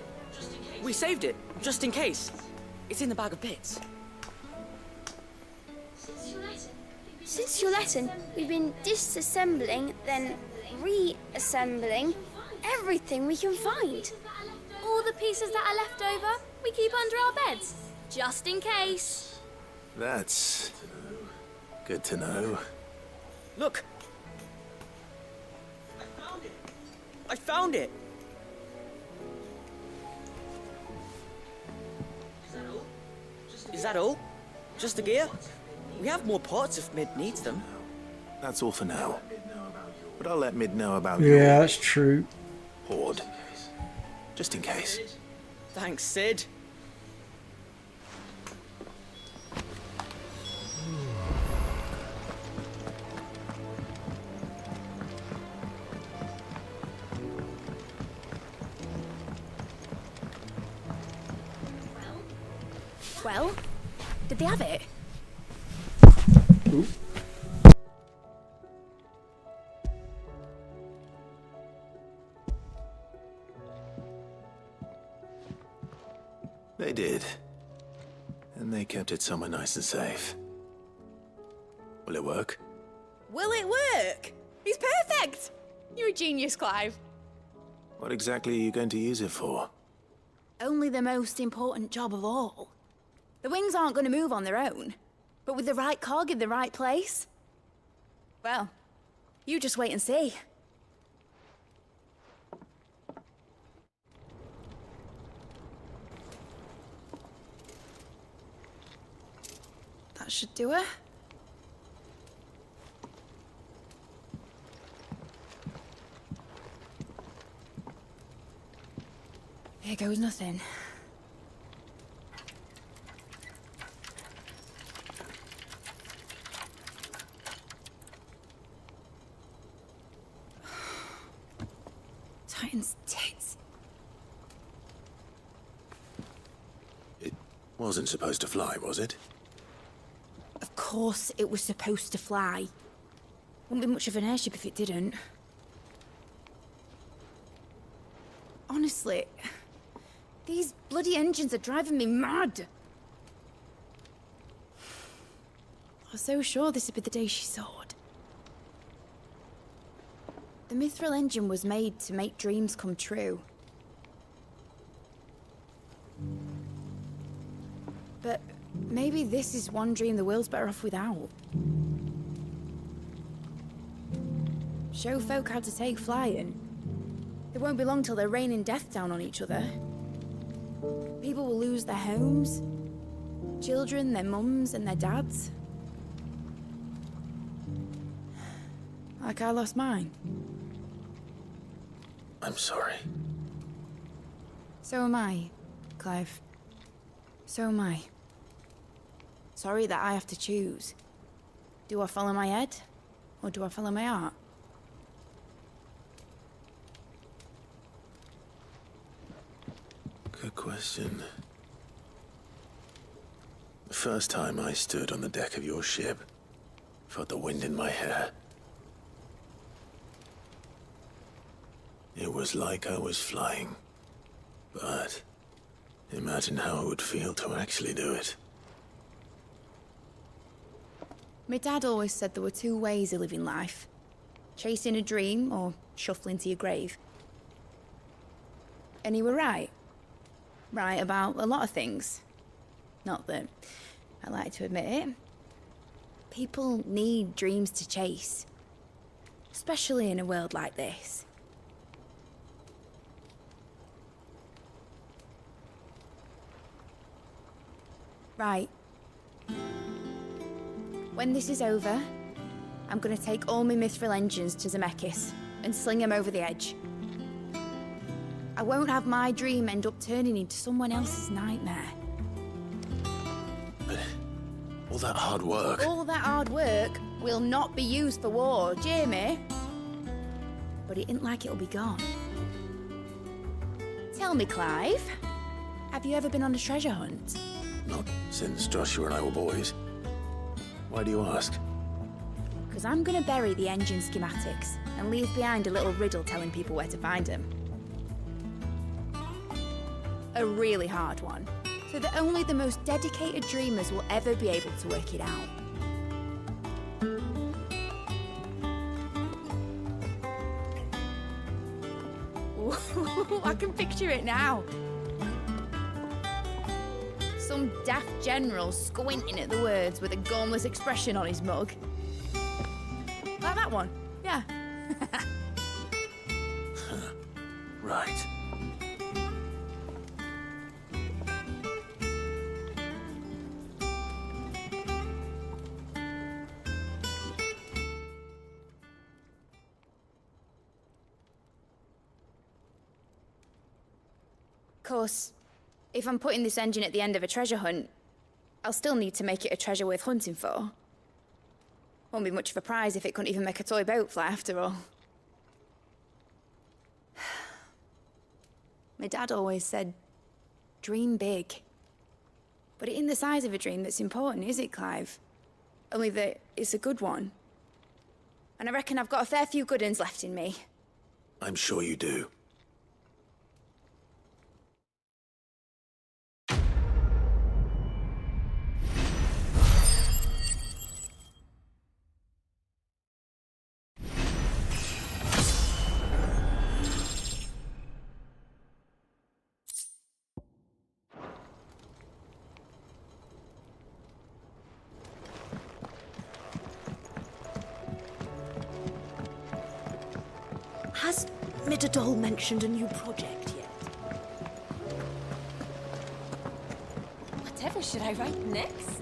We saved it, just in case. It's in the bag of bits. Since your lesson, we've been disassembling, then reassembling everything we can find. All the pieces that are left over, we keep under our beds, just in case. That's good to know. Look! I found it! Is that all? Just the gear? We have more parts if Mid needs them. That's all for now. But I'll let Mid know about Yeah, that's true. Horde. Just in case. Thanks, Sid. Well, did they have it? Ooh. They did. And they kept it somewhere nice and safe. Will it work? Will it work? He's perfect! You're a genius, Clive. What exactly are you going to use it for? Only the most important job of all. The wings aren't going to move on their own. But with the right cog in the right place... well, you just wait and see. That should do it. Here goes nothing. Titan's tits. It wasn't supposed to fly, was it? Of course it was supposed to fly. Wouldn't be much of an airship if it didn't. Honestly, these bloody engines are driving me mad. I was so sure this would be the day she soared. The Mithril engine was made to make dreams come true. But maybe this is one dream the world's better off without. Show folk how to take flying. It won't be long till they're raining death down on each other. People will lose their homes. Children, their mums and their dads. Like I lost mine. I'm sorry. So am I, Clive. So am I. Sorry that I have to choose. Do I follow my head, or do I follow my heart? Good question. The first time I stood on the deck of your ship, felt the wind in my hair. It was like I was flying. But imagine how it would feel to actually do it. My dad always said there were two ways of living life. Chasing a dream or shuffling to your grave. And he were right. Right about a lot of things. Not that I like to admit it. People need dreams to chase. Especially in a world like this. Right. When this is over, I'm gonna take all my Mithril engines to Zemeckis and sling them over the edge. I won't have my dream end up turning into someone else's nightmare. But all that hard work... All that hard work will not be used for war, Jamie. But it isn't like it'll be gone. Tell me, Clive, have you ever been on a treasure hunt? Not since Joshua and I were boys. Why do you ask? Because I'm gonna bury the engine schematics and leave behind a little riddle telling people where to find them. A really hard one, so that only the most dedicated dreamers will ever be able to work it out. Ooh, I can picture it now. Some daft general squinting at the words with a gormless expression on his mug. Like that one, yeah. Right. Of course, if I'm putting this engine at the end of a treasure hunt, I'll still need to make it a treasure worth hunting for. Won't be much of a prize if it couldn't even make a toy boat fly after all. My dad always said, dream big. But it ain't the size of a dream that's important, is it, Clive? Only that it's a good one. And I reckon I've got a fair few good uns left in me. I'm sure you do. Has Midadol mentioned a new project yet? Whatever should I write next?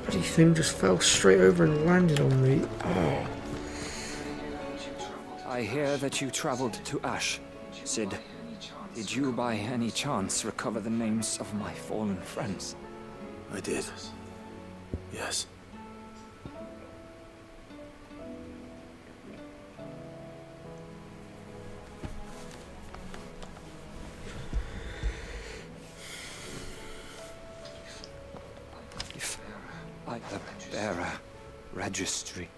Bloody thing just fell straight over and landed on me. Oh. I hear that you traveled to Ash, Cid. Did you by any chance recover the names of my fallen friends? I did. Yes. If I bear a registry.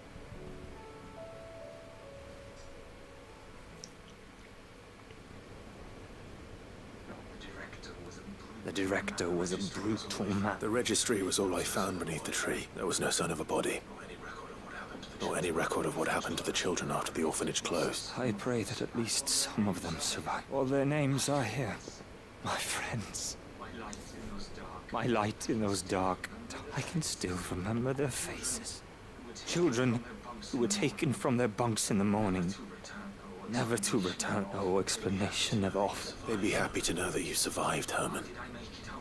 The director was a brutal man. The registry was all I found beneath the tree. There was no sign of a body. Nor any record of what happened to the children after the orphanage closed. I pray that at least some of them survive. All their names are here. My friends. My light in those dark. I can still remember their faces. Children who were taken from their bunks in the morning. Never to return. No explanation of off. They'd be happy to know that you survived, Herman.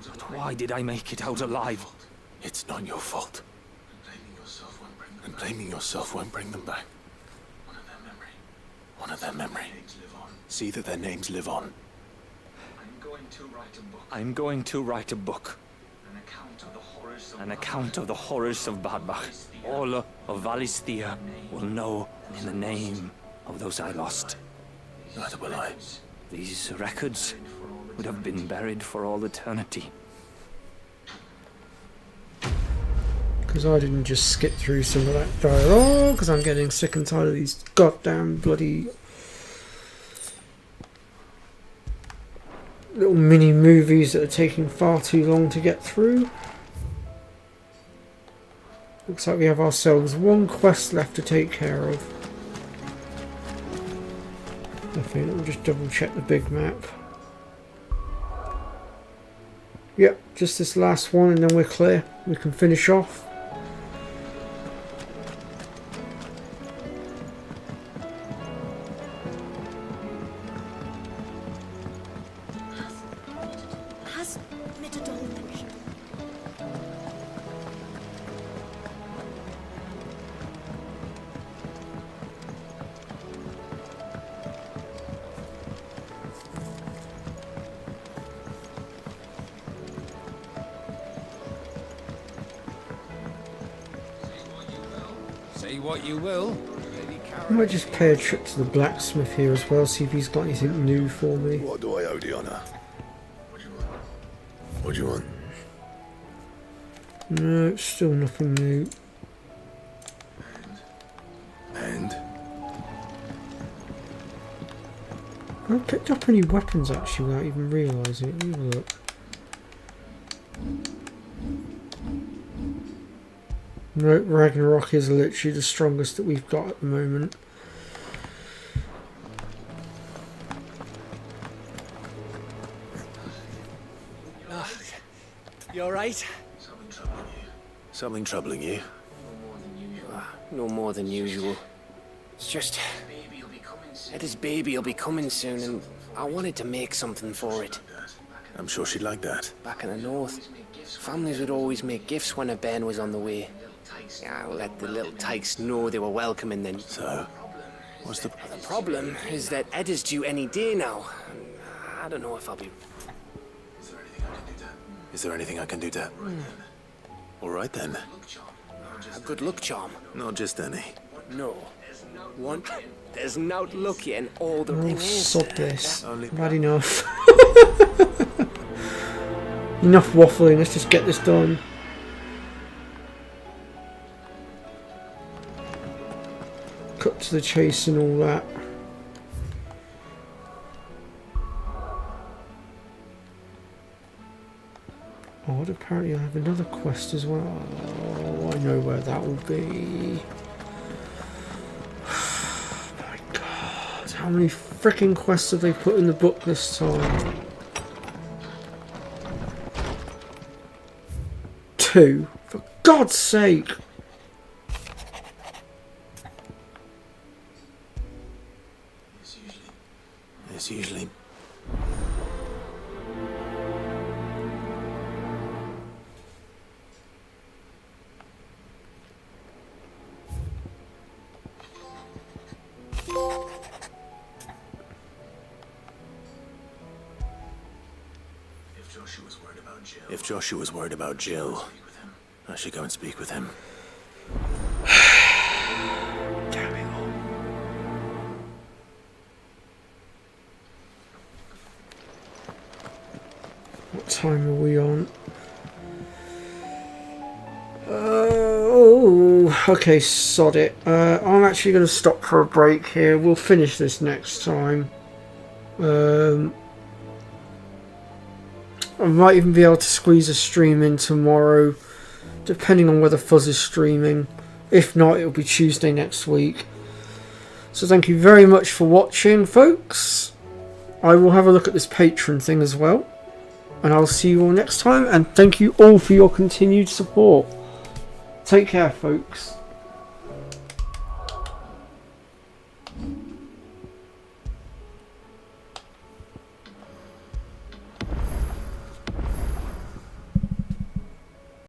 But why did I make it out alive? It's not your fault. And blaming yourself won't bring them back. One of their memory. See that their names live on. I'm going to write a book. An account of the horrors of Badbach. All of Valisthea will know in the name of those I lost. Neither will I. These records would have been buried for all eternity. Because I didn't just skip through some of that dialogue, because I'm getting sick and tired of these goddamn bloody little mini movies that are taking far too long to get through. Looks like we have ourselves one quest left to take care of. I think let me just double check the big map. Yep, just this last one and then we're clear. We can finish off. Has Midadol mentioned? Say what you will. I might just pay a trip to the blacksmith here as well, see if he's got anything new for me. What do I owe the honor? What do you want? No, still nothing new. And? I picked up any weapons actually without even realising it. Let me have a look. No, Ragnarok is literally the strongest that we've got at the moment. You alright? Something troubling you? No more than usual. It's just... Etta's baby will be coming soon, and I wanted to make something for it. I'm sure she'd like that. Back in the north, families would always make gifts when a bairn was on the way. I'll let the little tykes know they were welcome, and then... So, what's the... The problem is that Etta's due any day now. I don't know if I'll be... Is there anything I can do to... All right then. A good luck charm? Not just any. No. One... There's not lucky in all the Oh, rings. sod this. Bad enough. Enough waffling, let's just get this done. Cut to the chase and all that. Oh, apparently I have another quest as well. Oh, I know where that will be. Oh my god, how many freaking quests have they put in the book this time? 2, for God's sake! It's usually... If Joshua's worried about Jill, I should go and speak with him. Damn it all. What time are we on? Oh, okay, sod it. I'm actually going to stop for a break here. We'll finish this next time. I might even be able to squeeze a stream in tomorrow, depending on whether Fuzz is streaming. If not, it'll be Tuesday next week. So thank you very much for watching, folks. I will have a look at this Patreon thing as well. And I'll see you all next time. And thank you all for your continued support. Take care, folks.